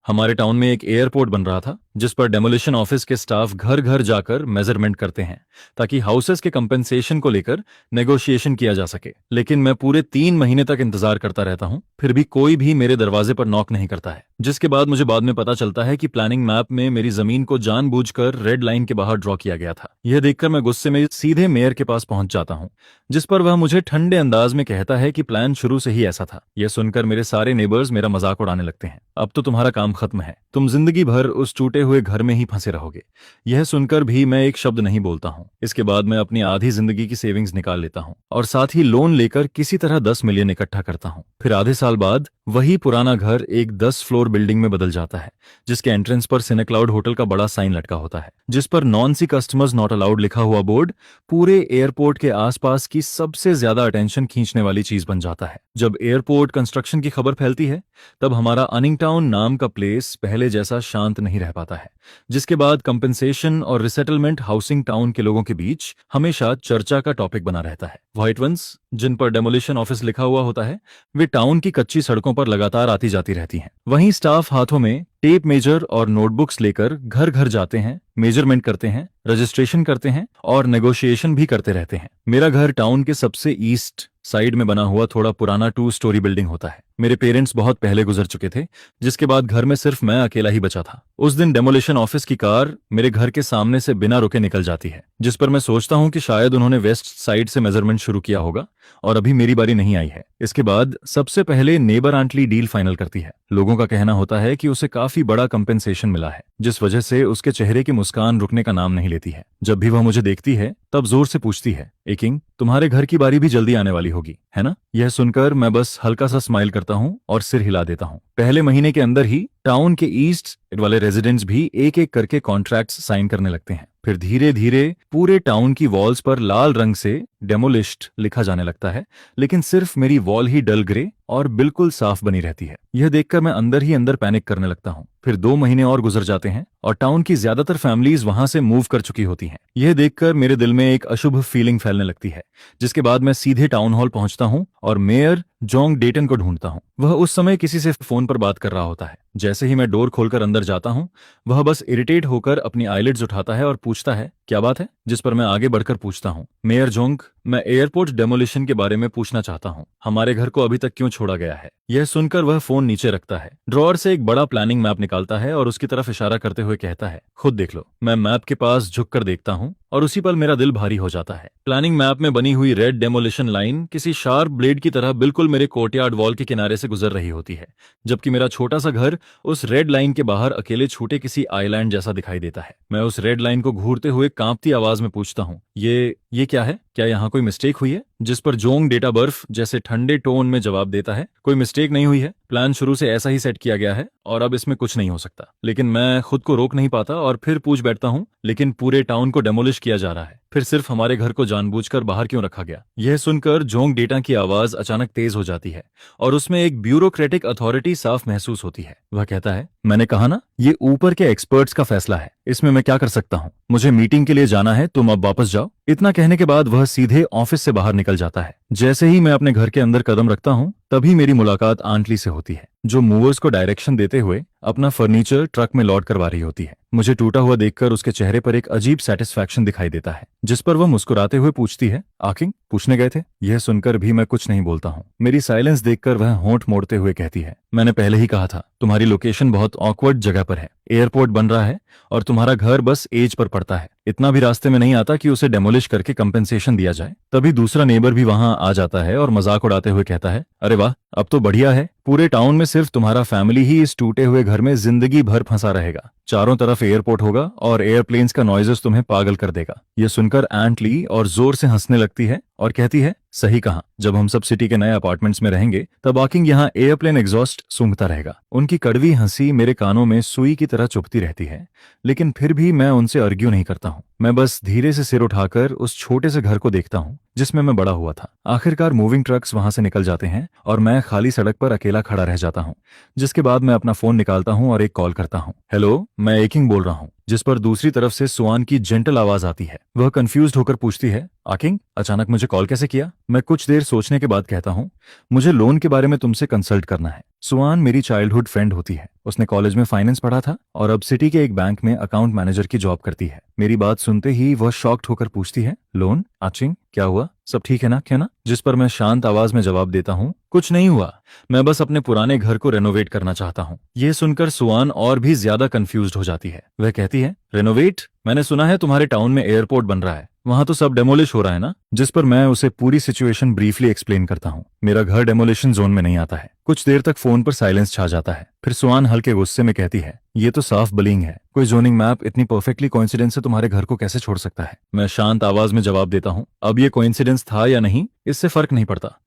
हमारे टाउन में एक एयरपोर्ट बन रहा था जिस पर डेमोलिशन ऑफिस के स्टाफ घर घर जाकर मेजरमेंट करते हैं ताकि हाउसेस के कंपेंसेशन को लेकर नेगोशिएशन किया जा सके। लेकिन मैं पूरे 3 महीने तक इंतजार करता रहता हूं, फिर भी कोई भी मेरे दरवाजे पर नॉक नहीं करता है। जिसके बाद मुझे बाद में पता चलता है कि प्लानिंग मैप में मेरी जमीन को जानबूझकर रेड लाइन के बाहर ड्रॉ किया गया था। यह देखकर मैं गुस्से में सीधे मेयर के पास पहुंच जाता हूं, जिस पर वह मुझे ठंडे अंदाज में कहता है कि प्लान शुरू से ही ऐसा था। यह सुनकर मेरे सारे नेबर्स मेरा मजाक उड़ाने लगते हैं। अब तो तुम्हारा काम खत्म है, तुम जिंदगी भर उस टूटे हुए घर में ही फंसे रहोगे। यह सुनकर भी मैं एक शब्द नहीं बोलता हूं। इसके बाद मैं अपनी आधी जिंदगी की सेविंग्स निकाल लेता हूं और साथ ही लोन लेकर किसी तरह 10 मिलियन इकट्ठा करता हूं। फिर आधे साल बाद वही पुराना घर एक 10 फ्लोर बिल्डिंग में बदल जाता है, जिसके एंट्रेंस पर सिनेक्लाउड होटल का बड़ा साइन लटका होता है, जिस पर non C customers not allowed लिखा हुआ बोर्ड पूरे एयरपोर्ट के आसपास की सबसे ज्यादा अटेंशन खींचने वाली चीज बन जाता है। जब एयरपोर्ट कंस्ट्रक्शन की खबर फैलती है तब हमारा अनिंग टाउन नाम का प्लेस पहले जैसा शांत नहीं रह पाता है, जिसके बाद कंपेंसेशन और रिसेटलमेंट हाउसिंग टाउन के लोगों के बीच हमेशा चर्चा का टॉपिक बना रहता है। व्हाइट वंस जिन पर डेमोलिशन ऑफिस लिखा हुआ होता है वे टाउन की कच्ची सड़कों पर लगातार आती जाती रहती हैं। वहीं स्टाफ हाथों में टेप मेजर और नोटबुक्स लेकर घर घर जाते हैं, मेजरमेंट करते हैं, रजिस्ट्रेशन करते हैं और नेगोशिएशन भी करते रहते हैं। मेरा घर टाउन के सबसे ईस्ट साइड में बना हुआ थोड़ा पुराना 2 स्टोरी बिल्डिंग होता है। मेरे पेरेंट्स बहुत पहले गुजर चुके थे, जिसके बाद घर में सिर्फ मैं अकेला ही बचा था। उस दिन डेमोलिशन ऑफिस की कार मेरे घर के सामने से बिना रुके निकल जाती है, जिस पर मैं सोचता हूं कि शायद उन्होंने वेस्ट साइड से मेजरमेंट शुरू किया होगा और अभी मेरी बारी नहीं आई है। इसके बाद सबसे पहले नेबर आंटली डील फाइनल करती है। लोगों का कहना होता है कि उसे काफी बड़ा कंपेंसेशन मिला है, जिस वजह से उसके चेहरे की मुस्कान रुकने का नाम नहीं लेती है। जब भी वह मुझे देखती है तब जोर से पूछती है, ए किंग, तुम्हारे घर की बारी भी जल्दी आने वाली होगी, है ना? यह सुनकर मैं बस हल्का सा स्माइल करता हूं और सिर हिला देता हूं। पहले महीने के अंदर ही टाउन के ईस्ट वाले रेजिडेंट्स भी एक एक करके कॉन्ट्रैक्ट्स साइन करने लगते हैं। फिर धीरे धीरे पूरे टाउन की वॉल्स पर लाल रंग से डेमोलिश्ड लिखा जाने लगता है, लेकिन सिर्फ मेरी वॉल ही डल ग्रे और बिल्कुल साफ बनी रहती है। यह देखकर मैं अंदर ही अंदर पैनिक करने लगता हूँ। फिर 2 महीने और गुजर जाते हैं और टाउन की ज्यादातर फैमिलीज वहां से मूव कर चुकी होती हैं। यह देखकर मेरे दिल में एक अशुभ फीलिंग फैलने लगती है, जिसके बाद मैं सीधे टाउन हॉल पहुंचता हूं और मेयर जोंग डेटन को ढूंढता हूं। वह उस समय किसी से फोन पर बात कर रहा होता है। जैसे ही मैं डोर खोलकर अंदर जाता हूं, वह बस इरिटेट होकर अपनी आईलिड्स उठाता है और पूछता है, क्या बात है? जिस पर मैं आगे बढ़कर पूछता हूं, मेयर जोंग, मैं एयरपोर्ट डेमोलिशन के बारे में पूछना चाहता हूं। हमारे घर को अभी तक क्यों छोड़ा गया है? यह सुनकर वह फोन नीचे रखता है, ड्रॉअर से एक बड़ा प्लानिंग मैप निकालता है और उसकी तरफ इशारा करते हुए कहता है, खुद देख लो। मैं मैप के पास झुककर देखता हूं और उसी पल मेरा दिल भारी हो जाता है। प्लानिंग मैप में बनी हुई रेड डेमोलिशन लाइन किसी शार्प ब्लेड की तरह बिल्कुल मेरे कोर्टयार्ड वॉल के किनारे से गुजर रही होती है, जबकि मेरा छोटा सा घर उस रेड लाइन के बाहर अकेले छूटे किसी आइलैंड जैसा दिखाई देता है। मैं उस रेड लाइन को घूरते हुए कांपती आवाज में पूछता हूँ, ये क्या है? क्या यहाँ कोई मिस्टेक हुई है? जिस पर जोंग डेटा बर्फ जैसे ठंडे टोन में जवाब देता है, कोई मिस्टेक नहीं हुई है, प्लान शुरू से ऐसा ही सेट किया गया है और अब इसमें कुछ नहीं हो सकता। लेकिन मैं खुद को रोक नहीं पाता और फिर पूछ बैठता हूँ, लेकिन पूरे टाउन को डेमोलिश किया जा रहा है, फिर सिर्फ हमारे घर को जानबूझकर बाहर क्यों रखा गया? यह सुनकर जोंग डेटा की आवाज अचानक तेज हो जाती है और उसमें एक ब्यूरोक्रेटिक अथॉरिटी साफ महसूस होती है। वह कहता है, मैंने कहा ना, ये ऊपर के एक्सपर्ट्स का फैसला है, इसमें मैं क्या कर सकता हूँ? मुझे मीटिंग के लिए जाना है, तुम अब वापस जाओ। इतना कहने के बाद वह सीधे ऑफिस से बाहर निकल जाता है। जैसे ही मैं अपने घर के अंदर कदम रखता हूँ तभी मेरी मुलाकात आंटली से होती है, जो मूवर्स को डायरेक्शन देते हुए अपना फर्नीचर ट्रक में लोड करवा रही होती है। मुझे टूटा हुआ देखकर उसके चेहरे पर एक अजीब सेटिस्फैक्शन दिखाई देता है, जिस पर वह मुस्कुराते हुए पूछती है, आकिंग, पूछने गए थे? यह सुनकर भी मैं कुछ नहीं बोलता हूँ। मेरी साइलेंस देखकर वह होंठ मोड़ते हुए कहती है, मैंने पहले ही कहा था, तुम्हारी लोकेशन बहुत ऑकवर्ड जगह पर है। एयरपोर्ट बन रहा है और तुम्हारा घर बस एज पर पड़ता है। इतना भी रास्ते में नहीं आता कि उसे डेमोलिश करके कंपेंसेशन दिया जाए। तभी दूसरा नेबर भी वहां आ जाता है और मजाक उड़ाते हुए कहता है, अरे वाह, अब तो बढ़िया है, पूरे टाउन में सिर्फ तुम्हारा फैमिली ही इस टूटे हुए घर में जिंदगी भर फंसा रहेगा। चारों तरफ एयरपोर्ट होगा और एयरप्लेन्स का नॉइजेस तुम्हें पागल कर देगा। यह सुनकर एंटली और जोर से हंसने लगती है और कहती है, सही कहा, जब हम सब सिटी के नए अपार्टमेंट्स में रहेंगे तब आकिंग यहाँ एयरप्लेन एग्जॉस्ट सूंघता रहेगा। उनकी कड़वी हंसी मेरे कानों में सुई की तरह चुभती रहती है, लेकिन फिर भी मैं उनसे आर्ग्यू नहीं करता हूँ। मैं बस धीरे से सिर उठाकर उस छोटे से घर को देखता हूँ जिसमें मैं बड़ा हुआ था। आखिरकार मूविंग ट्रक्स वहां से निकल जाते हैं और मैं खाली सड़क पर अकेला खड़ा रह जाता हूँ, जिसके बाद मैं अपना फोन निकालता हूँ और एक कॉल करता हूँ। हेलो, मैं एकिंग बोल रहा हूँ। जिस पर दूसरी तरफ से सुआन की जेंटल आवाज आती है। वह कंफ्यूज्ड होकर पूछती है, आकिंग, अचानक मुझे कॉल कैसे किया? मैं कुछ देर सोचने के बाद कहता हूँ, मुझे लोन के बारे में तुमसे कंसल्ट करना है। सुआन मेरी चाइल्डहुड फ्रेंड होती है। उसने कॉलेज में फाइनेंस पढ़ा था और अब सिटी के एक बैंक में अकाउंट मैनेजर की जॉब करती है। मेरी बात सुनते ही वह शॉक्ड होकर पूछती है, लोन आचिंग क्या हुआ, सब ठीक है ना, क्या ना? जिस पर मैं शांत आवाज में जवाब देता हूँ, कुछ नहीं हुआ, मैं बस अपने पुराने घर को रेनोवेट करना चाहता हूँ। यह सुनकर सुआन और भी ज्यादा कंफ्यूज्ड हो जाती है। वह कहती है, रेनोवेट? मैंने सुना है तुम्हारे टाउन में एयरपोर्ट बन रहा है, वहां तो सब डेमोलिश हो रहा है ना? जिस पर मैं उसे पूरी सिचुएशन ब्रीफली एक्सप्लेन करता हूँ। मेरा घर डेमोलिशन जोन में नहीं आता है। कुछ देर तक फोन पर साइलेंस छा जाता है। फिर सुआन हल्के गुस्से में कहती है, ये तो साफ बलिंग है। कोई जोनिंग मैप इतनी परफेक्टली कोइंसिडेंस से तुम्हारे घर को कैसे छोड़ सकता है? मैं शांत आवाज में जवाब देता हूँ, अब ये कोइंसिडेंस था या नहीं इससे फर्क नहीं पड़ता।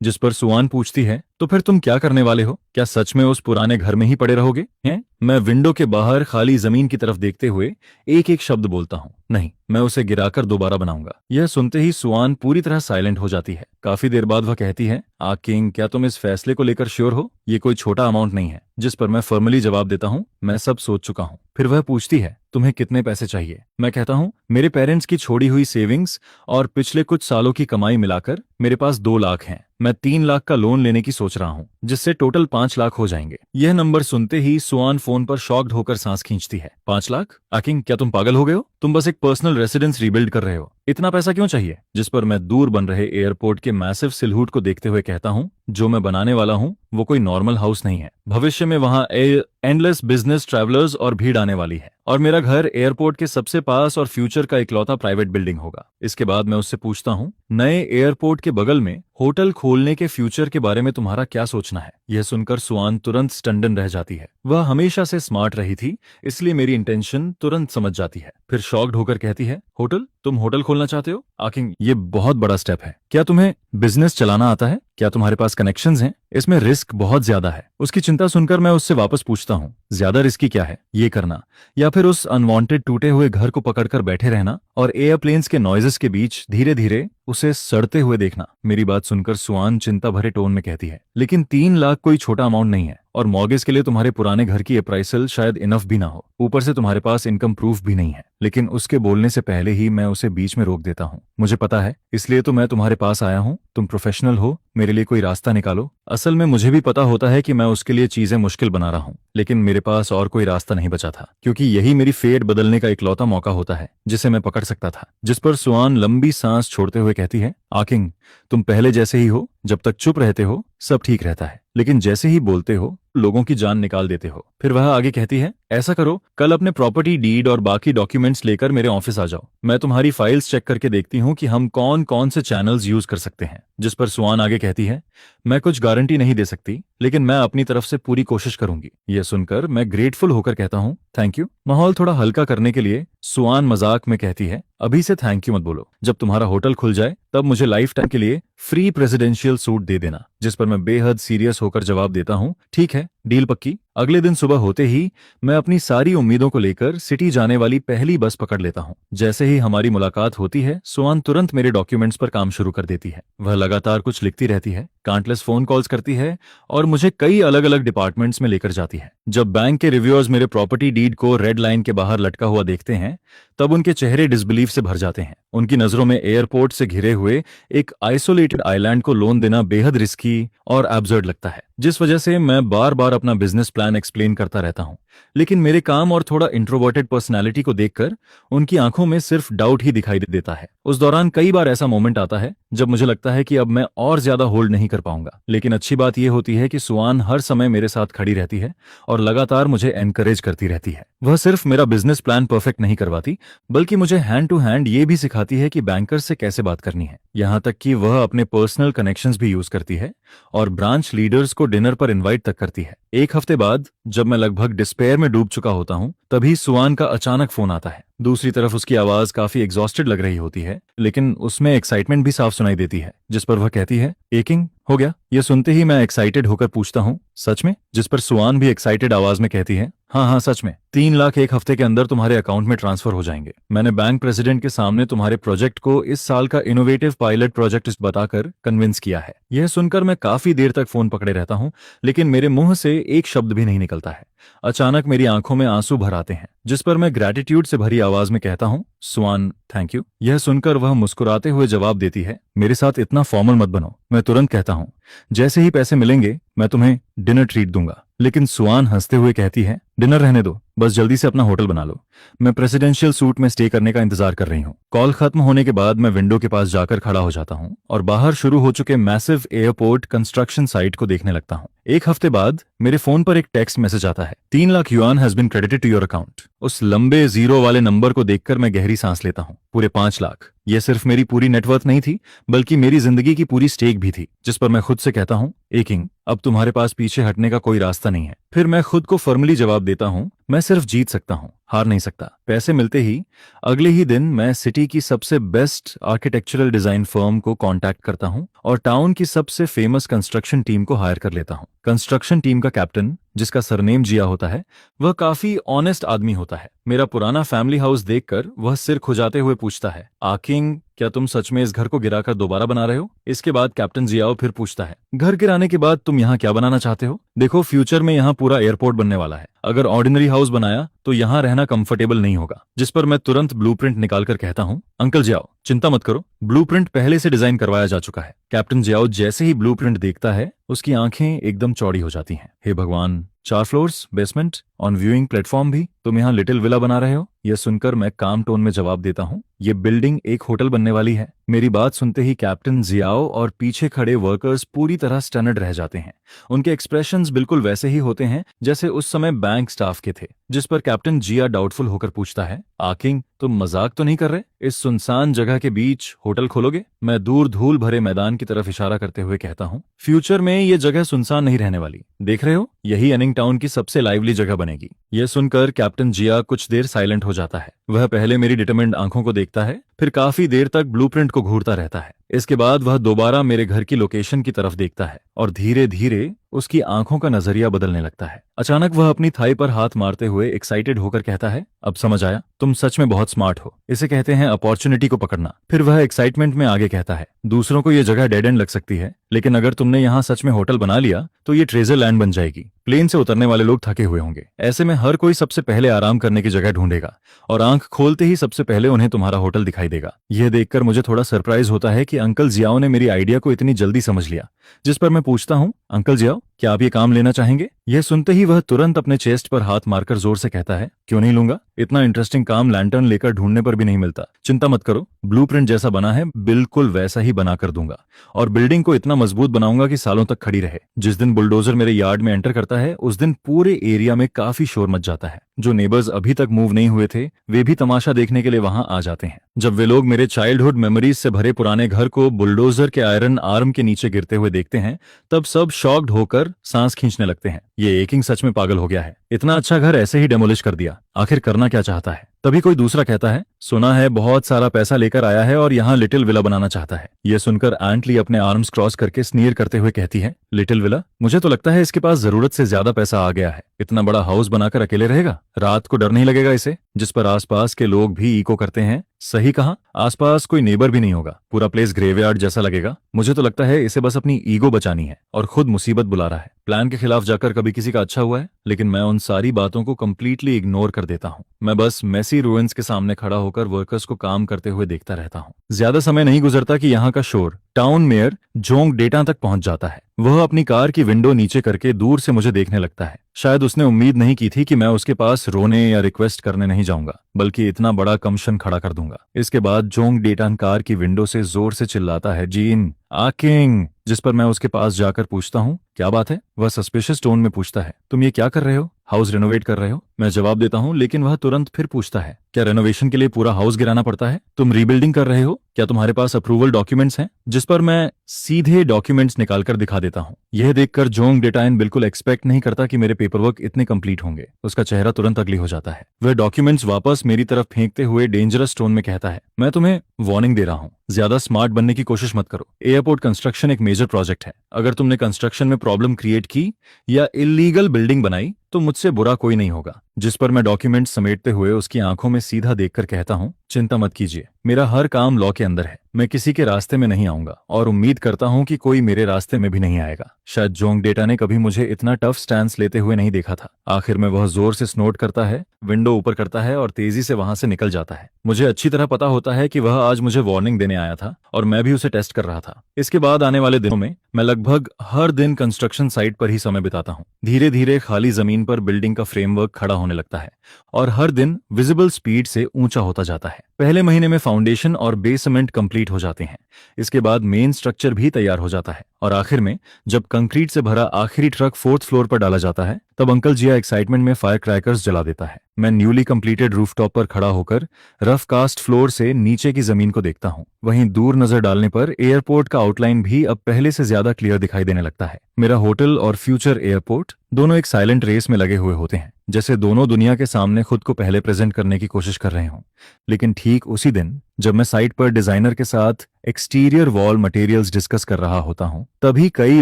जिस पर सुआन पूछती है, तो फिर तुम क्या करने वाले हो? क्या सच में उस पुराने घर में ही पड़े रहोगे? हैं? मैं विंडो के बाहर खाली जमीन की तरफ देखते हुए एक एक शब्द बोलता हूँ, नहीं, मैं उसे गिराकर दोबारा बनाऊंगा। यह सुनते ही सुआन पूरी तरह साइलेंट हो जाती है। काफी देर बाद वह कहती है, किंग, क्या तुम इस फैसले को लेकर श्योर हो? ये कोई छोटा अमाउंट नहीं है। जिस पर मैं फॉर्मली जवाब देता हूँ, मैं सब सोच चुका हूँ। फिर वह पूछती है, तुम्हें कितने पैसे चाहिए? मैं कहता हूँ, मेरे पेरेंट्स की छोड़ी हुई सेविंग्स और पिछले कुछ सालों की कमाई मिलाकर मेरे पास 2 लाख हैं। मैं 3 लाख का लोन लेने की सोच रहा हूँ, जिससे टोटल 5 लाख हो जाएंगे। यह नंबर सुनते ही सुआन फोन पर शॉक्ड होकर सांस खींचती है। 5 लाख? आकिंग, क्या तुम पागल हो गए हो? तुम बस एक पर्सनल रेसिडेंस रीबिल्ड कर रहे हो, इतना पैसा क्यों चाहिए? जिस पर मैं दूर बन रहे एयरपोर्ट के मैसिव सिलहूट को देखते हुए कहता हूँ, जो मैं बनाने वाला हूँ वो कोई नॉर्मल हाउस नहीं है। भविष्य में वहां एंडलेस बिजनेस ट्रैवलर्स और भीड़ आने वाली है, और मेरा घर एयरपोर्ट के सबसे पास और फ्यूचर का इकलौता प्राइवेट बिल्डिंग होगा। इसके बाद मैं उससे पूछता हूँ, नए एयरपोर्ट के बगल में होटल खोलने के फ्यूचर के बारे में तुम्हारा क्या सोचना है? यह सुनकर सुआन तुरंत स्टंडन रह जाती है। वह हमेशा से स्मार्ट रही थी, इसलिए मेरी इंटेंशन तुरंत समझ जाती है। फिर शॉक्ड होकर कहती है, होटल? तुम होटल खोलना चाहते हो? आकिंग, ये बहुत बड़ा स्टेप है। क्या तुम्हें बिजनेस चलाना आता है? क्या तुम्हारे पास कनेक्शंस हैं? इसमें रिस्क बहुत ज्यादा है। उसकी चिंता सुनकर मैं उससे वापस पूछता हूँ, ज्यादा रिस्की क्या है? ये करना या फिर उस अनवांटेड टूटे हुए घर को पकड़कर बैठे रहना और एयरप्लेन्स के नॉइजेस के बीच धीरे धीरे उसे सड़ते हुए देखना? मेरी बात सुनकर सुआन चिंता भरे टोन में कहती है, लेकिन 3 लाख कोई छोटा अमाउंट नहीं है, और मॉर्गेज के लिए तुम्हारे पुराने घर की अप्राइसल शायद इनफ भी ना हो। ऊपर से तुम्हारे पास इनकम प्रूफ भी नहीं है। लेकिन उसके बोलने से पहले ही मैं उसे बीच में रोक देता हूँ। मुझे पता है, इसलिए तो मैं तुम्हारे पास आया हूँ। तुम प्रोफेशनल हो, मेरे लिए कोई रास्ता निकालो। असल में मुझे भी पता होता है कि मैं उसके लिए चीजें मुश्किल बना रहा हूँ, लेकिन मेरे पास और कोई रास्ता नहीं बचा था, क्योंकि यही मेरी फेट बदलने का इकलौता मौका होता है जिसे मैं पकड़ सकता था। जिस पर सुआन लंबी सांस छोड़ते हुए कहती है, आकिंग, तुम पहले जैसे ही हो। जब तक चुप रहते हो सब ठीक रहता है, लेकिन जैसे ही बोलते हो लोगों की जान निकाल देते हो। फिर वह आगे कहती है, ऐसा करो, कल अपने प्रॉपर्टी डीड और बाकी डॉक्यूमेंट्स लेकर मेरे ऑफिस आ जाओ। मैं तुम्हारी फाइल्स चेक करके देखती हूँ कि हम कौन कौन से चैनल्स यूज कर सकते हैं। जिस पर सुआन आगे कहती है, मैं कुछ गारंटी नहीं दे सकती, लेकिन मैं अपनी तरफ से पूरी कोशिश करूंगी। यह सुनकर मैं ग्रेटफुल होकर कहता हूँ, थैंक यू। माहौल थोड़ा हल्का करने के लिए सुआन मजाक में कहती है, अभी से थैंक यू मत बोलो, जब तुम्हारा होटल खुल जाए तब मुझे लाइफ टाइम के लिए फ्री प्रेसिडेंशियल सूट दे देना। जिस पर मैं बेहद सीरियस होकर जवाब देता हूँ, ठीक है, डील पक्की। अगले दिन सुबह होते ही मैं अपनी सारी उम्मीदों को लेकर सिटी जाने वाली पहली बस पकड़ लेता हूँ। जैसे ही हमारी मुलाकात होती है, सुआन तुरंत मेरे डॉक्यूमेंट्स पर काम शुरू कर देती है। वह लगातार कुछ लिखती रहती है, काउंटलेस फोन कॉल्स करती है और मुझे कई अलग अलग डिपार्टमेंट्स में लेकर जाती है। जब बैंक के रिव्यूअर्स मेरे प्रॉपर्टी डीड को रेड लाइन के बाहर लटका हुआ देखते हैं, तब उनके चेहरे डिसबिलीफ से भर जाते हैं। उनकी नजरों में एयरपोर्ट से घिरे हुए एक आइसोलेटेड आइलैंड को लोन देना बेहद रिस्की और एब्सर्ड लगता है, जिस वजह से मैं बार बार अपना बिजनेस प्लान एक्सप्लेन करता रहता हूं। लेकिन मेरे काम और थोड़ा इंट्रोवर्टेड पर्सनालिटी को देखकर उनकी आंखों में सिर्फ डाउट ही दिखाई देता है। उस दौरान कई बार ऐसा मोमेंट आता है जब मुझे लगता है कि अब मैं और ज्यादा होल्ड नहीं कर पाऊंगा, लेकिन अच्छी बात यह होती है कि सुआन हर समय मेरे साथ खड़ी रहती है और लगातार मुझे एनकरेज करती रहती है। वह सिर्फ मेरा बिजनेस प्लान परफेक्ट नहीं करवाती, बल्कि मुझे हैंड टू हैंड ये भी सिखाती है कि बैंकर से कैसे बात करनी है। यहाँ तक कि वह अपने पर्सनल कनेक्शंस भी यूज करती है और ब्रांच लीडर्स को डिनर पर इनवाइट तक करती है। एक हफ्ते बाद जब मैं लगभग डिस्पेयर में डूब चुका होता हूँ, तभी सुआन का अचानक फोन आता है। दूसरी तरफ उसकी आवाज काफी एग्जॉस्टेड लग रही होती है, लेकिन उसमें एक्साइटमेंट भी साफ सुनाई देती है। जिस पर वह कहती है, एकिंग हो गया? यह सुनते ही मैं एक्साइटेड होकर पूछता हूँ, सच में? जिस पर सुआन भी एक्साइटेड आवाज में कहती है, हाँ हाँ सच में, 3 लाख एक हफ्ते के अंदर तुम्हारे अकाउंट में ट्रांसफर हो जाएंगे। मैंने बैंक प्रेसिडेंट के सामने तुम्हारे प्रोजेक्ट को इस साल का इनोवेटिव पायलट प्रोजेक्ट बताकर कन्विंस किया है। यह सुनकर मैं काफी देर तक फोन पकड़े रहता हूँ, लेकिन मेरे मुंह से एक शब्द भी नहीं निकलता है। अचानक मेरी आंखों में आंसू भर आते हैं, जिस पर मैं ग्रैटिट्यूड से भरी आवाज में कहता हूँ, स्वान थैंक यू। यह सुनकर वह मुस्कुराते हुए जवाब देती है, मेरे साथ इतना फॉर्मल मत बनो। मैं तुरंत कहता हूँ, जैसे ही पैसे मिलेंगे मैं तुम्हें डिनर ट्रीट दूंगा। लेकिन स्वान हंसते हुए कहती है, डिनर रहने दो, बस जल्दी से अपना होटल बना लो। मैं प्रेसिडेंशियल सूट में स्टे करने का इंतजार कर रही हूँ। कॉल खत्म होने के बाद मैं विंडो के पास जाकर खड़ा हो जाता हूँ और बाहर शुरू हो चुके मैसिव एयरपोर्ट कंस्ट्रक्शन साइट को देखने लगता हूँ। एक हफ्ते बाद मेरे फोन पर एक टेक्स्ट मैसेज आता है, 3 lakh yuan has been credited to your account. उस लंबे जीरो वाले नंबर को देखकर मैं गहरी सांस लेता हूँ। पूरे 5 लाख। यह सिर्फ मेरी पूरी नेटवर्थ नहीं थी, बल्कि मेरी जिंदगी की पूरी स्टेक भी थी, जिस पर मैं खुद से कहता हूँ, ए किंग, अब तुम्हारे पास पीछे हटने का कोई रास्ता नहीं है। फिर मैं खुद को फॉर्मली जवाब देता हूँ, मैं सिर्फ जीत सकता हूँ, हार नहीं सकता। पैसे मिलते ही अगले ही दिन मैं सिटी की सबसे बेस्ट आर्किटेक्चरल डिजाइन फर्म को कांटेक्ट करता हूँ और टाउन की सबसे फेमस कंस्ट्रक्शन टीम को हायर कर लेता हूँ। कंस्ट्रक्शन टीम का कैप्टन, जिसका सरनेम जिया होता है, वह काफी ऑनेस्ट आदमी होता है। मेरा पुराना फैमिली हाउस देखकर वह सिर खुजाते हुए पूछता है, आकिंग, क्या तुम सच में इस घर को गिराकर दोबारा बना रहे हो? इसके बाद कैप्टन जियाओ फिर पूछता है, घर गिराने के बाद तुम यहाँ क्या बनाना चाहते हो? देखो, फ्यूचर में यहाँ पूरा एयरपोर्ट बनने वाला है। अगर ऑर्डिनरी हाउस बनाया तो यहाँ रहना कंफर्टेबल नहीं होगा। जिस पर मैं तुरंत ब्लूप्रिंट निकालकर कहता हूँ, अंकल जियाओ, चिंता मत करो, ब्लूप्रिंट पहले से डिजाइन करवाया जा चुका है। कैप्टन जियाओ जैसे ही ब्लूप्रिंट देखता है, उसकी आंखें एकदम चौड़ी हो जाती हैं। हे भगवान, 4 floors, basement, on viewing platform भी, तुम यहाँ लिटिल विला बना रहे हो? यह सुनकर मैं काम टोन में जवाब देता हूँ, ये बिल्डिंग एक होटल बनने वाली है। मेरी बात सुनते ही कैप्टन जियाओ और पीछे खड़े वर्कर्स पूरी तरह स्टनड रह जाते हैं। उनके एक्सप्रेशंस बिल्कुल वैसे ही होते हैं जैसे उस समय बैंक स्टाफ के थे। जिस पर कैप्टन जिया डाउटफुल होकर पूछता है, आकिंग, तुम मजाक तो नहीं कर रहे? इस सुनसान जगह के बीच होटल खोलोगे? मैं दूर धूल भरे मैदान की तरफ इशारा करते हुए कहता हूँ, फ्यूचर में ये जगह सुनसान नहीं रहने वाली। देख रहे हो, यही एनिंग टाउन की सबसे लाइवली जगह बनेगी। यह सुनकर कैप्टन जिया कुछ देर साइलेंट हो जाता है। वह पहले मेरी डिटरमिन्ड आंखों को देखता है, फिर काफी देर तक ब्लूप्रिंट को घूरता रहता है। इसके बाद वह दोबारा मेरे घर की लोकेशन की तरफ देखता है और धीरे धीरे उसकी आंखों का नजरिया बदलने लगता है। अचानक वह अपनी थाई पर हाथ मारते हुए एक्साइटेड होकर कहता है, अब समझ आया, तुम सच में बहुत स्मार्ट हो। इसे कहते हैं अपॉर्चुनिटी को पकड़ना। फिर वह एक्साइटमेंट में आगे कहता है, दूसरों को यह जगह डेड एंड लग सकती है, लेकिन अगर तुमने यहाँ सच में होटल बना लिया तो ये ट्रेजर लैंड बन जाएगी। प्लेन से उतरने वाले लोग थके हुए होंगे, ऐसे में हर कोई सबसे पहले आराम करने की जगह ढूंढेगा और आंख खोलते ही सबसे पहले उन्हें तुम्हारा होटल दिखाई देगा। यह देखकर मुझे थोड़ा सरप्राइज होता है कि अंकल जियाओ ने मेरी आइडिया को इतनी जल्दी समझ लिया। जिस पर मैं पूछता हूँ, अंकल जियाओ, क्या आप ये काम लेना चाहेंगे? यह सुनते ही वह तुरंत अपने चेस्ट पर हाथ मारकर जोर से कहता है, क्यों नहीं लूंगा? इतना इंटरेस्टिंग काम लैंटर्न लेकर ढूंढने पर भी नहीं मिलता। चिंता मत करो, ब्लूप्रिंट जैसा बना है बिल्कुल वैसा ही बना कर दूंगा और बिल्डिंग को इतना मजबूत बनाऊंगा कि सालों तक खड़ी रहे। जिस दिन बुलडोजर मेरे यार्ड में एंटर करता है, उस दिन पूरे एरिया में काफी शोर मच जाता है। जो नेबर्स अभी तक मूव नहीं हुए थे, वे भी तमाशा देखने के लिए वहां आ जाते हैं। जब वे लोग मेरे चाइल्डहुड मेमोरीज से भरे पुराने घर को बुलडोजर के आयरन आर्म के नीचे गिरते हुए देखते हैं, तब सब शॉक्ड होकर सांस खींचने लगते हैं। ये एकिंग सच में पागल हो गया है, इतना अच्छा घर ऐसे ही डेमोलिश कर दिया। आखिर करना क्या चाहता है? तभी कोई दूसरा कहता है, सुना है बहुत सारा पैसा लेकर आया है और यहाँ लिटिल विला बनाना चाहता है। यह सुनकर एंटली अपने आर्म्स क्रॉस करके स्नीर करते हुए कहती है, लिटिल विला? मुझे तो लगता है इसके पास जरूरत से ज्यादा पैसा आ गया है। इतना बड़ा हाउस बनाकर अकेले रहेगा, रात को डर नहीं लगेगा इसे? जिस पर आसपास के लोग भी इको करते हैं, सही कहा, आसपास कोई नेबर भी नहीं होगा, पूरा प्लेस ग्रेवयार्ड जैसा लगेगा। मुझे तो लगता है इसे बस अपनी ईगो बचानी है और खुद मुसीबत बुला रहा है। प्लान के खिलाफ जाकर कभी किसी का अच्छा हुआ है? लेकिन मैं उन सारी बातों को कंप्लीटली इग्नोर कर देता हूँ। मैं बस मेसी रूइंस के सामने खड़ा होकर वर्कर्स को काम करते हुए देखता रहता हूँ। ज्यादा समय नहीं गुजरता कि यहाँ का शोर टाउन मेयर जोंग डेटा तक पहुंच जाता है। वह अपनी कार की विंडो नीचे करके दूर से मुझे देखने लगता है। शायद उसने उम्मीद नहीं की थी कि मैं उसके पास रोने या रिक्वेस्ट करने नहीं जाऊंगा, बल्कि इतना बड़ा कमिशन खड़ा कर दूंगा। इसके बाद जोंग डेटान कार की विंडो से जोर से चिल्लाता है, जीन, आकिंग। जिस पर मैं उसके पास जाकर पूछता हूँ, क्या बात है? वह सस्पिशियस टोन में पूछता है, तुम ये क्या कर रहे हो? हाउस रेनोवेट कर रहे हो? मैं जवाब देता हूँ, लेकिन वह तुरंत फिर पूछता है, क्या रेनोवेशन के लिए पूरा हाउस गिराना पड़ता है? तुम रीबिल्डिंग कर रहे हो? क्या तुम्हारे पास अप्रूवल डॉक्यूमेंट्स हैं? जिस पर मैं सीधे डॉक्यूमेंट्स निकालकर दिखा देता हूँ। यह देखकर जोंग डेटाइन बिल्कुल एक्सपेक्ट नहीं करता कि मेरे पेपरवर्क इतने कंप्लीट होंगे। उसका चेहरा तुरंत अगली हो जाता है। वह डॉक्यूमेंट्स वापस मेरी तरफ फेंकते हुए डेंजरस टोन में कहता है, मैं तुम्हें वार्निंग दे रहा हूँ, ज्यादा स्मार्ट बनने की कोशिश मत करो। एयरपोर्ट कंस्ट्रक्शन एक मेजर प्रोजेक्ट है। अगर तुमने कंस्ट्रक्शन में प्रॉब्लम क्रिएट की या इलीगल बिल्डिंग बनाई तो मुझसे बुरा कोई नहीं होगा। जिस पर मैं डॉक्यूमेंट समेटते हुए उसकी आंखों में सीधा देखकर कहता हूँ, चिंता मत कीजिए, मेरा हर काम लॉ के अंदर है। मैं किसी के रास्ते में नहीं आऊंगा और उम्मीद करता हूं कि कोई मेरे रास्ते में भी नहीं आएगा। शायद जोंग डेटा ने कभी मुझे इतना टफ स्टैंस लेते हुए नहीं देखा था। आखिर में वह जोर से स्नोट करता है, विंडो ऊपर करता है और तेजी से वहां से निकल जाता है। मुझे अच्छी तरह पता होता है कि वह आज मुझे वार्निंग देने आया था और मैं भी उसे टेस्ट कर रहा था। इसके बाद आने वाले दिनों में मैं लगभग हर दिन कंस्ट्रक्शन साइट पर ही समय बिताता हूँ। धीरे धीरे खाली जमीन पर बिल्डिंग का फ्रेमवर्क खड़ा होने लगता है और हर दिन विजिबल स्पीड से ऊंचा होता जाता है। पहले महीने में फाउंडेशन और बेसमेंट कंप्लीट हो जाते हैं। इसके बाद मेन स्ट्रक्चर भी तैयार हो जाता है और आखिर में जब कंक्रीट से भरा आखिरी ट्रक 4th फ्लोर पर डाला जाता है तब अंकल जिया एक्साइटमेंट में फायर क्रैकर्स जला देता है। मैं न्यूली कंप्लीटेड रूफटॉप पर खड़ा होकर रफ कास्ट फ्लोर से नीचे की जमीन को देखता हूँ। वहीं दूर नजर डालने पर एयरपोर्ट का आउटलाइन भी अब पहले से ज्यादा क्लियर दिखाई देने लगता है। मेरा होटल और फ्यूचर एयरपोर्ट दोनों एक साइलेंट रेस में लगे हुए होते हैं, जैसे दोनों दुनिया के सामने खुद को पहले प्रेजेंट करने की कोशिश कर रहे हों। लेकिन ठीक उसी दिन जब मैं साइट पर डिजाइनर के साथ एक्सटीरियर वॉल मटेरियल्स डिस्कस कर रहा होता हूं, तभी कई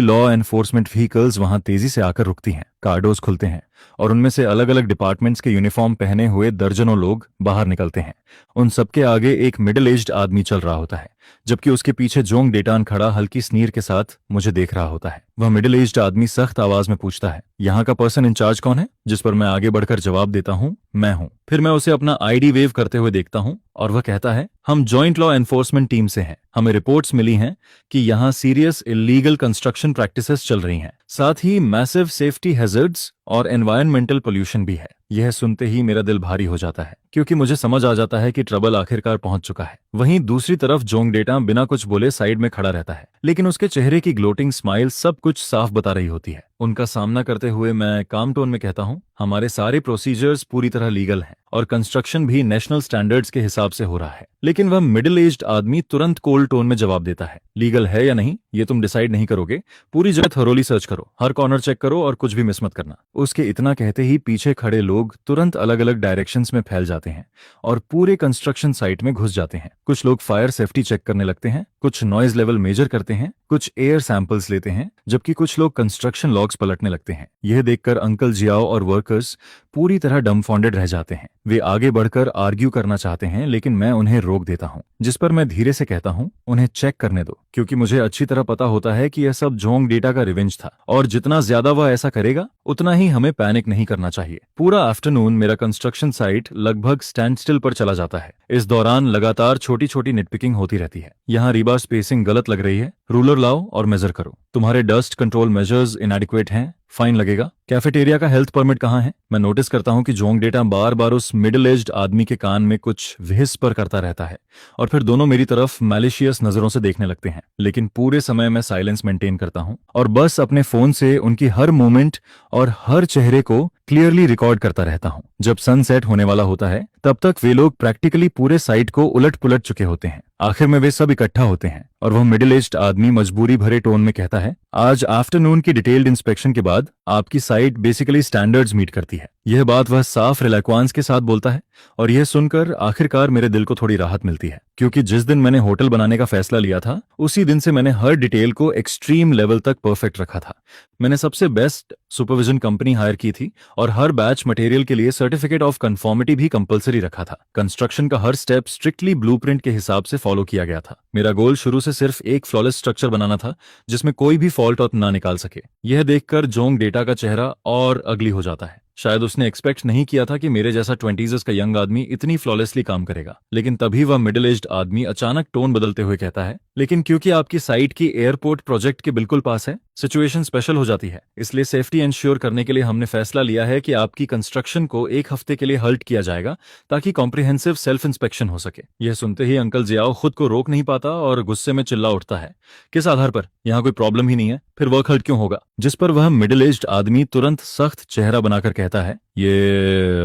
लॉ एनफोर्समेंट व्हीकल्स वहां तेजी से आकर रुकती हैं। कार्डोज खुलते हैं और उनमें से अलग अलग डिपार्टमेंट्स के यूनिफॉर्म पहने हुए दर्जनों लोग बाहर निकलते हैं। उन सबके आगे एक मिडिल एज्ड आदमी चल रहा होता है, जबकि उसके पीछे जोंग डेटान खड़ा हल्की स्नीर के साथ मुझे देख रहा होता है। वह मिडिल एज्ड आदमी सख्त आवाज में पूछता है, यहाँ का पर्सन इंचार्ज कौन है? जिस पर मैं आगे बढ़कर जवाब देता हूँ, मैं हूँ। फिर मैं उसे अपना आईडी वेव करते हुए देखता हूँ और वह कहता है, हम जॉइंट लॉ एनफोर्समेंट टीम से हैं। हमें रिपोर्ट्स मिली हैं कि यहाँ सीरियस इलीगल कंस्ट्रक्शन प्रैक्टिसेस चल रही हैं, साथ ही मैसिव सेफ्टी हैजर्ड्स और एनवायरमेंटल पोल्यूशन भी है। यह सुनते ही मेरा दिल भारी हो जाता है, क्योंकि मुझे समझ आ जाता है कि ट्रबल आखिरकार पहुंच चुका है। वहीं दूसरी तरफ जोंग डेटा बिना कुछ बोले साइड में खड़ा रहता है, लेकिन उसके चेहरे की ग्लोटिंग स्माइल सब कुछ साफ बता रही होती है। उनका सामना करते हुए मैं काम टोन में कहता हूँ, हमारे सारे प्रोसीजर्स पूरी तरह लीगल हैं और कंस्ट्रक्शन भी नेशनल स्टैंडर्ड्स के हिसाब से हो रहा है। लेकिन वह मिडिल एज्ड आदमी तुरंत कोल्ड टोन में जवाब देता है, लीगल है या नहीं ये तुम डिसाइड नहीं करोगे, पूरी जगह थरोली सर्च करो, हर कॉर्नर चेक करो और कुछ भी मिस मत करना। उसके इतना कहते ही पीछे खड़े लोग तुरंत अलग अलग डायरेक्शंस में फैल जाते हैं और पूरे कंस्ट्रक्शन साइट में घुस जाते हैं। कुछ लोग फायर सेफ्टी चेक करने लगते हैं, कुछ नॉइज लेवल मेजर करते हैं, कुछ एयर सैंपल्स लेते हैं, जबकि कुछ लोग कंस्ट्रक्शन लॉग्स पलटने लगते हैं। यह देखकर अंकल जियाओ और वर्कर्स पूरी तरह डम्फाउंडेड रह जाते हैं। वे आगे बढ़कर आर्ग्यू करना चाहते हैं, लेकिन मैं उन्हें रोक देता हूं, जिस पर मैं धीरे से कहता हूं, उन्हें चेक करने दो, क्योंकि मुझे अच्छी तरह पता होता है कि यह सब जोंग डेटा का रिवेंज था और जितना ज्यादा वह ऐसा करेगा उतना ही हमें पैनिक नहीं करना चाहिए। पूरा आफ्टरनून मेरा कंस्ट्रक्शन साइट लगभग स्टैंड स्टिल पर चला जाता है। इस दौरान लगातार छोटी छोटी निटपिकिंग होती रहती है। यहाँ रीबार स्पेसिंग गलत लग रही है, रूलर लाओ और मेजर करो। तुम्हारे डस्ट कंट्रोल मेजर्स इनएडिक्वेट हैं, फाइन लगेगा। कैफेटेरिया का हेल्थ परमिट कहाँ है? मैं नोटिस करता हूँ कि जोंग डेटा बार बार उस मिडिल एज्ड आदमी के कान में कुछ व्हिस्पर करता रहता है और फिर दोनों मेरी तरफ मैलिशियस नजरों से देखने लगते हैं। लेकिन पूरे समय मैं साइलेंस मेंटेन करता हूँ और बस अपने फोन से उनकी हर मूवमेंट और हर चेहरे को क्लियरली रिकॉर्ड करता रहता हूँ। जब सनसेट होने वाला होता है तब तक वे लोग प्रैक्टिकली पूरे साइट को उलट पुलट चुके होते हैं। आखिर में वे सब इकट्ठा होते हैं और वह मिडिल एज्ड आदमी मजबूरी भरे टोन में कहता है, आज आफ्टरनून की डिटेल्ड इंस्पेक्शन के बाद आपकी साइट बेसिकली स्टैंडर्ड्स मीट करती है। यह बात वह साफ रिलैक्वांस के साथ बोलता है और यह सुनकर आखिरकार मेरे दिल को थोड़ी राहत मिलती है, क्योंकि जिस दिन मैंने होटल बनाने का फैसला लिया था उसी दिन से मैंने हर डिटेल को एक्सट्रीम लेवल तक परफेक्ट रखा था। मैंने सबसे बेस्ट सुपरविजन कंपनी हायर की थी और हर बैच मटेरियल के लिए सर्टिफिकेट ऑफ कंफर्मिटी भी कंपलसरी रखा था। कंस्ट्रक्शन का हर स्टेप स्ट्रिक्टली ब्लूप्रिंट के हिसाब से फॉलो किया गया था। मेरा गोल शुरू से सिर्फ एक फ्लॉलेस स्ट्रक्चर बनाना था जिसमें कोई भी फॉल्ट आउट ना निकाल सके। यह देखकर जोंग डेटा का चेहरा और अगली हो जाता है। शायद उसने एक्सपेक्ट नहीं किया था कि मेरे जैसा 20s का यंग आदमी इतनी फ्लॉलेसली काम करेगा। लेकिन तभी वह मिडिल एज्ड आदमी अचानक टोन बदलते हुए कहता है, लेकिन क्योंकि आपकी साइट की एयरपोर्ट प्रोजेक्ट के बिल्कुल पास है, सिचुएशन स्पेशल हो जाती है। इसलिए सेफ्टी इंश्योर करने के लिए हमने फैसला लिया है कि आपकी कंस्ट्रक्शन को एक हफ्ते के लिए हल्ट किया जाएगा ताकि कॉम्प्रिहेंसिव सेल्फ इंस्पेक्शन हो सके। यह सुनते ही अंकल जियाओ खुद को रोक नहीं पाता और गुस्से में चिल्ला उठता है, किस आधार पर? यहाँ कोई प्रॉब्लम ही नहीं है, फिर वर्क हल्ट क्यों होगा? जिस पर वह मिडिल एज्ड आदमी तुरंत सख्त चेहरा बनाकर कहता है, ये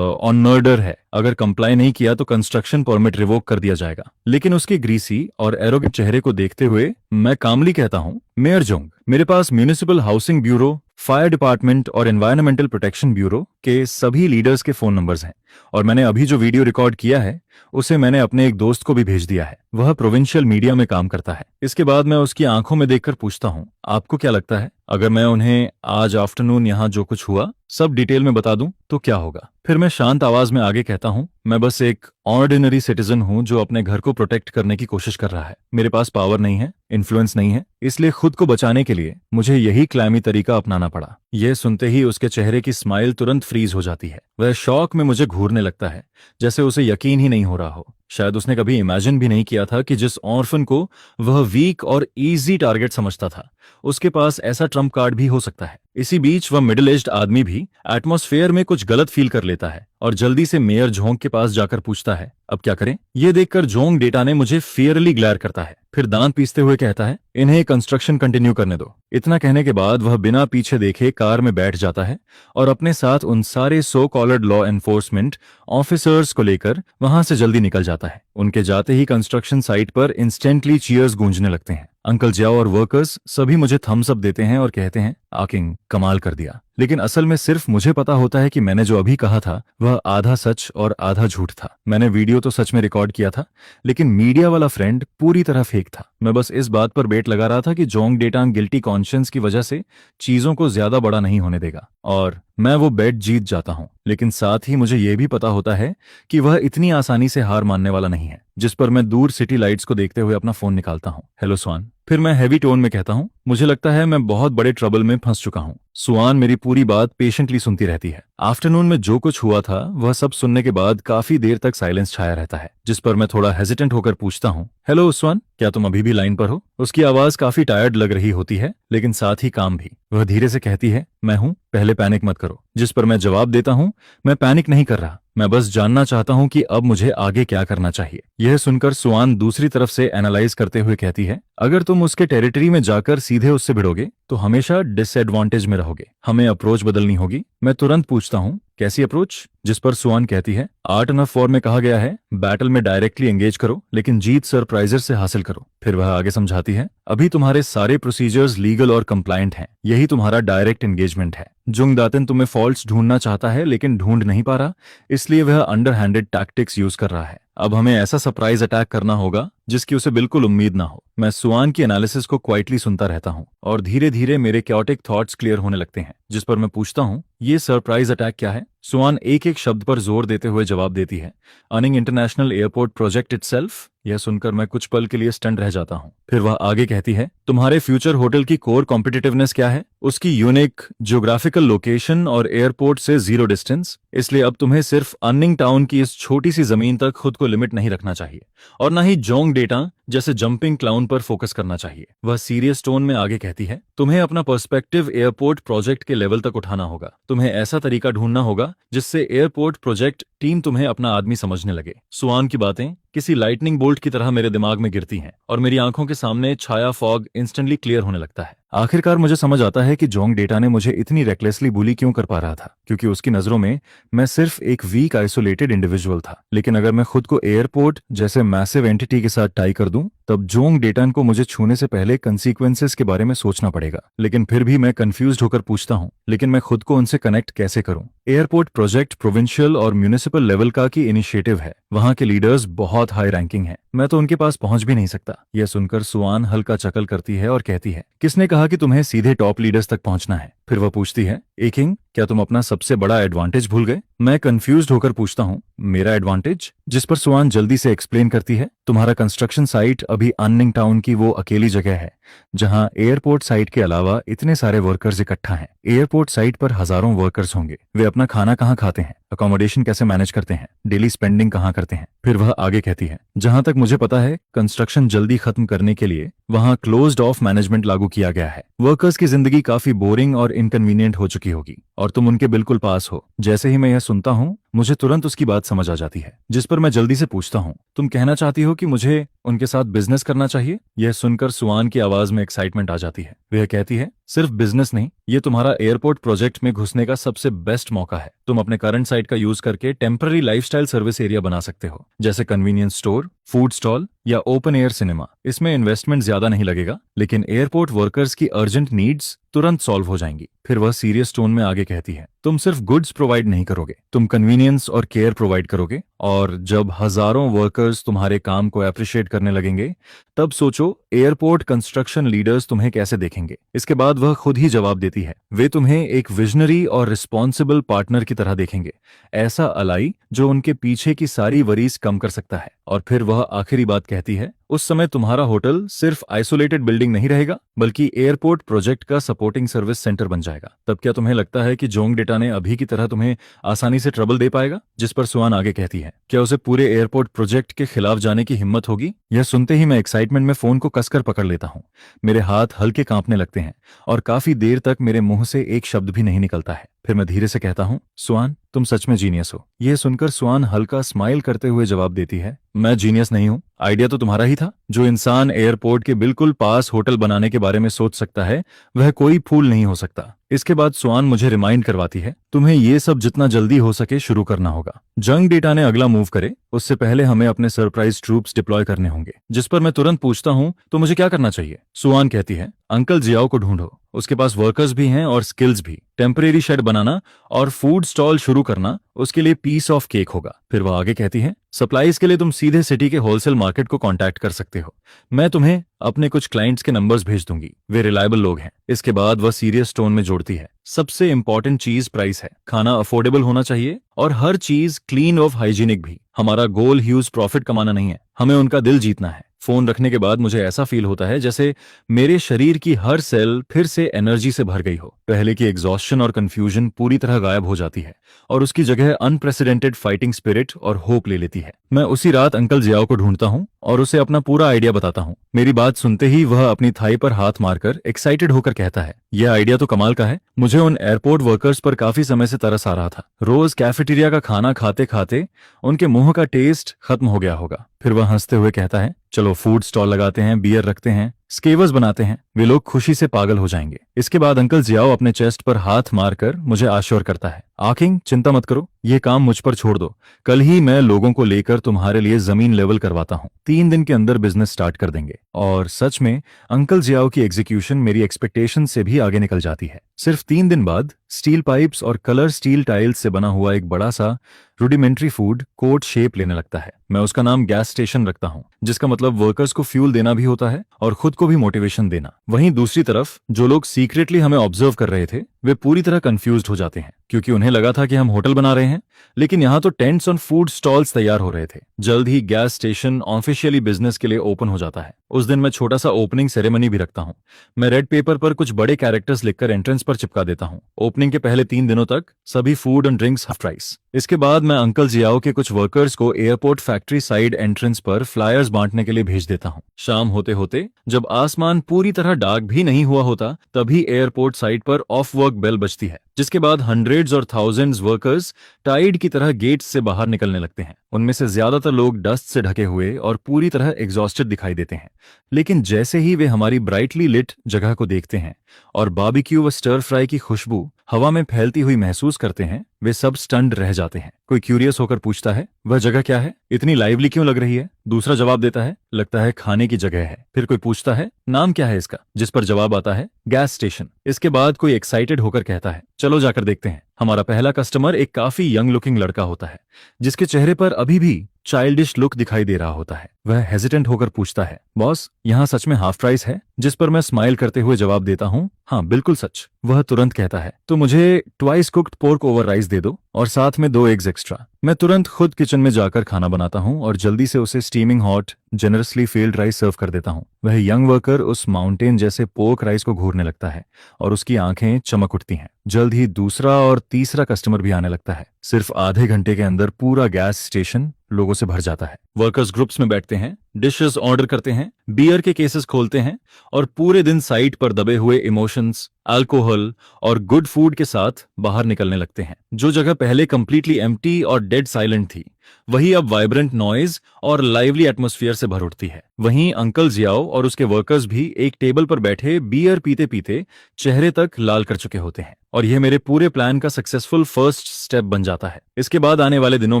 ऑन मर्डर है, अगर कंप्लाई नहीं किया तो कंस्ट्रक्शन परमिट रिवोक कर दिया जाएगा। लेकिन उसके ग्रीसी और एरोगेंट चेहरे को देखते हुए मैं कामली कहता हूँ, मेयर जोंग, मेरे पास municipal housing bureau, fire department और एनवायरमेंटल प्रोटेक्शन ब्यूरो के सभी लीडर्स के फोन नंबर्स हैं और मैंने अभी जो वीडियो रिकॉर्ड किया है उसे मैंने अपने एक दोस्त को भी भेज दिया है। वह प्रोविंशियल मीडिया में काम करता है। इसके बाद मैं उसकी आंखों में देखकर पूछता हूँ, आपको क्या लगता है अगर मैं उन्हें आज आफ्टरनून यहाँ जो कुछ हुआ सब डिटेल में बता दूं तो क्या होगा? फिर फिर मैं शांत आवाज में आगे कहता हूँ, मैं बस एक ऑर्डिनरी सिटीजन हूँ जो अपने घर को प्रोटेक्ट करने की कोशिश कर रहा है। मेरे पास पावर नहीं है, इन्फ्लुएंस नहीं है, इसलिए खुद को बचाने के लिए मुझे यही क्लैमी तरीका अपनाना पड़ा। यह सुनते ही उसके चेहरे की स्माइल तुरंत फ्रीज हो जाती है। वह शौक में मुझे घूरने लगता है, जैसे उसे यकीन ही नहीं हो रहा हो। शायद उसने कभी इमेजिन भी नहीं किया था कि जिस ऑर्फन को वह वीक और इजी टारगेट समझता था, उसके पास ऐसा ट्रम्प कार्ड भी हो सकता है। इसी बीच वह मिडिल एज्ड आदमी भी एटमॉस्फेयर में कुछ गलत फील कर लेता है और जल्दी से मेयर जोंग के पास जाकर पूछता है, अब क्या करें? ये देखकर जोंग डेटा ने मुझे फियरली ग्लैर करता है, फिर दांत पीसते हुए कहता है, इन्हें कंस्ट्रक्शन कंटिन्यू करने दो। इतना कहने के बाद वह बिना पीछे देखे कार में बैठ जाता है और अपने साथ उन सारे सो कॉलर्ड लॉ एनफोर्समेंट ऑफिसर्स को लेकर वहां से जल्दी निकल जाता है। उनके जाते ही कंस्ट्रक्शन साइट पर इंस्टेंटली चीयर्स गूंजने लगते हैं। अंकल जियाओ और वर्कर्स सभी मुझे थम्स अप देते हैं और कहते हैं, आकिंग कमाल कर दिया। लेकिन असल में सिर्फ मुझे पता होता है कि मैंने जो अभी कहा था वह आधा सच और आधा झूठ था। मैंने वीडियो तो सच में रिकॉर्ड किया था, लेकिन मीडिया वाला फ्रेंड पूरी तरह फेक था। मैं बस इस बात पर बेट लगा रहा था कि जोंग डेटांग गिल्टी कॉन्शियंस की वजह से चीजों को ज्यादा बड़ा नहीं होने देगा और मैं वो बेट जीत जाता हूं। लेकिन साथ ही मुझे यह भी पता होता है कि वह इतनी आसानी से हार मानने वाला नहीं है। जिस पर मैं दूर सिटी लाइट्स को देखते हुए अपना फोन निकालता हूं। हेलो स्वान। फिर मैं हैवी टोन में कहता हूं, मुझे लगता है मैं बहुत बड़े ट्रबल में फंस चुका हूं। सुआन मेरी पूरी बात पेशेंटली सुनती रहती है। आफ्टरनून में जो कुछ हुआ था वह सब सुनने के बाद काफी देर तक साइलेंस छाया रहता है, जिस पर मैं थोड़ा हेजिटेंट होकर पूछता हूं, हेलो सुआन, क्या तुम अभी भी लाइन पर हो? उसकी आवाज काफी टायर्ड लग रही होती है, लेकिन साथ ही काम भी। वह धीरे से कहती है, मैं हूं, पहले पैनिक मत करो। जिस पर मैं जवाब देता हूं, मैं पैनिक नहीं कर रहा, मैं बस जानना चाहता हूं कि अब मुझे आगे क्या करना चाहिए। यह सुनकर सुआन दूसरी तरफ से एनालाइज करते हुए कहती है, अगर तुम उसके टेरिटरी में जाकर सीधे उससे भिड़ोगे तो हमेशा डिसएडवांटेज में रहोगे। हमें अप्रोच बदलनी होगी। मैं तुरंत पूछता हूं, कैसी अप्रोच? जिस पर सुआन कहती है, आर्ट ऑफ वॉर में कहा गया है, बैटल में डायरेक्टली एंगेज करो लेकिन जीत सरप्राइजर से हासिल करो। फिर वह आगे समझाती है, अभी तुम्हारे सारे प्रोसीजर्स लीगल और कंप्लायंट हैं, यही तुम्हारा डायरेक्ट एंगेजमेंट है। जुंग दातिन तुम्हें फॉल्ट्स ढूंढना चाहता है लेकिन ढूंढ नहीं पा रहा, इसलिए वह अंडरहैंडेड टैक्टिक्स यूज कर रहा है। अब हमें ऐसा सरप्राइज अटैक करना होगा जिसकी उसे बिल्कुल उम्मीद ना हो। मैं सुआन की एनालिसिस को क्वाइटली सुनता रहता हूं और धीरे धीरे मेरे क्योटिक थॉट्स क्लियर होने लगते हैं। जिस पर मैं पूछता हूं, ये सरप्राइज अटैक क्या है? सुआन एक एक शब्द पर जोर देते हुए जवाब देती है, Anning international airport project itself. यह सुनकर मैं कुछ पल के लिए स्टंट रह जाता हूं। फिर वह आगे कहती है, तुम्हारे फ्यूचर होटल की कोर कॉम्पिटिटिवनेस क्या है? उसकी यूनिक ज्योग्राफिकल लोकेशन और एयरपोर्ट से जीरो डिस्टेंस। इसलिए अब तुम्हें सिर्फ अन्निंग टाउन की इस छोटी सी जमीन तक खुद को लिमिट नहीं रखना चाहिए और न ही जोंग डेटा जैसे जंपिंग क्लाउन पर फोकस करना चाहिए। वह सीरियस टोन में आगे कहती है, तुम्हें अपना पर्सपेक्टिव एयरपोर्ट प्रोजेक्ट के लेवल तक उठाना होगा। तुम्हें ऐसा तरीका ढूंढना होगा जिससे एयरपोर्ट प्रोजेक्ट टीम तुम्हें अपना आदमी समझने लगे। सुआन की बातें किसी लाइटनिंग बोल्ट की तरह मेरे दिमाग में गिरती हैं और मेरी आंखों के सामने छाया फॉग इंस्टेंटली क्लियर होने लगता है। आखिरकार मुझे समझ आता है कि जोंग डेटा ने मुझे इतनी रेकलेसली बुली क्यों कर पा रहा था, क्योंकि उसकी नजरों में मैं सिर्फ एक वीक आइसोलेटेड इंडिविजुअल था। लेकिन अगर मैं खुद को एयरपोर्ट जैसे मैसिव एंटिटी के साथ टाई कर दूं, तब जोंग डेटन को मुझे छूने से पहले कंसीक्वेंसेस के बारे में सोचना पड़ेगा। लेकिन फिर भी मैं कंफ्यूज्ड होकर पूछता हूं, लेकिन मैं खुद को उनसे कनेक्ट कैसे करूं? एयरपोर्ट प्रोजेक्ट प्रोविंशियल और म्यूनिसिपल लेवल का की इनिशिएटिव है। वहां के लीडर्स बहुत हाई रैंकिंग हैं। मैं तो उनके पास पहुंच भी नहीं सकता। यह सुनकर सुआन हल्का चकल करती है और कहती है, किसने कहा कि तुम्हें सीधे टॉप लीडर्स तक पहुंचना है? फिर वह पूछती है, एकिंग, क्या तुम अपना सबसे बड़ा एडवांटेज भूल गए? मैं कंफ्यूज्ड होकर पूछता हूं, मेरा एडवांटेज? जिस पर सुआन जल्दी से एक्सप्लेन करती है, तुम्हारा कंस्ट्रक्शन साइट अभी अन्निंग टाउन की वो अकेली जगह है जहां एयरपोर्ट साइट के अलावा इतने सारे वर्कर्स इकट्ठा हैं। एयरपोर्ट साइट पर हजारों वर्कर्स होंगे। वे अपना खाना कहाँ खाते हैं, अकोमोडेशन कैसे मैनेज करते हैं, डेली स्पेंडिंग कहाँ करते हैं? फिर वह आगे कहती है, जहां तक मुझे पता है, कंस्ट्रक्शन जल्दी खत्म करने के लिए वहां क्लोज्ड ऑफ मैनेजमेंट लागू किया गया है। वर्कर्स की जिंदगी काफी बोरिंग और इनकन्वीनियंट हो चुकी होगी और तुम उनके बिल्कुल पास हो। जैसे ही मैं यह सुनता हूं, मुझे तुरंत उसकी बात समझ आ जाती है। जिस पर मैं जल्दी से पूछता हूं, तुम कहना चाहती हो कि मुझे उनके साथ बिजनेस करना चाहिए? यह सुनकर सुआन की आवाज में एक्साइटमेंट आ जाती है। वह कहती है, सिर्फ बिजनेस नहीं, ये तुम्हारा एयरपोर्ट प्रोजेक्ट में घुसने का सबसे बेस्ट मौका है। तुम अपने करंट साइट का यूज करके टेम्पररी लाइफस्टाइल सर्विस एरिया बना सकते हो, जैसे कन्वीनियंस स्टोर, फूड स्टॉल या ओपन एयर सिनेमा। इसमें इन्वेस्टमेंट ज्यादा नहीं लगेगा, लेकिन एयरपोर्ट वर्कर्स की अर्जेंट नीड्स तुरंत सॉल्व हो जाएंगी। फिर वह सीरियस टोन में आगे कहती है, तुम सिर्फ गुड्स प्रोवाइड नहीं करोगे, तुम कन्वीनियंस और केयर प्रोवाइड करोगे और जब हजारों वर्कर्स तुम्हारे काम को अप्रिशिएट करने लगेंगे, तब सोचो एयरपोर्ट कंस्ट्रक्शन लीडर्स तुम्हें कैसे देखेंगे। इसके बाद वह खुद ही जवाब देती है। वे तुम्हें एक विजनरी और रिस्पॉन्सिबल पार्टनर की तरह देखेंगे, ऐसा अलाई जो उनके पीछे की सारी वरीज कम कर सकता है। और फिर वह आखिरी बात कहती है, उस समय तुम्हारा होटल सिर्फ आइसोलेटेड बिल्डिंग नहीं रहेगा, बल्कि एयरपोर्ट प्रोजेक्ट का सपोर्टिंग सर्विस सेंटर बन जाएगा। तब क्या तुम्हें लगता है कि जोंग डेटा ने अभी की तरह तुम्हें आसानी से ट्रबल दे पाएगा? जिस पर सुआन आगे कहती है, क्या उसे पूरे एयरपोर्ट प्रोजेक्ट के खिलाफ जाने की हिम्मत होगी? यह सुनते ही मैं एक्साइटमेंट में फोन को कसकर पकड़ लेता हूँ। मेरे हाथ हल्के कांपने लगते हैं और काफी देर तक मेरे मुंह से एक शब्द भी नहीं निकलता है। फिर मैं धीरे से कहता हूँ, सुआन, तुम सच में जीनियस हो। यह सुनकर सुआन हल्का स्माइल करते हुए जवाब देती है, मैं जीनियस नहीं हूँ, आइडिया तो तुम्हारा ही था। जो इंसान एयरपोर्ट के बिल्कुल पास होटल बनाने के बारे में सोच सकता है, वह कोई फूल नहीं हो सकता। इसके बाद सुआन मुझे रिमाइंड करवाती है, तुम्हें ये सब जितना जल्दी हो सके शुरू करना होगा। जंग डेटा ने अगला मूव करे उससे पहले हमें अपने सरप्राइज ट्रूप्स डिप्लॉय करने होंगे। जिस पर मैं तुरंत पूछता हूँ, तो मुझे क्या करना चाहिए? सुआन कहती है, अंकल जियाओ को ढूंढो, उसके पास वर्कर्स भी हैं और स्किल्स भी। टेम्परेरी शेड बनाना और फूड स्टॉल शुरू करना उसके लिए पीस ऑफ केक होगा। फिर वह आगे कहती है, सप्लाईज के लिए तुम सीधे सिटी के होलसेल मार्केट को कांटेक्ट कर सकते हो। मैं तुम्हें अपने कुछ क्लाइंट्स के नंबर्स भेज दूंगी, वे रिलायबल लोग हैं। इसके बाद वह सीरियस टोन में जोड़ती है, सबसे इंपॉर्टेंट चीज प्राइस है। खाना अफोर्डेबल होना चाहिए और हर चीज क्लीन और हाइजीनिक भी। हमारा गोल ह्यूज प्रॉफिट कमाना नहीं है, हमें उनका दिल जीतना है। फोन रखने के बाद मुझे ऐसा फील होता है जैसे मेरे शरीर की हर सेल फिर से एनर्जी से भर गई हो। पहले की एग्जॉस्शन और कंफ्यूजन पूरी तरह गायब हो जाती है और उसकी जगह अनप्रेसिडेंटेड फाइटिंग स्पिरिट और होप ले लेती है। मैं उसी रात अंकल जियाओ को ढूंढता हूँ और उसे अपना पूरा आइडिया बताता हूँ। मेरी बात सुनते ही वह अपनी थाई पर हाथ मारकर एक्साइटेड होकर कहता है, यह आइडिया तो कमाल का है। मुझे उन एयरपोर्ट वर्कर्स पर काफी समय से तरस आ रहा था। रोज कैफेटेरिया का खाना खाते खाते उनके मुंह का टेस्ट खत्म हो गया होगा। फिर वह हंसते हुए कहता है, चलो फूड स्टॉल लगाते हैं, बियर रखते हैं, स्केवर्स बनाते हैं, वे लोग खुशी से पागल हो जाएंगे। इसके बाद अंकल जियाओ अपने चेस्ट पर हाथ मारकर मुझे आश्योर करता है, आकिंग चिंता मत करो, ये काम मुझ पर छोड़ दो, कल ही मैं लोगों को लेकर तुम्हारे लिए जमीन लेवल करवाता हूँ। 3 दिन के अंदर बिजनेस स्टार्ट कर देंगे। और सच में अंकल जियाओ की एग्जीक्यूशन मेरी एक्सपेक्टेशन से भी आगे निकल जाती है। सिर्फ 3 दिन बाद स्टील पाइप्स और कलर स्टील टाइल्स से बना हुआ एक बड़ा सा रूडिमेंट्री फूड कोर्ट शेप लेने लगता है। मैं उसका नाम गैस स्टेशन रखता हूँ, जिसका मतलब वर्कर्स को फ्यूल देना भी होता है और खुद को भी मोटिवेशन देना। वहीं दूसरी तरफ जो लोग सीक्रेटली हमें ऑब्जर्व कर रहे थे, वे पूरी तरह कंफ्यूज्ड हो जाते हैं, क्योंकि उन्हें लगा था कि हम होटल बना रहे हैं, लेकिन यहाँ तो टेंट्स और फूड स्टॉल्स तैयार हो रहे थे। जल्द ही गैस स्टेशन ऑफिशियली बिजनेस के लिए ओपन हो जाता है। उस दिन मैं छोटा सा ओपनिंग सेरेमनी भी रखता हूँ। मैं रेड पेपर पर कुछ बड़े कैरेक्टर्स लिखकर एंट्रेंस पर चिपका देता हूँ। ओपनिंग के पहले 3 दिनों तक सभी food and drinks half price. इसके बाद मैं अंकल जियाओ के कुछ वर्कर्स को एयरपोर्ट फैक्ट्री साइड एंट्रेंस पर फ्लायर्स बांटने के लिए भेज देता हूँ। शाम होते होते जब आसमान पूरी तरह डार्क भी नहीं हुआ होता, तभी एयरपोर्ट साइड पर ऑफ वर्क बेल बजती है, जिसके बाद हंड्रेड्स और थाउजेंड्स वर्कर्स टाइड की तरह गेट्स से बाहर निकलने लगते हैं। उनमें से ज्यादातर लोग डस्ट से ढके हुए और पूरी तरह एग्जॉस्टेड दिखाई देते हैं, लेकिन जैसे ही वे हमारी ब्राइटली लिट जगह को देखते हैं और बारबेक्यू व स्टर फ्राई की खुशबू हवा में फैलती हुई महसूस करते हैं, वे सब स्टन्ड रह जाते हैं। कोई क्यूरियस होकर पूछता है, वह जगह क्या है, इतनी लाइवली क्यों लग रही है? दूसरा जवाब देता है, लगता है खाने की जगह है। फिर कोई पूछता है, नाम क्या है इसका? जिस पर जवाब आता है, गैस स्टेशन। इसके बाद कोई एक्साइटेड होकर कहता है, चलो जाकर देखते हैं। हमारा पहला कस्टमर एक काफी यंग लुकिंग लड़का होता है, जिसके चेहरे पर अभी भी चाइल्डिश लुक दिखाई दे रहा होता है। वह हेजिटेंट होकर पूछता है, बॉस यहाँ सच में हाफ प्राइस है? जिस पर मैं स्माइल करते हुए जवाब देता हूँ, हाँ बिल्कुल सच। वह तुरंत कहता है, तो मुझे twice cooked pork over rice दे दो और साथ में 2 एग्स एक्स्ट्रा। मैं तुरंत खुद किचन में जाकर खाना बनाता हूँ और जल्दी से उसे steaming hot generously filled rice serve कर देता हूँ। वह यंग वर्कर उस माउंटेन जैसे पोर्क राइस को घूरने लगता है और उसकी आंखें चमक उठती हैं। जल्द ही दूसरा और तीसरा कस्टमर भी आने लगता है। सिर्फ आधे घंटे के अंदर पूरा गैस स्टेशन लोगों से भर जाता है। वर्कर्स ग्रुप्स में बैठते हैं, डिशेस ऑर्डर करते हैं, बियर के केसेस खोलते हैं और पूरे दिन साइट पर दबे हुए इमोशंस, अल्कोहल और गुड फूड के साथ बाहर निकलने लगते हैं। जो जगह पहले कंप्लीटली एम्प्टी और डेड साइलेंट थी, वही अब वाइब्रेंट नॉइज और लाइवली एटमॉस्फेयर से भर उठती है। वहीं अंकल जियाओ और उसके वर्कर्स भी एक टेबल पर बैठे बियर पीते पीते चेहरे तक लाल कर चुके होते हैं और यह मेरे पूरे प्लान का सक्सेसफुल फर्स्ट स्टेप बन जाता है। इसके बाद आने वाले दिनों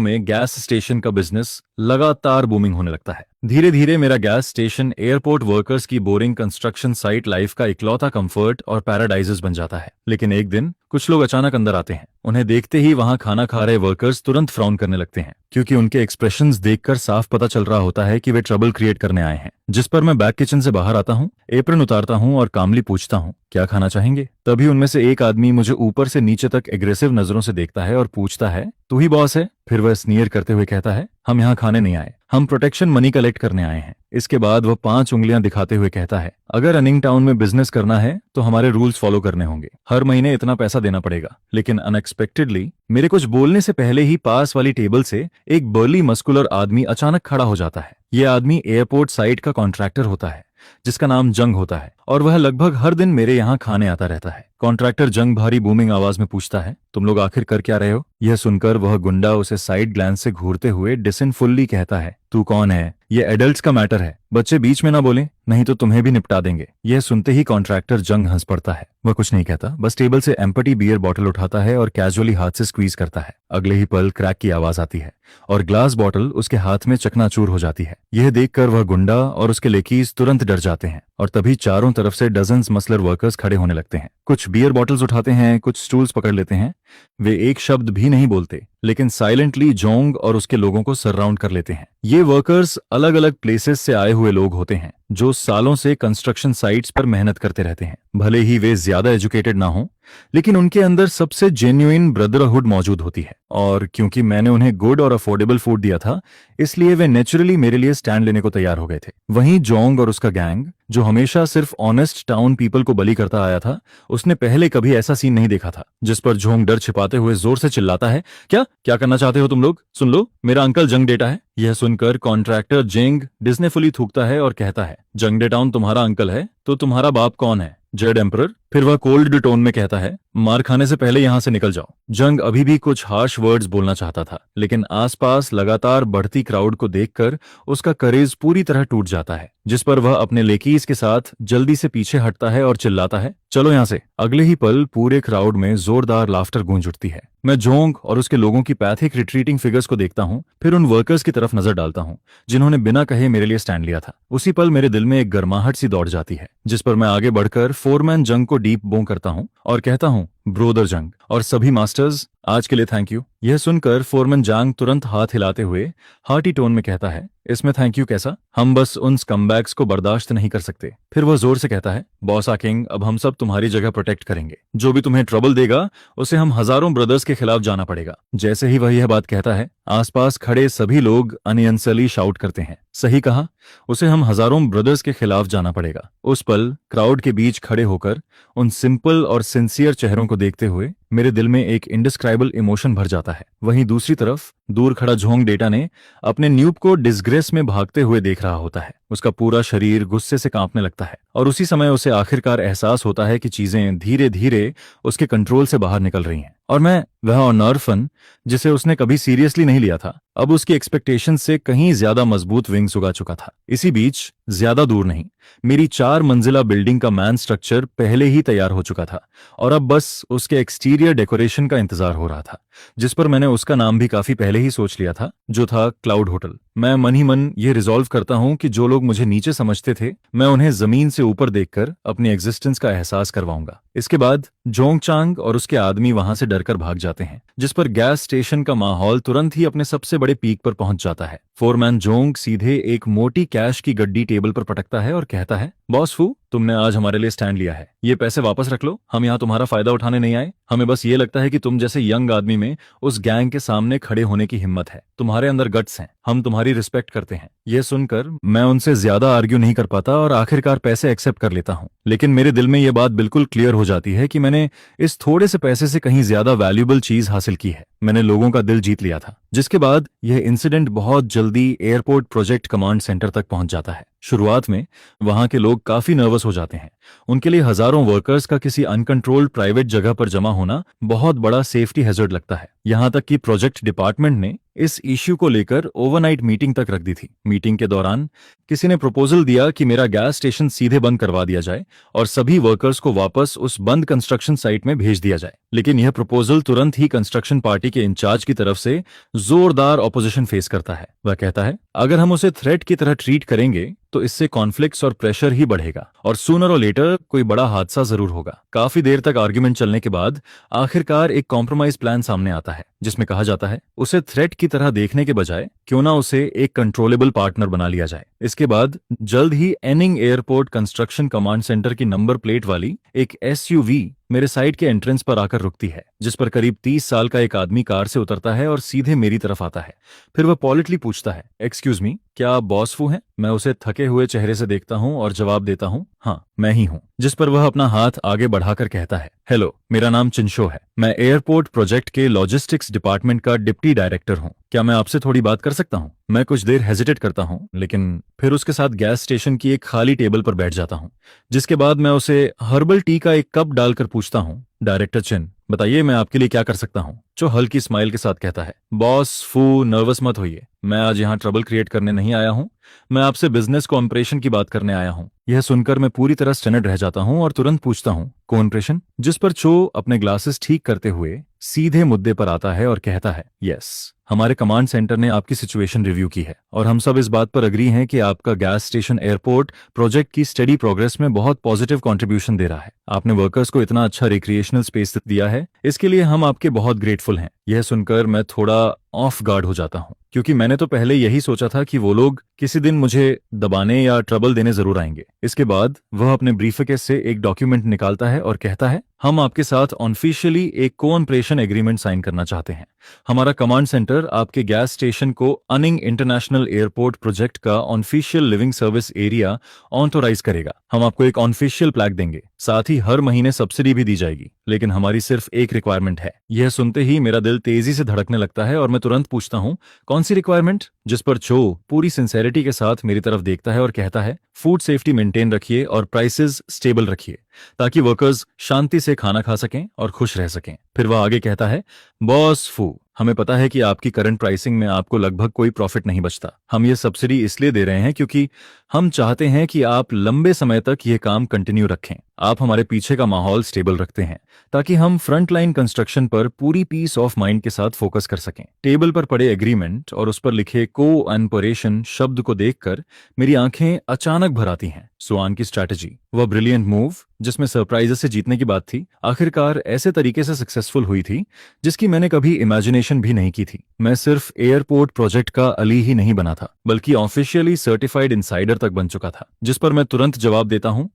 में गैस स्टेशन का बिजनेस लगातार बूमिंग होने लगता है। धीरे धीरे मेरा गैस स्टेशन एयरपोर्ट वर्कर्स की बोरिंग कंस्ट्रक्शन साइट लाइफ का इकलौता कंफर्ट और पैराडाइजेस बन जाता है। लेकिन एक दिन कुछ लोग अचानक अंदर आते हैं। उन्हें देखते ही वहां खाना खा रहे वर्कर्स तुरंत फ्राउन करने लगते हैं, क्योंकि उनके एक्सप्रेशंस देखकर साफ पता चल रहा होता है कि वे ट्रबल क्रिएट करने आए हैं। जिस पर मैं बैक किचन से बाहर आता हूँ, एप्रन उतारता हूँ और कामली पूछता हूँ, क्या खाना चाहेंगे? तभी उनमें से एक आदमी मुझे ऊपर से नीचे तक एग्रेसिव नजरों से देखता है और पूछता है, तू ही बॉस है? फिर वह स्नीयर करते हुए कहता है, हम यहाँ खाने नहीं आए, हम प्रोटेक्शन मनी कलेक्ट करने आए हैं। इसके बाद वह 5 उंगलियां दिखाते हुए कहता है, अगर रनिंग टाउन में बिजनेस करना है तो हमारे रूल्स फॉलो करने होंगे, हर महीने इतना पैसा देना पड़ेगा। लेकिन अनएक्सपेक्टेडली मेरे कुछ बोलने से पहले ही पास वाली टेबल से एक बर्ली मस्कुलर आदमी अचानक खड़ा हो जाता है। यह आदमी एयरपोर्ट साइट का कॉन्ट्रैक्टर होता है, जिसका नाम जंग होता है, और वह लगभग हर दिन मेरे यहाँ खाने आता रहता है। कॉन्ट्रैक्टर जंग भारी बूमिंग आवाज में पूछता है, तुम लोग आखिर कर क्या रहे हो? यह सुनकर वह गुंडा उसे साइड ग्लैंस से घूरते हुए डिसइनफुल्ली कहता है, तू कौन है? ये एडल्ट्स का मैटर है, बच्चे बीच में ना बोले, नहीं तो तुम्हें भी निपटा देंगे। यह सुनते ही कॉन्ट्रैक्टर जंग हंस पड़ता है। वह कुछ नहीं कहता, बस टेबल से एम्पटी बियर बॉटल उठाता है और कैजुअली हाथ से स्क्वीज करता है। अगले ही पल क्रैक की आवाज आती है और ग्लास बॉटल उसके हाथ में चकनाचूर हो जाती है। यह देखकर वह गुंडा और उसके लेकीज तुरंत डर जाते हैं और तभी चारों तरफ से डजन्स मसलर वर्कर्स खड़े होने लगते हैं। कुछ बियर बॉटल्स उठाते हैं, कुछ स्टूल्स पकड़ लेते हैं। वे एक शब्द भी नहीं बोलते, लेकिन साइलेंटली जोंग और उसके लोगों को सराउंड कर लेते हैं। ये वर्कर्स अलग अलग प्लेसेस से आए हुए लोग होते हैं जो सालों से कंस्ट्रक्शन साइट्स पर मेहनत करते रहते हैं। भले ही वे ज्यादा एजुकेटेड ना हो, लेकिन उनके अंदर सबसे जेन्युइन ब्रदरहुड मौजूद होती है। और क्योंकि मैंने उन्हें गुड और अफोर्डेबल फूड दिया था, इसलिए वे नेचुरली मेरे लिए स्टैंड लेने को तैयार हो गए थे। वहीं जोंग और उसका गैंग, जो हमेशा सिर्फ ऑनेस्ट टाउन पीपल को बली करता आया था, उसने पहले कभी ऐसा सीन नहीं देखा था। जिस पर जोंग डर छिपाते हुए जोर से चिल्लाता है, क्या क्या करना चाहते हो तुम लोग? सुन लो, मेरा अंकल जंग डेटा है। यह सुनकर कॉन्ट्रैक्टर जेंग डिस्नेफुली थूकता है और कहता है, जंग डेटाउन तुम्हारा अंकल है तो तुम्हारा बाप कौन है? Z emperor. फिर वह कोल्ड टोन में कहता है, मार खाने से पहले यहां से निकल जाओ। जंग अभी भी कुछ हार्श वर्ड्स बोलना चाहता था, लेकिन आसपास लगातार बढ़ती क्राउड को देखकर उसका करेज पूरी तरह टूट जाता है। जिस पर वह अपने लेकीज के साथ जल्दी से पीछे हटता है और चिल्लाता है, चलो यहां से। अगले ही पल पूरे क्राउड में जोरदार लाफ्टर गूंज उठती है। मैं जोंग और उसके लोगों की पैथिक रिट्रीटिंग फिगर्स को देखता हूं, फिर उन वर्कर्स की तरफ नजर डालता हूं जिन्होंने बिना कहे मेरे लिए स्टैंड लिया था। उसी पल मेरे दिल में एक गर्माहट सी दौड़ जाती है, जिस पर मैं आगे बढ़कर फोरमैन जंग को डीप बों करता हूं और कहता हूं, ब्रोदर जंग और सभी मास्टर्स, आज के लिए थैंक यू। यह सुनकर फोरमैन जंग तुरंत हाथ हिलाते हुए हार्टी टोन में कहता है, इसमें थैंक यू कैसा? हम बस उन स्कमबैग्स को बर्दाश्त नहीं कर सकते। फिर वह जोर से कहता है, बॉस आकिंग, अब हम सब तुम्हारी जगह प्रोटेक्ट करेंगे। जो भी तुम्हें ट्रबल देगा उसे हम हजारों ब्रदर्स के खिलाफ जाना पड़ेगा। जैसे ही वह यह बात कहता है, आसपास खड़े सभी लोग अनियंसली शाउट करते हैं, सही कहा, उसे हम हजारों ब्रदर्स के खिलाफ जाना पड़ेगा। उस पल क्राउड के बीच खड़े होकर उन सिंपल और सिंसियर चेहरों को देखते हुए मेरे दिल में एक इंडिस्क्राइबल इमोशन भर जाता है। वहीं दूसरी तरफ दूर खड़ा झोंग डेटा ने अपने न्यूब को डिसग्रेस में भागते हुए देख रहा होता है। उसका पूरा शरीर गुस्से से कांपने लगता है और उसी समय उसे आखिरकार एहसास होता है कि चीजें धीरे धीरे उसके कंट्रोल से बाहर निकल रही हैं। और मैं, वह ऑनरफन जिसे उसने कभी सीरियसली नहीं लिया था, अब उसकी एक्सपेक्टेशन से कहीं ज्यादा मजबूत विंग्स उगा चुका था। इसी बीच ज्यादा दूर नहीं, मेरी 4 मंजिला बिल्डिंग का मैन स्ट्रक्चर पहले ही तैयार हो चुका था और अब बस उसके एक्सटीरियर डेकोरेशन का इंतजार हो रहा था, जिस पर मैंने उसका नाम भी काफी पहले ही सोच लिया था, जो था क्लाउड होटल। मैं मन ही मन ये रिजॉल्व करता हूं कि जो लोग मुझे नीचे समझते थे, मैं उन्हें जमीन से ऊपर देखकर अपनी एग्जिस्टेंस का एहसास करवाऊंगा। इसके बाद जोंगचांग और उसके आदमी वहां से डरकर भाग जाते हैं, जिस पर गैस स्टेशन का माहौल तुरंत ही अपने सबसे बड़े पीक पर पहुंच जाता है। फोरमैन जोंग सीधे एक मोटी कैश की गड्डी टेबल पर पटकता है और कहता है, बॉस फू, तुमने आज हमारे लिए स्टैंड लिया है, ये पैसे वापस रख लो। हम यहाँ तुम्हारा फायदा उठाने नहीं आए, हमें बस ये लगता है कि तुम जैसे यंग आदमी में उस गैंग के सामने खड़े होने की हिम्मत है, तुम्हारे अंदर गट्स हैं, हम तुम्हारी रिस्पेक्ट करते हैं। यह सुनकर मैं उनसे ज्यादा आर्ग्यू नहीं कर पाता और आखिरकार पैसे एक्सेप्ट कर लेता हूँ। लेकिन मेरे दिल में यह बात बिल्कुल क्लियर हो जाती है कि मैंने इस थोड़े से पैसे से कहीं ज्यादा वैल्यूएबल चीज हासिल की है। मैंने लोगों का दिल जीत लिया था। जिसके बाद यह इंसिडेंट बहुत जल्दी एयरपोर्ट प्रोजेक्ट कमांड सेंटर तक पहुंच जाता है। शुरुआत में वहां के लोग काफी नर्वस हो जाते हैं। उनके लिए हजारों वर्कर्स का किसी अनकंट्रोल्ड प्राइवेट जगह पर जमा होना बहुत बड़ा सेफ्टी हैजर्ड लगता है। यहाँ तक कि प्रोजेक्ट डिपार्टमेंट ने इस इश्यू को लेकर ओवरनाइट मीटिंग तक रख दी थी। मीटिंग के दौरान किसी ने प्रपोजल दिया कि मेरा गैस स्टेशन सीधे बंद करवा दिया जाए और सभी वर्कर्स को वापस उस बंद कंस्ट्रक्शन साइट में भेज दिया जाए। लेकिन यह प्रपोजल तुरंत ही कंस्ट्रक्शन पार्टी के इंचार्ज की तरफ से जोरदार ऑपोजिशन फेस करता है। वह कहता है, अगर हम उसे थ्रेट की तरह ट्रीट करेंगे तो इससे कॉन्फ्लिक्ट्स और प्रेशर ही बढ़ेगा और सूनर और लेटर कोई बड़ा हादसा जरूर होगा। काफी देर तक आर्ग्यूमेंट चलने के बाद आखिरकार एक कॉम्प्रोमाइज प्लान सामने आता है, जिसमें कहा जाता है उसे थ्रेट की तरह देखने के बजाय क्यों ना उसे एक कंट्रोलेबल पार्टनर बना लिया जाए। इसके बाद जल्द ही एनिंग एयरपोर्ट कंस्ट्रक्शन कमांड सेंटर की नंबर प्लेट वाली एक एसयूवी मेरे साइट के एंट्रेंस पर आकर रुकती है, जिस पर करीब 30 साल का एक आदमी कार से उतरता है और सीधे मेरी तरफ आता है। फिर वह पॉलिटली पूछता है, एक्सक्यूज मी, क्या आप बॉस फू हैं? मैं उसे थके हुए चेहरे से देखता हूं और जवाब देता हूं, हाँ मैं ही हूं। जिस पर वह अपना हाथ आगे बढ़ाकर कहता है, हेलो, मेरा नाम चिंशो है। मैं एयरपोर्ट प्रोजेक्ट के लॉजिस्टिक्स डिपार्टमेंट का डिप्टी डायरेक्टर हूं। क्या मैं आपसे थोड़ी बात कर सकता हूं? मैं कुछ देर हेजिटेट करता हूं, लेकिन फिर उसके साथ गैस स्टेशन की एक खाली टेबल पर बैठ जाता हूं, जिसके बाद मैं उसे हर्बल टी का एक कप डालकर पूछता हूं, डायरेक्टर चिन, बताइए मैं आपके लिए क्या कर सकता हूं? जो हल्की स्माइल के साथ कहता है, बॉस फू, नर्वस मत होइए, मैं आज यहाँ ट्रबल क्रिएट करने नहीं आया हूँ, मैं आपसे बिजनेस कोऑपरेशन की बात करने आया हूँ। यह सुनकर मैं पूरी तरह स्टनड रह जाता हूँ और तुरंत पूछता हूँ, कोऑपरेशन? जिस पर चो अपने ग्लासेस ठीक करते हुए सीधे मुद्दे पर आता है और कहता है, यस, हमारे कमांड सेंटर ने आपकी सिचुएशन रिव्यू की है और हम सब इस बात पर अग्री हैं कि आपका गैस स्टेशन एयरपोर्ट प्रोजेक्ट की स्टडी प्रोग्रेस में बहुत पॉजिटिव कंट्रीब्यूशन दे रहा है। आपने वर्कर्स को इतना अच्छा रिक्रिएशनल स्पेस दिया है, इसके लिए हम आपके बहुत ग्रेटफुल हैं। यह सुनकर मैं थोड़ा ऑफ गार्ड हो जाता हूँ, क्योंकि मैंने तो पहले यही सोचा था कि वो लोग किसी दिन मुझे दबाने या ट्रबल देने जरूर आएंगे। इसके बाद वह अपने ब्रीफकेस से एक डॉक्यूमेंट निकालता है और कहता है, हम आपके साथ ऑफिशियली एक कोऑपरेशन एग्रीमेंट साइन करना चाहते हैं। हमारा कमांड सेंटर आपके गैस स्टेशन को अनिंग इंटरनेशनल एयरपोर्ट प्रोजेक्ट का official living service area authorise करेगा। हम आपको एक ऑफिशियल प्लैक देंगे, साथ ही हर महीने सब्सिडी भी दी जाएगी, लेकिन हमारी सिर्फ एक रिक्वायरमेंट है। यह सुनते ही मेरा दिल तेजी से धड़कने लगता है और मैं तुरंत पूछता हूँ, कौन सी रिक्वायरमेंट? जिस पर चो पूरी सिंसेरिटी के साथ मेरी तरफ देखता है और कहता है, फूड सेफ्टी मेंटेन रखिए और प्राइसेस स्टेबल रखिए, ताकि वर्कर्स शांति से खाना खा सकें और खुश रह सकें। फिर वह आगे कहता है, बॉस फू, हमें पता है कि आपकी करंट प्राइसिंग में आपको लगभग कोई प्रॉफिट नहीं बचता। हम ये सब्सिडी इसलिए दे रहे हैं क्योंकि हम चाहते हैं कि आप लंबे समय तक ये काम कंटिन्यू रखें। आप हमारे पीछे का माहौल स्टेबल रखते हैं, ताकि हम फ्रंट लाइन कंस्ट्रक्शन पर पूरी पीस ऑफ माइंड के साथ फोकस कर सकें। टेबल पर पड़े एग्रीमेंट और उस पर लिखे कोऑपरेशन शब्द को देखकर मेरी आंखें अचानक भर आती हैं। सुआन की स्ट्रैटेजी, वह ब्रिलियंट मूव जिसमें सरप्राइज से जीतने की बात थी, आखिरकार ऐसे तरीके से सक्सेसफुल हुई थी जिसकी मैंने कभी इमेजिनेशन भी नहीं की थी। मैं सिर्फ एयरपोर्ट प्रोजेक्ट का अली ही नहीं बना था, बल्कि ऑफिशियली सर्टिफाइड इनसाइडर तक बन चुका था। जिस पर मैं तुरंत जवाब देता हूँ,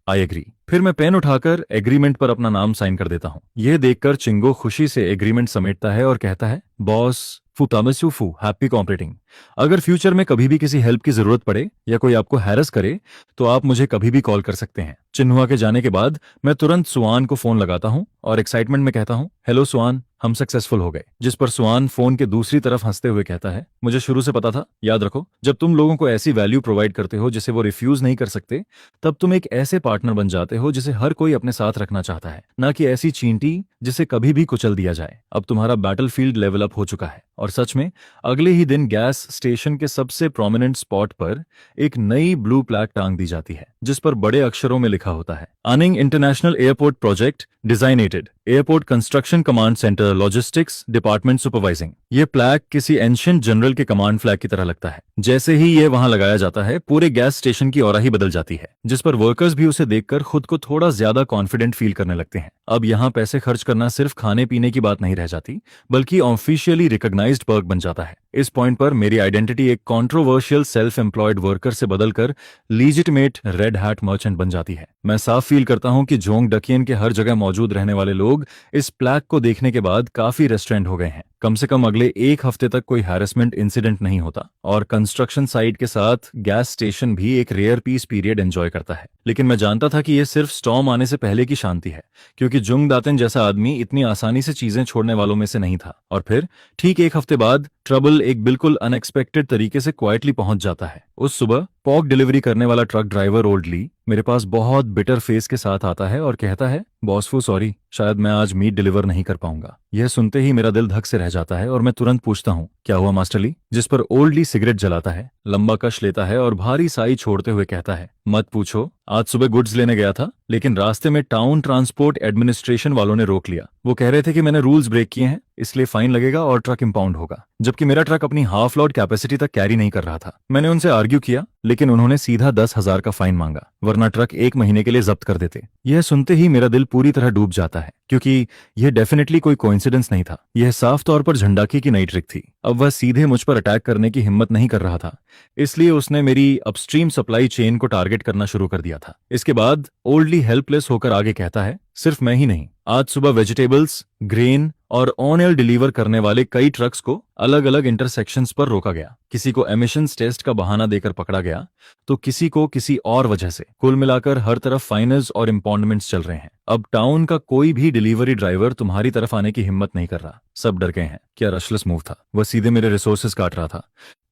आई एग्री। फिर मैं पेन उठाकर एग्रीमेंट पर अपना नाम साइन कर देता हूँ। यह देखकर चिंगो खुशी से एग्रीमेंट समेटता है और कहता है, बॉस फू तामस्यू फू, हैप्पी कॉपरेटिंग। अगर फ्यूचर में कभी भी किसी हेल्प की जरूरत पड़े या कोई आपको हैरस करे तो आप मुझे कभी भी कॉल कर सकते हैं। चिन्हुआ के जाने के बाद मैं तुरंत सुआन को फोन लगाता हूं और एक्साइटमेंट में कहता हूं, हेलो सुआन, हम सक्सेसफुल हो गए। जिस पर सुआन फोन के दूसरी तरफ हंसते हुए कहता है, मुझे शुरू से पता था। याद रखो, जब तुम लोगों को ऐसी वैल्यू प्रोवाइड करते हो जिसे वो रिफ्यूज नहीं कर सकते, तब तुम एक ऐसे पार्टनर बन जाते हो जिसे हर कोई अपने साथ रखना चाहता है, ना कि ऐसी चींटी जिसे कभी भी कुचल दिया जाए। अब तुम्हारा बैटलफील्ड लेवल अप हो चुका है। और सच में अगले ही दिन गैस स्टेशन के सबसे प्रोमिनेंट स्पॉट पर एक नई ब्लू प्लैक टांग दी जाती है, जिस पर बड़े अक्षरों में लिखा होता है, Anning international airport project designated airport construction command center logistics department supervising. ये प्लैक किसी एंशिएंट जनरल के कमांड फ्लैग की तरह लगता है। जैसे ही ये वहां लगाया जाता है, पूरे गैस स्टेशन की ऑरा ही बदल जाती है, जिस पर वर्कर्स भी उसे देखकर खुद को थोड़ा ज्यादा कॉन्फिडेंट फील करने लगते हैं। अब यहाँ पैसे खर्च करना सिर्फ खाने पीने की बात नहीं रह जाती, बल्कि ऑफिशियली रिकॉग्नाइज्ड पर्क बन जाता है। इस पॉइंट पर मेरी आइडेंटिटी एक कंट्रोवर्शियल सेल्फ एम्प्लॉयड वर्कर से बदलकर लीजिटिमेट रेड हैट मर्चेंट बन जाती है। मैं साफ फील करता हूं कि जोंग डकियन के हर जगह मौजूद रहने वाले लोग इस प्लैक को देखने के बाद काफी रेस्ट्रेंट हो गए हैं। कम से कम अगले एक हफ्ते तक कोई हैरेसमेंट इंसिडेंट नहीं होता और कंस्ट्रक्शन साइट के साथ गैस स्टेशन भी एक रेयर पीस पीरियड एंजॉय करता है। लेकिन मैं जानता था कि यह सिर्फ स्टॉर्म आने से पहले की शांति है, क्योंकि जुंग दातेन जैसा आदमी इतनी आसानी से चीजें छोड़ने वालों में से नहीं था। और फिर ठीक एक हफ्ते बाद ट्रबल एक बिल्कुल अनएक्सपेक्टेड तरीके से क्वाइटली पहुंच जाता है। उस सुबह पॉक डिलीवरी करने वाला ट्रक ड्राइवर ओल्ड ली मेरे पास बहुत बिटर फेस के साथ आता है और कहता है, बॉस फू सॉरी, शायद मैं आज मीट डिलीवर नहीं कर पाऊंगा। यह सुनते ही मेरा दिल धक से रह जाता है और मैं तुरंत पूछता हूँ, क्या हुआ मास्टर ली? जिस पर ओल्ड ली सिगरेट जलाता है, लंबा कश लेता है और भारी साई छोड़ते हुए कहता है, मत पूछो, आज सुबह गुड्स लेने गया था, लेकिन रास्ते में टाउन ट्रांसपोर्ट एडमिनिस्ट्रेशन वालों ने रोक लिया। वो कह रहे थे कि मैंने रूल्स ब्रेक किए हैं, इसलिए फाइन लगेगा और ट्रक इंपाउंड होगा, जबकि मेरा ट्रक अपनी हाफ लोड कैपेसिटी तक कैरी नहीं कर रहा था। मैंने उनसे आर्ग्यू किया, लेकिन उन्होंने सीधा 10,000 का फाइन मांगा, वरना ट्रक 1 महीने के लिए जब्त कर देते। यह सुनते ही मेरा दिल पूरी तरह डूब जाता है, क्योंकि यह डेफिनेटली कोई कोइंसिडेंस नहीं था। यह साफ तौर पर झंडाकी की नई ट्रिक थी। अब वह सीधे मुझ पर अटैक करने की हिम्मत नहीं कर रहा था, इसलिए उसने मेरी अपस्ट्रीम सप्लाई चेन को टारगेट करना शुरू कर दिया था। इसके बाद ओल्डली हेल्पलेस होकर आगे कहता है, सिर्फ मैं ही नहीं, आज सुबह वेजिटेबल्स, ग्रेन और ऑन एयर डिलीवर करने वाले कई ट्रक्स को अलग अलग इंटरसेक्शंस पर रोका गया। किसी को एमिशंस टेस्ट का बहाना देकर पकड़ा गया, तो किसी को किसी और वजह से। कुल मिलाकर हर तरफ फाइनल्स और इंपॉन्डमेंट्स चल रहे हैं। अब टाउन का कोई भी डिलीवरी ड्राइवर तुम्हारी तरफ आने की हिम्मत नहीं कर रहा। सब डर गए हैं। क्या रशलेस मूव था। वह सीधे मेरे रिसोर्सेज काट रहा था,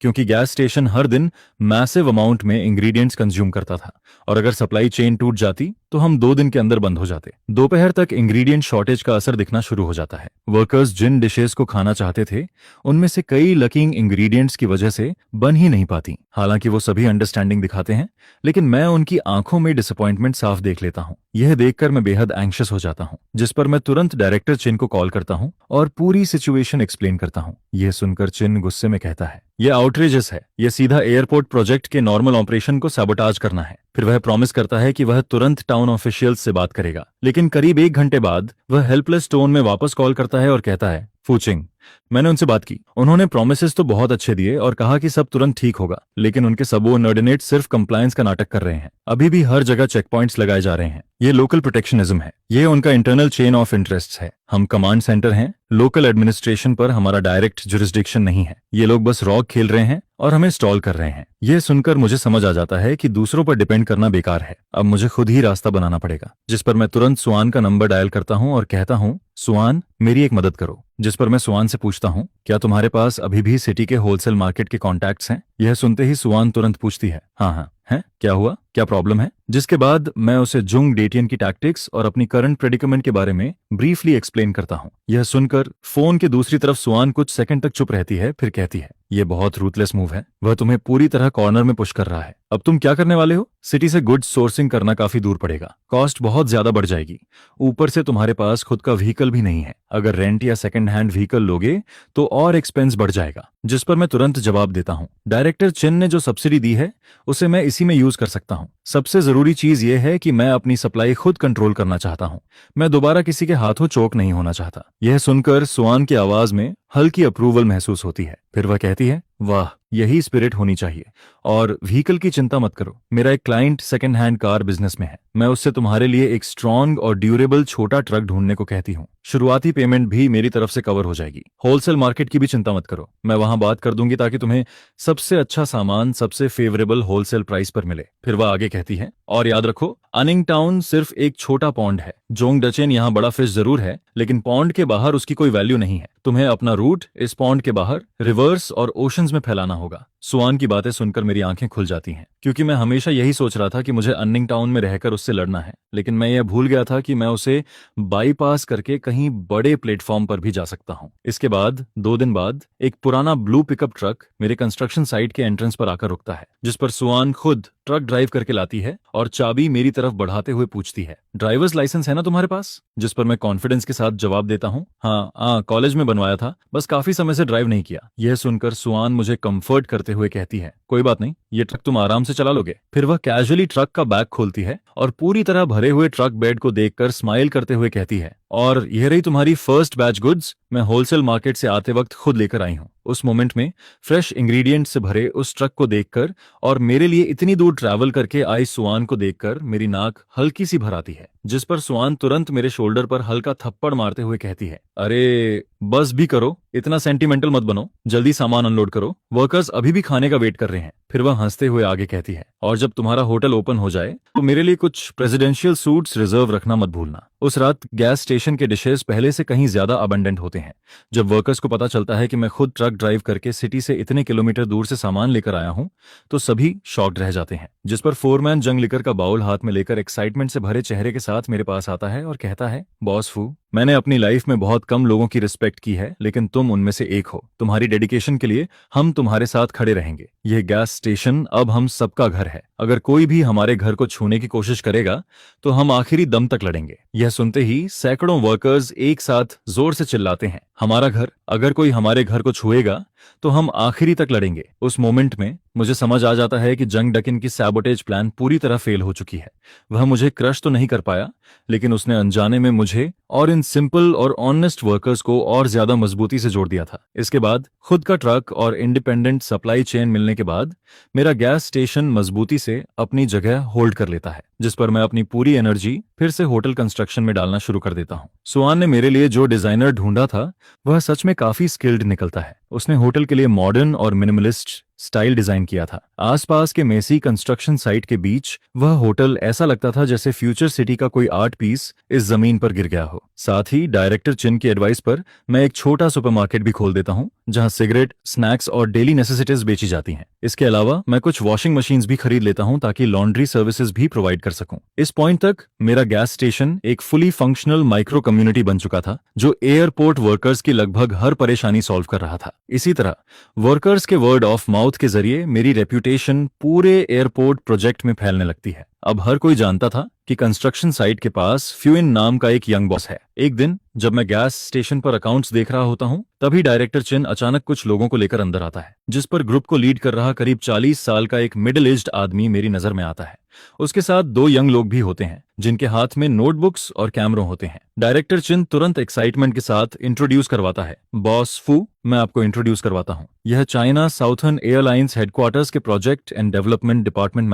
क्योंकि गैस स्टेशन हर दिन मैसिव अमाउंट में इंग्रेडिएंट्स कंज्यूम करता था, और अगर सप्लाई चेन टूट जाती तो हम 2 दिन के अंदर बंद हो जाते। दोपहर तक इंग्रेडिएंट शॉर्टेज का असर दिखना शुरू हो जाता है। वर्कर्स जिन डिशेस को खाना चाहते थे, उनमें से कई लकिंग इंग्रेडिएंट्स की वजह से बन ही नहीं पाती। हालांकि वो सभी अंडरस्टैंडिंग दिखाते हैं, लेकिन मैं उनकी आंखों में डिसअपॉइंटमेंट साफ देख लेता हूं। यह देखकर मैं बेहद एंग्शियस हो जाता हूं, जिस पर मैं तुरंत डायरेक्टर चिन को कॉल करता हूं और पूरी सिचुएशन एक्सप्लेन करता हूं। यह सुनकर चिन गुस्से में कहता है, यह आउटरेजस है। यह सीधा एयरपोर्ट प्रोजेक्ट के नॉर्मल ऑपरेशन को सैबोटाज करना है। फिर वह प्रॉमिस करता है कि वह तुरंत टाउन ऑफिशियल्स से बात करेगा, लेकिन करीब 1 घंटे बाद वह हेल्पलेस टोन में वापस कॉल करता है और कहता है, फूचिंग, मैंने उनसे बात की। उन्होंने प्रोमिसेस तो बहुत अच्छे दिए और कहा कि सब तुरंत ठीक होगा, लेकिन उनके सबऑर्डिनेट सिर्फ कंप्लायंस का नाटक कर रहे हैं। अभी भी हर जगह चेक पॉइंट्स लगाए जा रहे हैं। ये लोकल प्रोटेक्शनिज्म है। ये उनका इंटरनल चेन ऑफ इंटरेस्ट्स है। हम कमांड सेंटर हैं, लोकल एडमिनिस्ट्रेशन पर हमारा डायरेक्ट जुरिस्डिक्शन नहीं है। ये लोग बस रॉक खेल रहे हैं और हमें स्टॉल कर रहे हैं। यह सुनकर मुझे समझ आ जाता है कि दूसरों पर डिपेंड करना बेकार है। अब मुझे खुद ही रास्ता बनाना पड़ेगा, जिस पर मैं तुरंत सुआन का नंबर डायल करता हूं और कहता हूं, सुआन, मेरी एक मदद करो। जिस पर मैं सुआन से पूछता हूं, क्या तुम्हारे पास अभी भी सिटी के होलसेल मार्केट के कॉन्टैक्ट्स हैं? यह सुनते ही सुआन तुरंत पूछती है, हाँ हाँ है, क्या हुआ, क्या प्रॉब्लम है? जिसके बाद मैं उसे जुंग डेटियन की टैक्टिक्स और अपनी करंट प्रेडिकमेंट के बारे में ब्रीफली एक्सप्लेन करता हूं। यह सुनकर फोन के दूसरी तरफ सुआन कुछ सेकंड तक चुप रहती है, फिर कहती है, यह बहुत रूथलेस मूव है। वह तुम्हें पूरी तरह कॉर्नर में पुश कर रहा है। अब तुम क्या करने वाले हो? सिटी से गुड्स सोर्सिंग करना काफी दूर पड़ेगा, कॉस्ट बहुत ज्यादा बढ़ जाएगी। ऊपर से तुम्हारे पास खुद का व्हीकल भी नहीं है। अगर रेंट या सेकंड हैंड व्हीकल लोगे तो और एक्सपेंस बढ़ जाएगा। जिस पर मैं तुरंत जवाब देता हूं, डायरेक्टर चिन ने जो सब्सिडी दी है उसे मैं इसी में यूज कर सकता हूं। सबसे जरूरी चीज यह है कि मैं अपनी सप्लाई खुद कंट्रोल करना चाहता हूं। मैं दोबारा किसी के हाथों चोक नहीं होना चाहता। यह सुनकर सुआन की आवाज में हल्की अप्रूवल महसूस होती है। फिर वह कहती है, वाह, यही स्पिरिट होनी चाहिए। और व्हीकल की चिंता मत करो, मेरा एक client second hand car business में है। मैं उससे तुम्हारे लिए एक स्ट्रॉन्ग और ड्यूरेबल छोटा ट्रक ढूंढने को कहती हूँ। शुरुआती पेमेंट भी मेरी तरफ से कवर हो जाएगी। होलसेल मार्केट की भी चिंता मत करो, मैं वहां बात कर दूंगी ताकि तुम्हें सबसे अच्छा सामान सबसे फेवरेबल होलसेल प्राइस पर मिले। फिर वह आगे कहती है, और याद रखो, अनिंग टाउन सिर्फ एक छोटा पॉन्ड है। जोंग डचेन यहाँ बड़ा फिश जरूर है, लेकिन पॉन्ड के बाहर उसकी कोई वैल्यू नहीं है। तुम्हें अपना रूट इस पॉन्ड के बाहर, रिवर्स और ओशंस में फैलाना होगा। सुआन की बातें सुनकर मेरी आंखें खुल जाती हैं, क्योंकि मैं हमेशा यही सोच रहा था कि मुझे अन्निंग टाउन में रहकर उससे लड़ना है, लेकिन मैं यह भूल गया था कि मैं उसे बाईपास करके कहीं बड़े प्लेटफॉर्म पर भी जा सकता हूं। इसके बाद 2 दिन बाद एक पुराना ब्लू पिकअप ट्रक मेरे कंस्ट्रक्शन साइट के एंट्रेंस पर आकर रुकता है, जिस पर सुआन खुद ट्रक ड्राइव करके लाती है और चाबी मेरी तरफ बढ़ाते हुए पूछती है, ड्राइवर्स लाइसेंस है ना तुम्हारे पास? जिस पर मैं कॉन्फिडेंस के साथ जवाब देता हूँ, हाँ, कॉलेज में बनवाया था, बस काफी समय से ड्राइव नहीं किया। यह सुनकर सुआन मुझे कंफर्ट करते हुए कहती है, कोई बात नहीं, ये ट्रक तुम आराम से चला लोगे। फिर वह कैजुअली ट्रक का बैग खोलती है और पूरी तरह भरे हुए ट्रक बेड को देखकर स्माइल करते हुए कहती है, और यह रही तुम्हारी फर्स्ट बैच गुड्स, मैं होलसेल मार्केट से आते वक्त खुद लेकर आई हूँ। उस मोमेंट में फ्रेश इंग्रेडिएंट से भरे उस ट्रक को देखकर और मेरे लिए इतनी दूर ट्रैवल करके आई सुआन को देखकर मेरी नाक हल्की सी भर आती है। जिस पर सुआन तुरंत मेरे शोल्डर पर हल्का थप्पड़ मारते हुए कहती है, अरे बस भी करो, इतना सेंटिमेंटल मत बनो, जल्दी सामान अनलोड करो, वर्कर्स अभी भी खाने का वेट कर रहे हैं। फिर वह हंसते हुए आगे कहती है, और जब तुम्हारा होटल ओपन हो जाए तो मेरे लिए कुछ प्रेसिडेंशियल सूट्स रिजर्व रखना मत भूलना। उस रात गैस स्टेशन के डिशेस पहले से कहीं ज्यादा अबंडेंट होते हैं। जब वर्कर्स को पता चलता है कि मैं खुद ट्रक ड्राइव करके सिटी से इतने किलोमीटर दूर से सामान लेकर आया हूं, तो सभी शॉक्ड रह जाते हैं। जिस पर फोरमैन जंग लिकर का बाउल हाथ में लेकर एक्साइटमेंट से भरे चेहरे के साथ मेरे पास आता है और कहता है, बॉस फू, मैंने अपनी लाइफ में बहुत कम लोगों की रिस्पेक्ट की है, लेकिन तुम उनमें से एक हो। तुम्हारी डेडिकेशन के लिए हम तुम्हारे साथ खड़े रहेंगे। यह गैस स्टेशन अब हम सबका घर है। अगर कोई भी हमारे घर को छूने की कोशिश करेगा तो हम आखिरी दम तक लड़ेंगे। यह सुनते ही सैकड़ों वर्कर्स एक साथ जोर से चिल्लाते हैं, हमारा घर, अगर कोई हमारे घर को छुएगा तो हम आखिरी तक लड़ेंगे। उस मोमेंट में मुझे समझ आ जाता है कि जंग डकिन की सैबोटेज प्लान पूरी तरह फेल हो चुकी है। वह मुझे क्रश तो नहीं कर पाया, लेकिन उसने अनजाने में मुझे और इन सिंपल और ऑनेस्ट वर्कर्स को और ज्यादा मजबूती से जोड़ दिया था। इसके बाद खुद का ट्रक और इंडिपेंडेंट सप्लाई चेन मिलने के बाद मेरा गैस स्टेशन मजबूती से अपनी जगह होल्ड कर लेता है, जिस पर मैं अपनी पूरी एनर्जी फिर से होटल कंस्ट्रक्शन में डालना शुरू कर देता हूँ। सुआन ने मेरे लिए जो डिजाइनर ढूंढा था वह सच में काफी स्किल्ड निकलता है। उसने होटल के लिए मॉडर्न और मिनिमलिस्ट स्टाइल डिजाइन किया था। आसपास के मेसी कंस्ट्रक्शन साइट के बीच वह होटल ऐसा लगता था जैसे फ्यूचर सिटी का कोई आर्ट पीस इस जमीन पर गिर गया हो। साथ ही डायरेक्टर चिन की एडवाइस पर मैं एक छोटा सुपरमार्केट भी खोल देता हूं, जहां सिगरेट, स्नैक्स और डेली नेसेसिटीज बेची जाती हैं। इसके अलावा मैं कुछ वॉशिंग मशीन्स भी खरीद लेता हूं ताकि लॉन्ड्री सर्विसेज भी प्रोवाइड कर सकूं। इस पॉइंट तक मेरा गैस स्टेशन एक फुली फंक्शनल माइक्रो कम्युनिटी बन चुका था, जो एयरपोर्ट वर्कर्स की लगभग हर परेशानी सॉल्व कर रहा था। इसी तरह वर्कर्स के वर्ड ऑफ माउथ के जरिए मेरी रेप्यूटेशन पूरे एयरपोर्ट प्रोजेक्ट में फैलने लगती है। अब हर कोई जानता था कि कंस्ट्रक्शन साइट के पास फ्यूइन नाम का एक यंग बॉस है। एक दिन जब मैं गैस स्टेशन पर अकाउंट्स देख रहा होता हूं, तभी डायरेक्टर चिन अचानक कुछ लोगों को लेकर अंदर आता है, जिस पर ग्रुप को लीड कर रहा करीब 40 साल का एक मिडिल एज्ड आदमी मेरी नजर में आता है। उसके साथ 2 यंग लोग भी होते हैं, जिनके हाथ में नोटबुक्स और कैमरों होते हैं। डायरेक्टर चिन तुरंत एक्साइटमेंट के साथ इंट्रोड्यूस करवाता है, बॉस फू, मैं आपको इंट्रोड्यूस करवाता हूं। यह चाइना साउथर्न एयरलाइंस हेडक्वार्टर्स के project and development department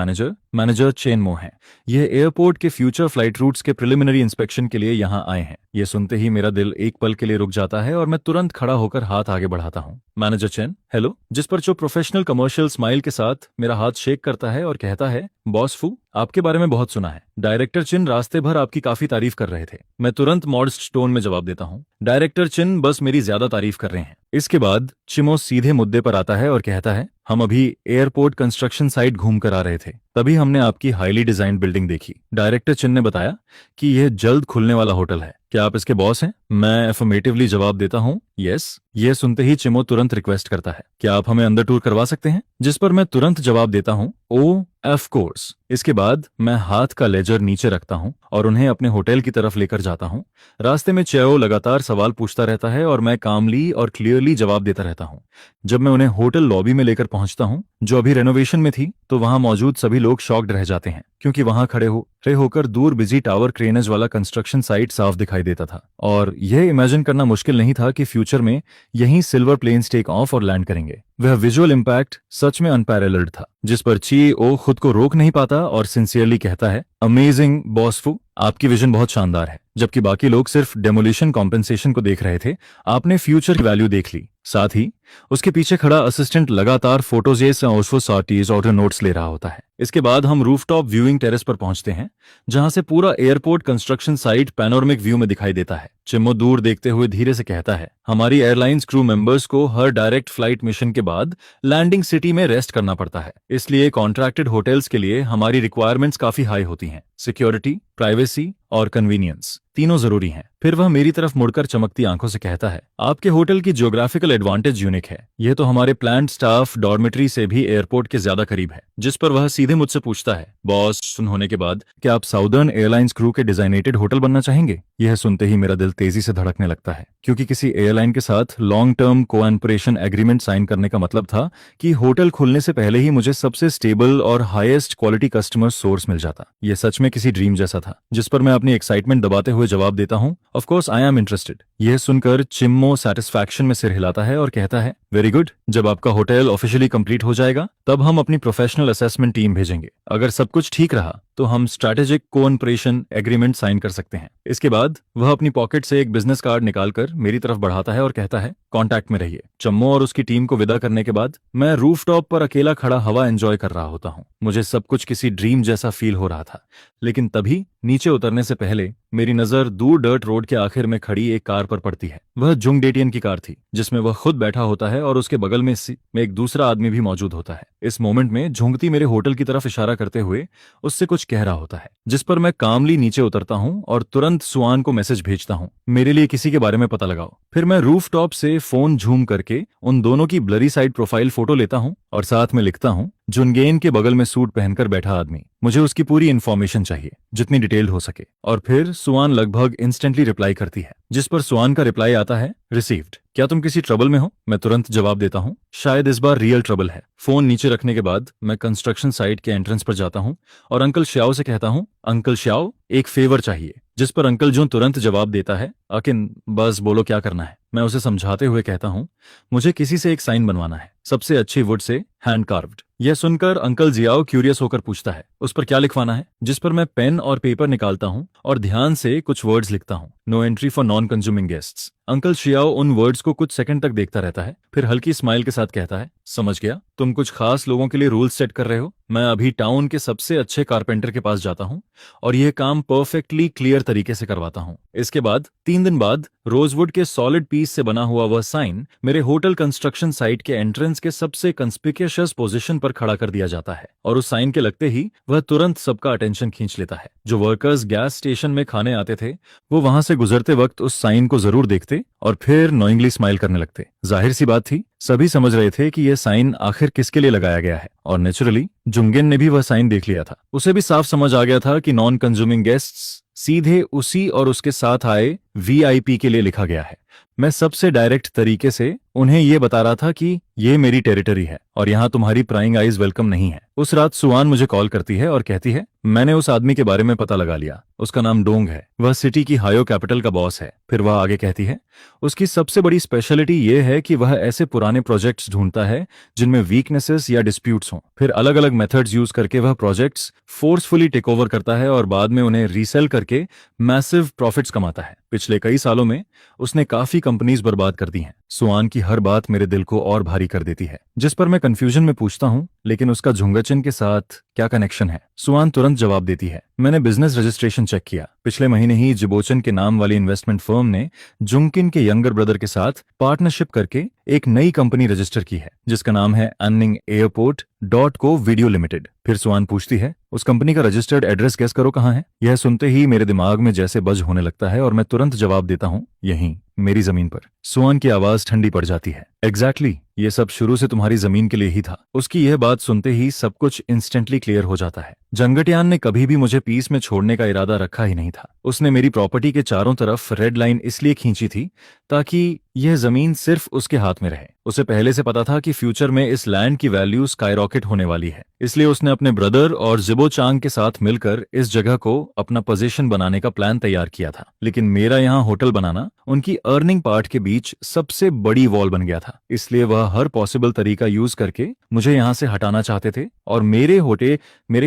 manager chain मो हैं। यह एयरपोर्ट के फ्यूचर फ्लाइट रूट्स के प्रिलिमिनरी इंस्पेक्शन के लिए यहां आए हैं। यह सुनते ही मेरा दिल एक पल के लिए रुक जाता है और मैं तुरंत खड़ा होकर हाथ आगे बढ़ाता हूं। मैनेजर चेन, हेलो, जिस पर जो प्रोफेशनल कमर्शियल स्माइल के साथ मेरा हाथ शेक करता है और कहता है, बॉस फू, आपके बारे में बहुत सुना है। डायरेक्टर चिन रास्ते भर आपकी काफी तारीफ कर रहे थे। मैं तुरंत मॉडस्ट टोन में जवाब देता हूं, डायरेक्टर चिन बस मेरी ज्यादा तारीफ कर रहे हैं। इसके बाद चिमो सीधे मुद्दे पर आता है और कहता है, हम अभी एयरपोर्ट कंस्ट्रक्शन साइट घूम कर आ रहे थे, तभी हमने आपकी हाईली डिजाइंड बिल्डिंग देखी। डायरेक्टर चिन ने बताया कि यह जल्द खुलने वाला होटल है, क्या आप इसके बॉस हैं? मैं एफर्मेटिवली जवाब देता हूं, यस। यह सुनते ही चिमो तुरंत रिक्वेस्ट करता है, क्या आप हमें अंदर टूर करवा सकते हैं? जिस पर मैं तुरंत जवाब देता हूं, ओ ऑफ कोर्स। इसके बाद मैं हाथ का लेजर नीचे रखता हूं और उन्हें अपने होटल की तरफ लेकर जाता हूं। रास्ते में चेओ लगातार सवाल पूछता रहता है और मैं कामली और क्लियरली जवाब देता रहता हूं। जब मैं उन्हें होटल लॉबी में लेकर पहुंचता हूं, जो अभी रेनोवेशन में थी, तो वहां मौजूद सभी लोग शॉक्ड रह जाते हैं, क्योंकि वहां खड़े होकर दूर बिजी टावर क्रेनेज वाला कंस्ट्रक्शन साइट साफ दिखाई देता था। और यह इमेजिन करना मुश्किल नहीं था कि फ्यूचर में यहीं सिल्वर प्लेन्स टेक ऑफ और लैंड करेंगे। वह विजुअल इंपैक्ट सच में अनपैरेलल्ड था, जिस पर CEO खुद को रोक नहीं पाता और सिंसियरली कहता है, अमेजिंग बॉस फू, आपकी विजन बहुत शानदार है। जबकि बाकी लोग सिर्फ डेमोलिशन कॉम्पेंसेशन को देख रहे थे, आपने फ्यूचर की वैल्यू देख ली। साथ ही उसके पीछे खड़ा असिस्टेंट लगातार फोटोजेस और नोट्स ले रहा होता है। इसके बाद हम रूफटॉप व्यूइंग टेरेस पर पहुंचते हैं, जहां से पूरा airport construction site panoramic view में दिखाई देता है। चिम्मो दूर देखते हुए धीरे से कहता है, हमारी एयरलाइंस क्रू मेंबर्स को हर डायरेक्ट फ्लाइट मिशन के बाद लैंडिंग सिटी में रेस्ट करना पड़ता है, इसलिए कॉन्ट्रैक्टेड होटल्स के लिए हमारी रिक्वायरमेंट्स काफी हाई होती हैं। सिक्योरिटी, प्राइवेसी और कन्वीनियंस तीनों जरूरी हैं। फिर वह मेरी तरफ मुड़कर चमकती आंखों से कहता है, आपके होटल की ज्योग्राफिकल एडवांटेज यूनिक है। यह तो हमारे प्लांट स्टाफ डॉर्मेट्री से भी एयरपोर्ट के ज्यादा करीब है। जिस पर वह सीधे मुझसे पूछता है, बॉस, सुन होने के बाद क्या आप साउदर्न एयरलाइंस क्रू के डिजाइनेटेड होटल बनना चाहेंगे? यह सुनते ही मेरा दिल तेजी से धड़कने लगता है, क्योंकि किसी एयरलाइन के साथ long term cooperation agreement sign करने का मतलब था कि होटल खुलने से पहले ही मुझे सबसे स्टेबल और हाईएस्ट क्वालिटी कस्टमर सोर्स मिल जाता। यह सच में किसी ड्रीम जैसा था। जिस पर मैं अपनी एक्साइटमेंट दबाते हुए जवाब देता हूं, of course I am interested. यह सुनकर चिम्मो सेटिस्फैक्शन में सिर हिलाता है और कहता है, वेरी गुड, जब आपका होटल ऑफिशियली कंप्लीट हो जाएगा तब हम अपनी प्रोफेशनल असेसमेंट टीम भेजेंगे। अगर सब कुछ ठीक रहा तो हम स्ट्रैटेजिक कोऑपरेशन एग्रीमेंट साइन कर सकते हैं। इसके बाद वह अपनी पॉकेट से एक बिजनेस कार्ड निकालकर मेरी तरफ बढ़ाता है और कहता है, कांटेक्ट में रहिए। चम्मो और उसकी टीम को विदा करने के बाद मैं रूफटॉप पर अकेला खड़ा हवा एंजॉय कर रहा होता हूँ। मुझे सब कुछ किसी ड्रीम जैसा फील हो रहा था, लेकिन तभी नीचे उतरने से पहले मेरी नजर दूर डर्ट रोड के आखिर में खड़ी एक कार पर पड़ती है। वह जुंगडेटियन की कार थी, जिसमें वह खुद बैठा होता है और उसके बगल में एक दूसरा आदमी भी मौजूद होता है। इस मोमेंट में झुंगती मेरे होटल की तरफ इशारा करते हुए उससे कुछ कह रहा होता है, जिस पर मैं कामली नीचे उतरता हूं और तुरंत सुआन को मैसेज भेजता हूं, मेरे लिए किसी के बारे में पता लगाओ। फिर मैं रूफटॉप से फोन झूम करके उन दोनों की ब्लरी साइड प्रोफाइल फोटो लेता हूं और साथ में लिखता हूं, जुनगेन के बगल में सूट पहनकर बैठा आदमी, मुझे उसकी पूरी इन्फॉर्मेशन चाहिए, जितनी डिटेल्ड हो सके। और फिर सुआन लगभग इंस्टेंटली रिप्लाई करती है, जिस पर सुआन का रिप्लाई आता है, रिसीव्ड। क्या तुम किसी ट्रबल में हो? मैं तुरंत जवाब देता हूँ, शायद इस बार रियल ट्रबल है। फोन नीचे रखने के बाद मैं कंस्ट्रक्शन साइट के एंट्रेंस पर जाता हूँ और अंकल श्याओ से कहता हूँ, अंकल श्याओ, एक फेवर चाहिए। जिस पर अंकल जो तुरंत जवाब देता है, अकिन बस बोलो क्या करना है। मैं उसे समझाते हुए कहता हूँ, मुझे किसी से एक साइन बनवाना है, सबसे अच्छी वुड से, हैंड कार्व्ड। यह सुनकर अंकल जियाओ क्यूरियस होकर पूछता है, उस पर क्या लिखवाना है? जिस पर मैं पेन और पेपर निकालता हूँ और ध्यान से कुछ वर्ड्स लिखता हूँ, no entry for non consuming guests. Uncle Xiao उन वर्ड्स को कुछ सेकंड तक देखता रहता है, फिर हल्की स्माइल के साथ कहता है, समझ गया, तुम कुछ खास लोगों के लिए रूल्स सेट कर रहे हो। मैं अभी टाउन के सबसे अच्छे कारपेंटर के पास जाता हूँ और यह काम परफेक्टली क्लियर तरीके से करवाता हूँ। इसके बाद 3 दिन बाद रोजवुड के सॉलिड पीस से बना हुआ वह साइन मेरे होटल कंस्ट्रक्शन साइट के एंट्रेंस के सबसे कंस्पिशियस पोजीशन पर खड़ा कर दिया जाता है और उस साइन के लगते ही वह तुरंत सबका अटेंशन खींच लेता है। जो वर्कर्स गैस स्टेशन में खाने आते थे वो वहां से गुजरते वक्त उस साइन को जरूर देखते और फिर नोइंगली स्माइल करने लगते। जाहिर सी बात थी, सभी समझ रहे थे कि यह साइन आखिर किसके लिए लगाया गया है और नेचुरली जुंगेन ने भी वह साइन देख लिया था। उसे भी साफ समझ आ गया था कि नॉन कंज्यूमिंग गेस्ट्स सीधे उसी और उसके साथ आए वीआईपी के लिए लिखा गया है। मैं सबसे डायरेक्ट तरीके से उन्हें यह बता रहा था कि ये मेरी टेरिटरी है और यहाँ तुम्हारी प्राइंग आइज वेलकम नहीं है। उस रात सुआन मुझे कॉल करती है और कहती है, मैंने उस आदमी के बारे में पता लगा लिया, उसका नाम डोंग है, वह सिटी की हायो कैपिटल का बॉस है। फिर वह आगे कहती है, उसकी सबसे बड़ी स्पेशलिटी यह है कि वह ऐसे पुराने प्रोजेक्ट्स ढूंढता है जिनमें वीकनेसेस या डिस्प्यूट्स हों। फिर अलग अलग मेथड्स यूज करके वह प्रोजेक्ट्स फोर्सफुली टेक ओवर करता है और बाद में उन्हें रीसेल करके मैसिव प्रॉफिट्स कमाता है। पिछले कई सालों में उसने काफी कंपनीज बर्बाद कर दी हैं। सुआन की हर बात मेरे दिल को और भारी कर देती है, जिस पर मैं कंफ्यूजन में पूछता हूँ, लेकिन उसका झुंगचन के साथ क्या कनेक्शन है? सुआन तुरंत जवाब देती है, मैंने बिजनेस रजिस्ट्रेशन चेक किया, पिछले महीने ही जिबोचन के नाम वाली इन्वेस्टमेंट फर्म ने जुंगकिन के यंगर ब्रदर के साथ पार्टनरशिप करके एक नई कंपनी रजिस्टर की है, जिसका नाम है Anning airport dot co video limited. फिर सुआन पूछती है, उस कंपनी का रजिस्टर्ड एड्रेस गेस करो कहाँ है? यह सुनते ही मेरे दिमाग में जैसे बज होने लगता है और मैं तुरंत जवाब देता हूँ, यहीं, मेरी जमीन पर। सुआन की आवाज ठंडी पड़ जाती है, एग्जैक्टली, ये सब शुरू से तुम्हारी जमीन के लिए ही था। उसकी यह बात सुनते ही सब कुछ इंस्टेंटली क्लियर हो जाता है। जंगटियान ने कभी भी मुझे पीस में छोड़ने का इरादा रखा ही नहीं था। उसने मेरी प्रॉपर्टी के चारों तरफ रेड लाइन इसलिए खींची थी ताकि यह जमीन सिर्फ उसके हाथ में रहे। उसे पहले से पता था कि फ्यूचर में इस लैंड की वैल्यू स्काईरॉकेट होने वाली है, इसलिए उसने अपने ब्रदर और जिबो चांग के साथ मिलकर इस जगह को अपना पोजीशन बनाने का प्लान तैयार किया था। लेकिन मेरा यहाँ होटल बनाना उनकी अर्निंग पार्ट के बीच सबसे बड़ी वॉल बन गया था, इसलिए वह हर पॉसिबल तरीका यूज करके मुझे यहाँ से हटाना चाहते थे और मेरे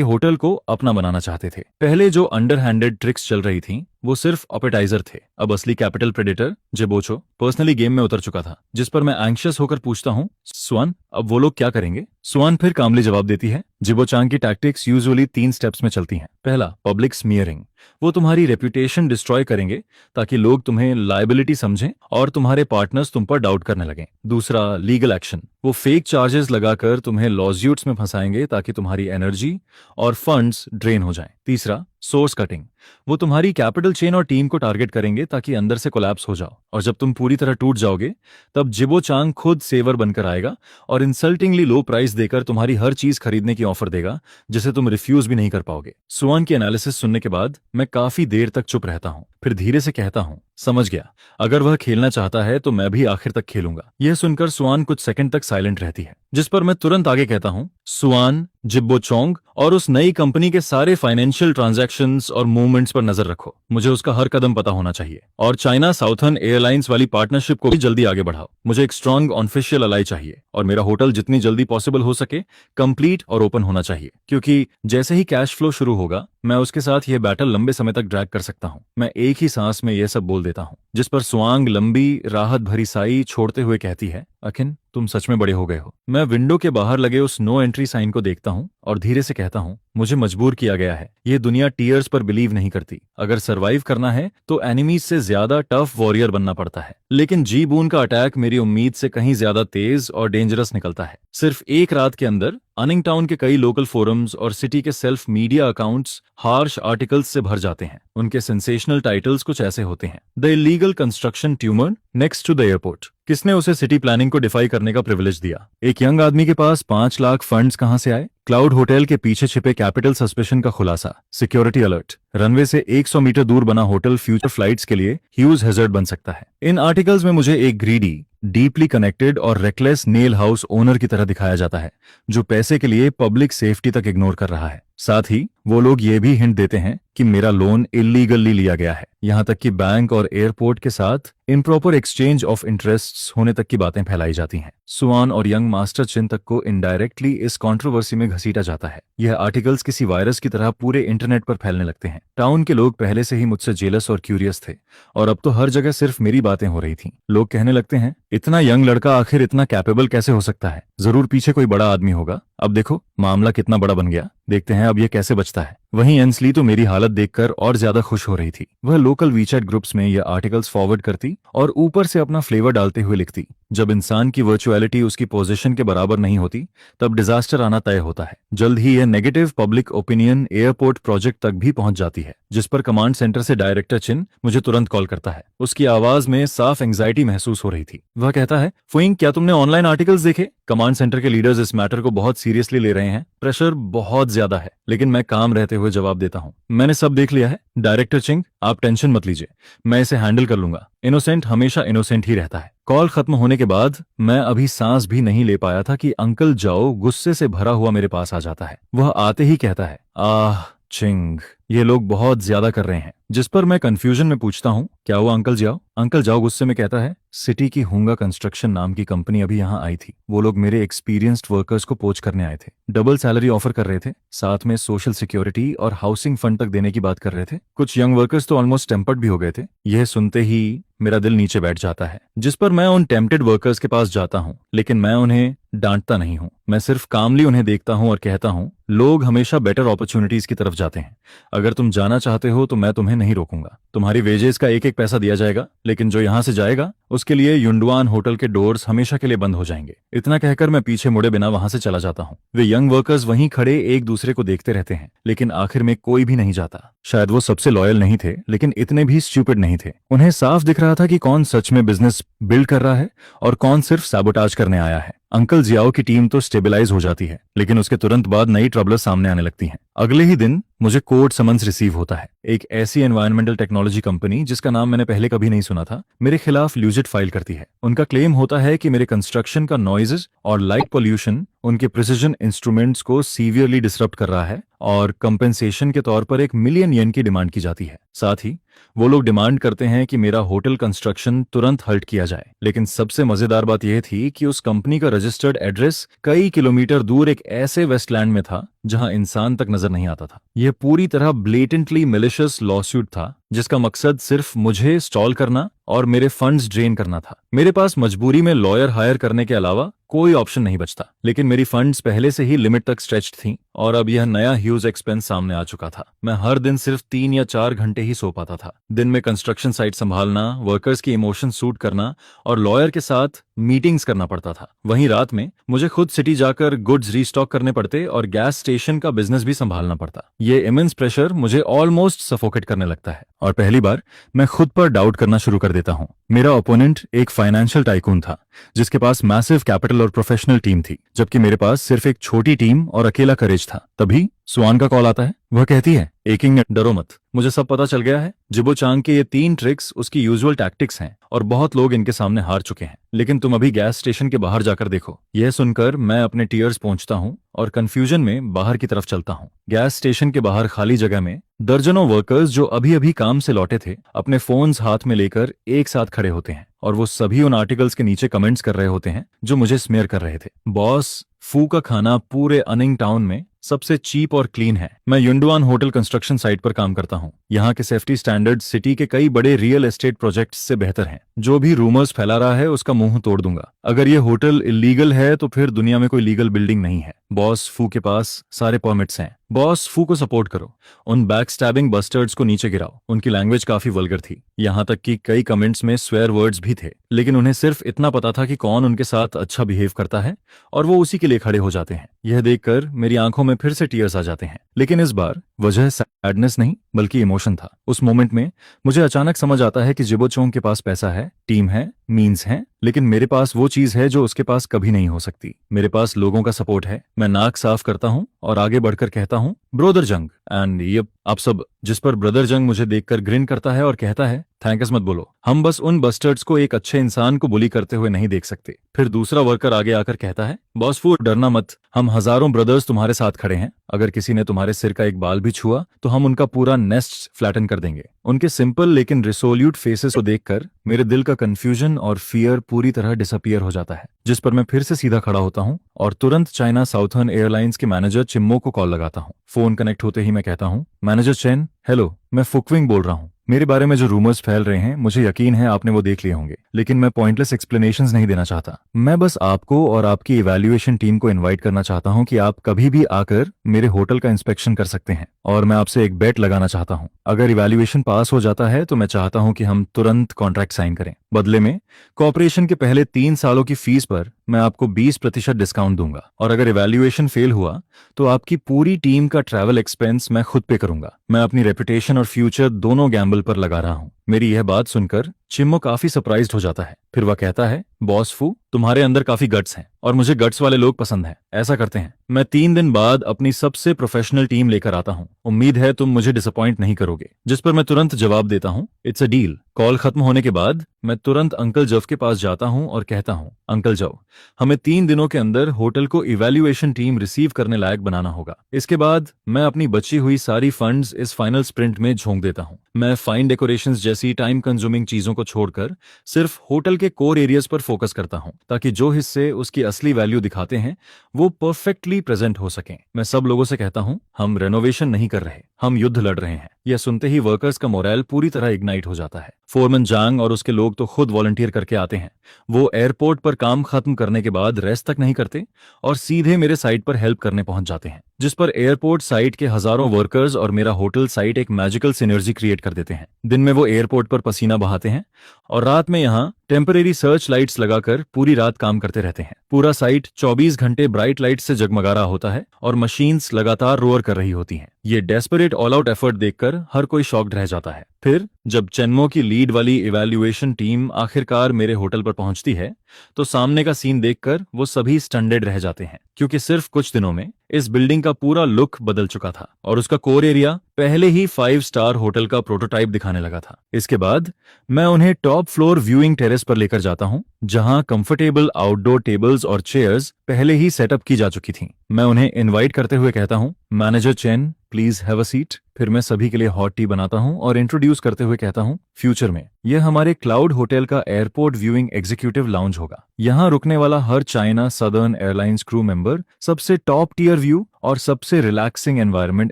होटल को अपना बनाना चाहते थे। पहले जो अंडरहैंडेड ट्रिक्स चल रही थी वो सिर्फ अपेटाइजर थे, अब असली कैपिटल प्रेडेटर जिबोचो पर्सनली गेम में उतर चुका था। जिस पर मैं एंग्शियस होकर पूछता हूँ, सुआन, अब वो लोग क्या करेंगे? सुआन फिर कामली जवाब देती है, जिबोचांग की टैक्टिक्स यूजुअली 3 स्टेप्स में चलती हैं। पहला, पब्लिक स्मीयरिंग, वो तुम्हारी रेपुटेशन डिस्ट्रॉय करेंगे ताकि लोग तुम्हें लायबिलिटी समझें और तुम्हारे पार्टनर्स तुम पर डाउट करने लगें। दूसरा, लीगल एक्शन, वो फेक चार्जेस लगाकर तुम्हें लॉज्यूट्स में फंसाएंगे ताकि तुम्हारी एनर्जी और फंड्स ड्रेन हो जाएं। तीसरा, सोर्स कटिंग, वो तुम्हारी कैपिटल चेन और टीम को टारगेट करेंगे ताकि अंदर से कोलैप्स हो जाओ और जब तुम पूरी तरह टूट जाओगे तब जिबो चांग खुद सेवर बनकर आएगा और इंसल्टिंगली लो प्राइस देकर तुम्हारी हर चीज खरीदने की ऑफर देगा जिसे तुम रिफ्यूज भी नहीं कर पाओगे। सुआन की एनालिसिस सुनने के बाद मैं काफी देर तक चुप रहता हूँ, फिर धीरे से कहता हूँ, समझ गया, अगर वह खेलना चाहता है तो मैं भी आखिर तक खेलूंगा। यह सुनकर सुआन कुछ सेकंड तक साइलेंट रहती है, जिस पर मैं तुरंत आगे कहता हूँ, सुआन, जिब्बो चोंग और उस नई कंपनी के सारे फाइनेंशियल ट्रांजैक्शंस और मूवमेंट्स पर नजर रखो। मुझे उसका हर कदम पता होना चाहिए। और चाइना साउथर्न एयरलाइंस वाली पार्टनरशिप को भी जल्दी आगे बढ़ाओ। मुझे एक स्ट्रांग ऑफिशियल अलाई चाहिए और मेरा होटल जितनी जल्दी पॉसिबल हो सके कंप्लीट और ओपन होना चाहिए, क्योंकि जैसे ही कैश फ्लो शुरू होगा मैं उसके साथ ये बैटल लंबे समय तक ड्रैग कर सकता हूँ। मैं एक ही सांस में ये सब बोल देता हूँ, जिस पर सुआंग लंबी राहत भरी साई छोड़ते हुए कहती है, अखिन तुम सच में बड़े हो गए हो। मैं विंडो के बाहर लगे उस नो एंट्री साइन को देखता हूँ और धीरे से कहता हूँ, मुझे मजबूर किया गया है। ये दुनिया टीयर्स पर बिलीव नहीं करती। अगर सरवाइव करना है तो एनिमीज से ज्यादा टफ वॉरियर बनना पड़ता है। लेकिन जी बून का अटैक मेरी उम्मीद से कहीं ज्यादा तेज और डेंजरस निकलता है। सिर्फ एक रात के अंदर अनिंग टाउन के कई लोकल फोरम्स और सिटी के self media accounts harsh articles से भर जाते हैं। उनके सेंसेशनल टाइटल्स कुछ ऐसे होते हैं, the illegal construction tumour next to the airport. किसने उसे सिटी प्लानिंग को डिफाई करने का प्रिविलेज दिया? एक यंग आदमी के पास 5 लाख फंड्स कहां से आए? क्लाउड होटल के पीछे छिपे कैपिटल सस्पेशन का खुलासा। सिक्योरिटी अलर्ट, रनवे से 100 मीटर दूर बना होटल फ्यूचर फ्लाइट्स के लिए ह्यूज हैजर्ड बन सकता है। इन आर्टिकल्स में मुझे एक ग्रीडी, डीपली कनेक्टेड और रेकलेस नेल हाउस ओनर की तरह दिखाया जाता है, जो पैसे के लिए पब्लिक सेफ्टी तक इग्नोर कर रहा है। साथ ही वो लोग ये भी हिंट देते हैं कि मेरा लोन इलीगली लिया गया है। यहां तक कि बैंक और एयरपोर्ट के साथ इम्प्रॉपर एक्सचेंज ऑफ इंटरेस्ट्स होने तक की बातें फैलाई जाती हैं। सुआन और यंग मास्टर चिन तक को इनडायरेक्टली इस कंट्रोवर्सी में घसीटा जाता है। यह आर्टिकल्स किसी वायरस की तरह पूरे इंटरनेट पर फैलने लगते हैं। टाउन के लोग पहले से ही मुझसे जेलस और क्यूरियस थे और अब तो हर जगह सिर्फ मेरी बातें हो रही थीं। लोग कहने लगते हैं, इतना यंग लड़का आखिर इतना कैपेबल कैसे हो सकता है? जरूर पीछे कोई बड़ा आदमी होगा। अब देखो मामला कितना बड़ा बन गया, देखते हैं अब ये कैसे बचता है। वहीं एंसली तो मेरी हालत देखकर और ज्यादा खुश हो रही थी। वह लोकल वीचैट ग्रुप्स में ये आर्टिकल्स फॉरवर्ड करती और ऊपर से अपना फ्लेवर डालते हुए लिखती। जब इंसान की वर्चुअलिटी उसकी पोजीशन के बराबर नहीं होती तब डिजास्टर आना तय होता है। जल्द ही यह negative public opinion airport project तक भी पहुंच जाती है, जिस पर कमांड सेंटर से डायरेक्टर चिन मुझे तुरंत कॉल करता है। उसकी आवाज में साफ एंग्जाइटी महसूस हो रही थी। वह कहता है, फुइंग क्या तुमने ऑनलाइन आर्टिकल्स देखे? कमांड सेंटर के लीडर्स इस मैटर को बहुत सीरियसली ले रहे हैं। प्रेशर बहुत ज्यादा है। लेकिन मैं काम रहते हुए जवाब देता हूँ, मैंने सब देख लिया है डायरेक्टर चिंग, आप टेंशन मत लीजिए, मैं इसे हैंडल कर लूंगा। इनोसेंट हमेशा इनोसेंट ही रहता है। कॉल खत्म होने के बाद मैं अभी सांस भी नहीं ले पाया था कि अंकल जाओ गुस्से से भरा हुआ मेरे पास आ जाता है। वह आते ही कहता है, आह चिंग, ये लोग बहुत ज्यादा कर रहे हैं। जिस पर मैं कंफ्यूजन में पूछता हूँ, क्या हुआ अंकल जाओ? अंकल जाओ गुस्से में कहता है, सिटी की हुंगा कंस्ट्रक्शन नाम की कंपनी अभी यहाँ आई थी। वो लोग मेरे एक्सपीरियंस्ड वर्कर्स को पोच करने आए थे। डबल सैलरी ऑफर कर रहे थे, साथ में सोशल सिक्योरिटी और हाउसिंग फंड तक देने की बात कर रहे थे। कुछ यंग वर्कर्स तो ऑलमोस्ट टेम्पर्ड भी हो गए थे। यह सुनते ही मेरा दिल नीचे बैठ जाता है। जिस पर मैं उन टेम्प्टेड वर्कर्स के पास जाता हूँ, लेकिन मैं उन्हें डांटता नहीं हूँ। मैं सिर्फ कामली उन्हें देखता हूँ और कहता हूँ, लोग हमेशा बेटर अपॉर्चुनिटीज की तरफ जाते हैं। अगर तुम जाना चाहते हो तो मैं तुम्हें नहीं रोकूंगा। तुम्हारी वेजेस का एक एक पैसा दिया जाएगा, लेकिन जो यहाँ से जाएगा उसके लिए युंडवान होटल के डोर्स हमेशा के लिए बंद हो जाएंगे। इतना कहकर मैं पीछे मुड़े बिना वहां से चला जाता हूँ। वे यंग वर्कर्स वहीं खड़े एक दूसरे को देखते रहते हैं, लेकिन आखिर में कोई भी नहीं जाता। शायद वो सबसे लॉयल नहीं थे, लेकिन इतने भी स्टूपिड नहीं थे। उन्हें साफ दिख रहा था कि कौन सच में बिजनेस बिल्ड कर रहा है और कौन सिर्फ सैबोटाज करने आया है। अंकल जियाओ की टीम तो स्टेबलाइज हो जाती है, लेकिन उसके तुरंत बाद नई ट्रबलर सामने आने लगती हैं। अगले ही दिन मुझे कोर्ट समन्स रिसीव होता है। एक ऐसी एनवायरमेंटल टेक्नोलॉजी कंपनी जिसका नाम मैंने पहले कभी नहीं सुना था, मेरे खिलाफ ल्यूजिट फाइल करती है। उनका क्लेम होता है कि मेरे कंस्ट्रक्शन का नॉइजेस और लाइट पोल्यूशन उनके प्रिसिजन इंस्ट्रूमेंट्स को सीवियरली डिसरप्ट कर रहा है और कंपेंसेशन के तौर पर 1 मिलियन येन की डिमांड की जाती है। साथ ही वो लोग डिमांड करते हैं कि मेरा होटल कंस्ट्रक्शन तुरंत हल्ट किया जाए। लेकिन सबसे मजेदार बात यह थी कि उस कंपनी का रजिस्टर्ड एड्रेस कई किलोमीटर दूर एक ऐसे वेस्टलैंड में था जहां इंसान तक नजर नहीं आता था। यह पूरी तरह ब्लेटेंटली मिलिशियस लॉसूट था, जिसका मकसद सिर्फ मुझे स्टॉल करना और मेरे फंड्स ड्रेन करना था। मेरे पास मजबूरी में लॉयर हायर करने के अलावा कोई ऑप्शन नहीं बचता, लेकिन मेरी फंड्स पहले से ही लिमिट तक स्ट्रेच्ड थीं और अब यह नया ह्यूज एक्सपेंस सामने आ चुका था। मैं हर दिन सिर्फ 3 या 4 घंटे ही सो पाता था। दिन में कंस्ट्रक्शन साइट संभालना, वर्कर्स की इमोशन सूट करना और लॉयर के साथ मीटिंग्स करना पड़ता था। वहीं रात में मुझे खुद सिटी जाकर गुड्स रीस्टॉक करने पड़ते और गैस स्टेशन का बिजनेस भी संभालना पड़ता। ये इमेंस प्रेशर मुझे ऑलमोस्ट सफोकेट करने लगता है और पहली बार मैं खुद पर डाउट करना शुरू कर देता हूँ। मेरा ओपोनेंट एक फाइनेंशियल टाइकून था जिसके पास मैसिव कैपिटल और प्रोफेशनल टीम थी, जबकि मेरे पास सिर्फ एक छोटी टीम और अकेला करेज था। तभी सुआन का कॉल आता है। वह कहती है, एकिंग डरो मत, मुझे सब पता चल गया है। जिबो चांग के ये 3 ट्रिक्स उसकी यूजुअल टैक्टिक्स हैं और बहुत लोग इनके सामने हार चुके हैं, लेकिन तुम अभी गैस स्टेशन के बाहर जाकर देखो। यह सुनकर मैं अपने टीयर्स पहुंचता हूँ और कंफ्यूजन में बाहर की तरफ चलता हूँ। गैस स्टेशन के बाहर खाली जगह में दर्जनों वर्कर्स जो अभी अभी काम से लौटे थे अपने फोन्स हाथ में लेकर एक साथ खड़े होते हैं और वो सभी उन आर्टिकल्स के नीचे कमेंट्स कर रहे होते हैं जो मुझे स्मेयर कर रहे थे। बॉस, फू का खाना पूरे अनिंग टाउन में सबसे चीप और क्लीन है। मैं युंडुआन होटल कंस्ट्रक्शन साइट पर काम करता हूँ। यहाँ के सेफ्टी स्टैंडर्ड सिटी के कई बड़े रियल एस्टेट प्रोजेक्ट्स से बेहतर हैं। जो भी रूमर्स फैला रहा है उसका मुंह तोड़ दूंगा। अगर ये होटल इलीगल है तो फिर दुनिया में कोई लीगल बिल्डिंग नहीं है। बॉस फू के पास सारे परमिट्स हैं। बॉस फू को सपोर्ट करो, उन बैक स्टैबिंग बस्टर्ड्स को नीचे गिराओ। उनकी लैंग्वेज काफी वल्गर थी, यहाँ तक कि कई कमेंट्स में स्वेयर वर्ड्स भी थे, लेकिन उन्हें सिर्फ इतना पता था कि कौन उनके साथ अच्छा बिहेव करता है और वो उसी के लिए खड़े हो जाते हैं। यह देखकर मेरी आंखों में फिर से टीयर्स आ जाते हैं, लेकिन इस बार वजह सैडनेस नहीं बल्कि इमोशन था। उस मोमेंट में मुझे अचानक समझ आता है कि जिबो चोंग के पास पैसा है, टीम है, मीन्स हैं, लेकिन मेरे पास वो चीज है जो उसके पास कभी नहीं हो सकती। मेरे पास लोगों का सपोर्ट है। मैं नाक साफ करता हूँ और आगे बढ़कर कहता हूँ, ब्रोदर जंग एंड ये आप सब। जिस पर ब्रदर जंग मुझे देखकर ग्रिन करता है और कहता है, थैंक्स मत बोलो, हम बस उन बस्टर्ड्स को एक अच्छे इंसान को बुली करते हुए नहीं देख सकते। फिर दूसरा वर्कर आगे आकर कहता है, बॉस फू डरना मत, हम हजारों ब्रदर्स तुम्हारे साथ खड़े हैं। अगर किसी ने तुम्हारे सिर का एक बाल भी छुआ तो हम उनका पूरा नेस्ट फ्लैटन कर देंगे। उनके सिंपल लेकिन रिसोल्यूट फेसेस को देखकर मेरे दिल का कंफ्यूजन और फियर पूरी तरह डिसअपियर हो जाता है। जिस पर मैं फिर से सीधा खड़ा होता हूँ और तुरंत चाइना साउथर्न एयरलाइंस के मैनेजर चिम्मो को कॉल लगाता हूँ। फोन कनेक्ट होते ही मैं कहता हूँ, मैनेजर चेन, हेलो, मैं फुकविंग बोल रहा हूँ। मेरे बारे में जो रूमर्स फैल रहे हैं मुझे यकीन है आपने वो देख लिए होंगे, लेकिन मैं पॉइंटलेस एक्सप्लेनेशंस नहीं देना चाहता। मैं बस आपको और आपकी इवैल्यूएशन टीम को इनवाइट करना चाहता हूं कि आप कभी भी आकर मेरे होटल का इंस्पेक्शन कर सकते हैं, और मैं आपसे एक बेट लगाना चाहता हूं। अगर इवैल्यूएशन पास हो जाता है तो मैं चाहता हूं कि हम तुरंत कॉन्ट्रैक्ट साइन करें। बदले में कॉर्पोरेशन के पहले 3 सालों की फीस पर मैं आपको 20% डिस्काउंट दूंगा, और अगर इवैल्यूएशन फेल हुआ तो आपकी पूरी टीम का ट्रैवल एक्सपेंस मैं खुद पे करूंगा। मैं अपनी रेपुटेशन और फ्यूचर दोनों गैम्बल पर लगा रहा हूं। मेरी यह बात सुनकर चिम्मो काफी सरप्राइज्ड हो जाता है। फिर वह कहता है, बॉस फू, तुम्हारे अंदर काफी गट्स हैं और मुझे गट्स वाले लोग पसंद हैं। ऐसा करते हैं, मैं 3 दिन बाद अपनी सबसे प्रोफेशनल टीम लेकर आता हूँ। उम्मीद है तुम मुझे डिसअपॉइंट नहीं करोगे। जिस पर मैं तुरंत जवाब देता हूँ, इट्स अ डील। कॉल खत्म होने के बाद मैं तुरंत अंकल जव के पास जाता हूँ और कहता हूँ, अंकल जव, हमें 3 दिनों के अंदर होटल को इवैल्यूएशन टीम रिसीव करने लायक बनाना होगा। इसके बाद मैं अपनी बची हुई सारी फंड्स इस फाइनल स्प्रिंट में झोंक देता हूँ। मैं फाइन डेकोरेशंस जैसी टाइम कंज्यूमिंग चीजों को छोड़कर सिर्फ होटल के कोर एरियाज पर फोकस करता हूं, ताकि जो हिस्से उसकी असली वैल्यू दिखाते हैं वो परफेक्टली प्रेजेंट हो सकें। मैं सब लोगों से कहता हूं, हम रेनोवेशन नहीं कर रहे, हम युद्ध लड़ रहे हैं। यह सुनते ही वर्कर्स का मोरल पूरी तरह इग्नाइट हो जाता है। फोरमैन जांग और उसके लोग तो खुद वॉलंटियर करके आते हैं। वो एयरपोर्ट पर काम खत्म करने के बाद रेस्ट तक नहीं करते और सीधे मेरे साइट पर हेल्प करने पहुंच जाते हैं, जिस पर एयरपोर्ट साइट के हजारों वर्कर्स और मेरा होटल साइट एक मैजिकल सिनर्जी क्रिएट कर देते हैं। दिन में वो एयरपोर्ट पर पसीना बहाते हैं और रात में यहाँ टेम्परेरी सर्च लाइट्स लगाकर पूरी रात काम करते रहते हैं। पूरा साइट 24 घंटे ब्राइट लाइट से जगमगा रहा होता है और मशीन्स लगातार रोअर कर रही होती हैं। ये डेस्परेट ऑल आउट एफर्ट देखकर हर कोई शॉक्ड रह जाता है। फिर जब चेन्मो की लीड वाली इवैल्यूएशन टीम आखिरकार मेरे होटल पर पहुंचती है तो सामने का सीन देखकर वो सभी स्टंडेड रह जाते हैं, क्योंकि सिर्फ कुछ दिनों में इस बिल्डिंग का पूरा लुक बदल चुका था और उसका कोर एरिया पहले ही 5 स्टार होटल का प्रोटोटाइप दिखाने लगा था। इसके बाद मैं उन्हें टॉप फ्लोर व्यूइंग टेरेस पर लेकर जाता हूं, जहां कंफर्टेबल आउटडोर टेबल्स और चेयर्स पहले ही सेटअप की जा चुकी थीं। मैं उन्हें इनवाइट करते हुए कहता हूं, manager chain, please have a seat. फिर मैं सभी के लिए हॉट टी बनाता हूं और इंट्रोड्यूस करते हुए कहता हूं, फ्यूचर में यह हमारे क्लाउड होटल का एयरपोर्ट व्यूइंग एग्जीक्यूटिव लाउंज होगा। यहाँ रुकने वाला हर China Southern Airlines crew member सबसे टॉप टियर व्यू और सबसे रिलैक्सिंग एनवायरनमेंट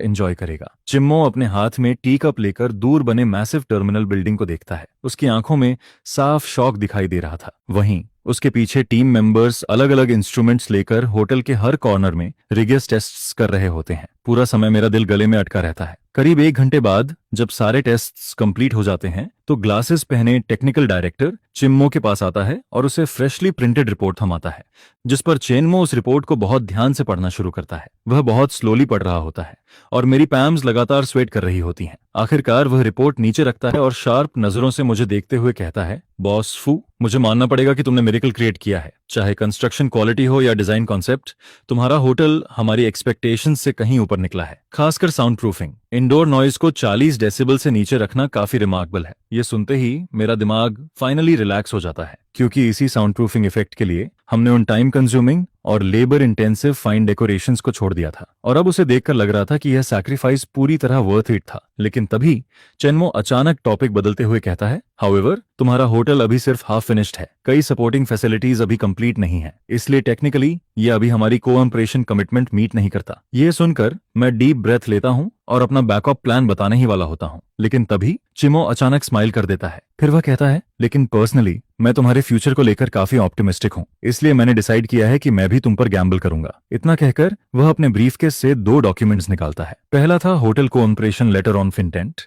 एंजॉय करेगा। चिम्मो अपने हाथ में टी कप लेकर दूर बने मैसिव टर्मिनल बिल्डिंग को देखता है। उसकी आंखों में साफ शौक दिखाई दे रहा था। वहीं उसके पीछे टीम मेंबर्स अलग अलग इंस्ट्रूमेंट्स लेकर होटल के हर कॉर्नर में रिगियस टेस्ट्स कर रहे होते हैं। पूरा समय मेरा दिल गले में अटका रहता है। करीब 1 घंटे बाद जब सारे टेस्ट्स कंप्लीट हो जाते हैं तो ग्लासेस पहने टेक्निकल डायरेक्टर चिम्मो के पास आता है और उसे फ्रेशली प्रिंटेड रिपोर्ट थमाता है, जिस पर चेन्मो उस रिपोर्ट को बहुत ध्यान से पढ़ना शुरू करता है। वह बहुत स्लोली पढ़ रहा होता है और मेरी पैम्स लगातार स्वेट कर रही होती हैं। आखिरकार वह रिपोर्ट नीचे रखता है और शार्प नजरों से मुझे देखते हुए कहता है, बॉस फू, मुझे मानना पड़ेगा कि तुमने मिरेकल क्रिएट किया है। चाहे कंस्ट्रक्शन क्वालिटी हो या डिजाइन कॉन्सेप्ट, तुम्हारा होटल हमारी एक्सपेक्टेशंस से कहीं ऊपर निकला है। खासकर साउंड प्रूफिंग, इंडोर नॉइज को 40 डेसिबल से नीचे रखना काफी रिमार्केबल है। ये सुनते ही मेरा दिमाग फाइनली रिलैक्स हो जाता है, क्योंकि इसी साउंड प्रूफिंग इफेक्ट के लिए हमने उन टाइम कंज्यूमिंग और लेबर इंटेंसिव फाइन डेकोरेशंस को छोड़ दिया था, और अब उसे देखकर लग रहा था कि यह सैक्रिफाइस पूरी तरह वर्थ इट था। लेकिन तभी चेनमो अचानक टॉपिक बदलते हुए कहता है, हाउएवर, तुम्हारा होटल अभी सिर्फ हाफ फिनिश्ड है, कई सपोर्टिंग फैसिलिटीज अभी कंप्लीट नहीं है, इसलिए टेक्निकली ये अभी हमारी कोऑपरेशन कमिटमेंट मीट नहीं करता। ये सुनकर मैं डीप ब्रेथ लेता हूँ और अपना बैकअप प्लान बताने ही वाला होता हूँ, लेकिन तभी चिमो अचानक स्माइल कर देता है। फिर वह कहता है, लेकिन पर्सनली मैं तुम्हारे फ्यूचर को लेकर काफी ऑप्टिमिस्टिक हूँ, इसलिए मैंने डिसाइड किया है कि मैं भी तुम पर गैम्बल करूंगा। इतना कहकर वह अपने ब्रीफकेस से 2 डॉक्यूमेंट्स निकालता है। पहला था hotel cooperation later on intent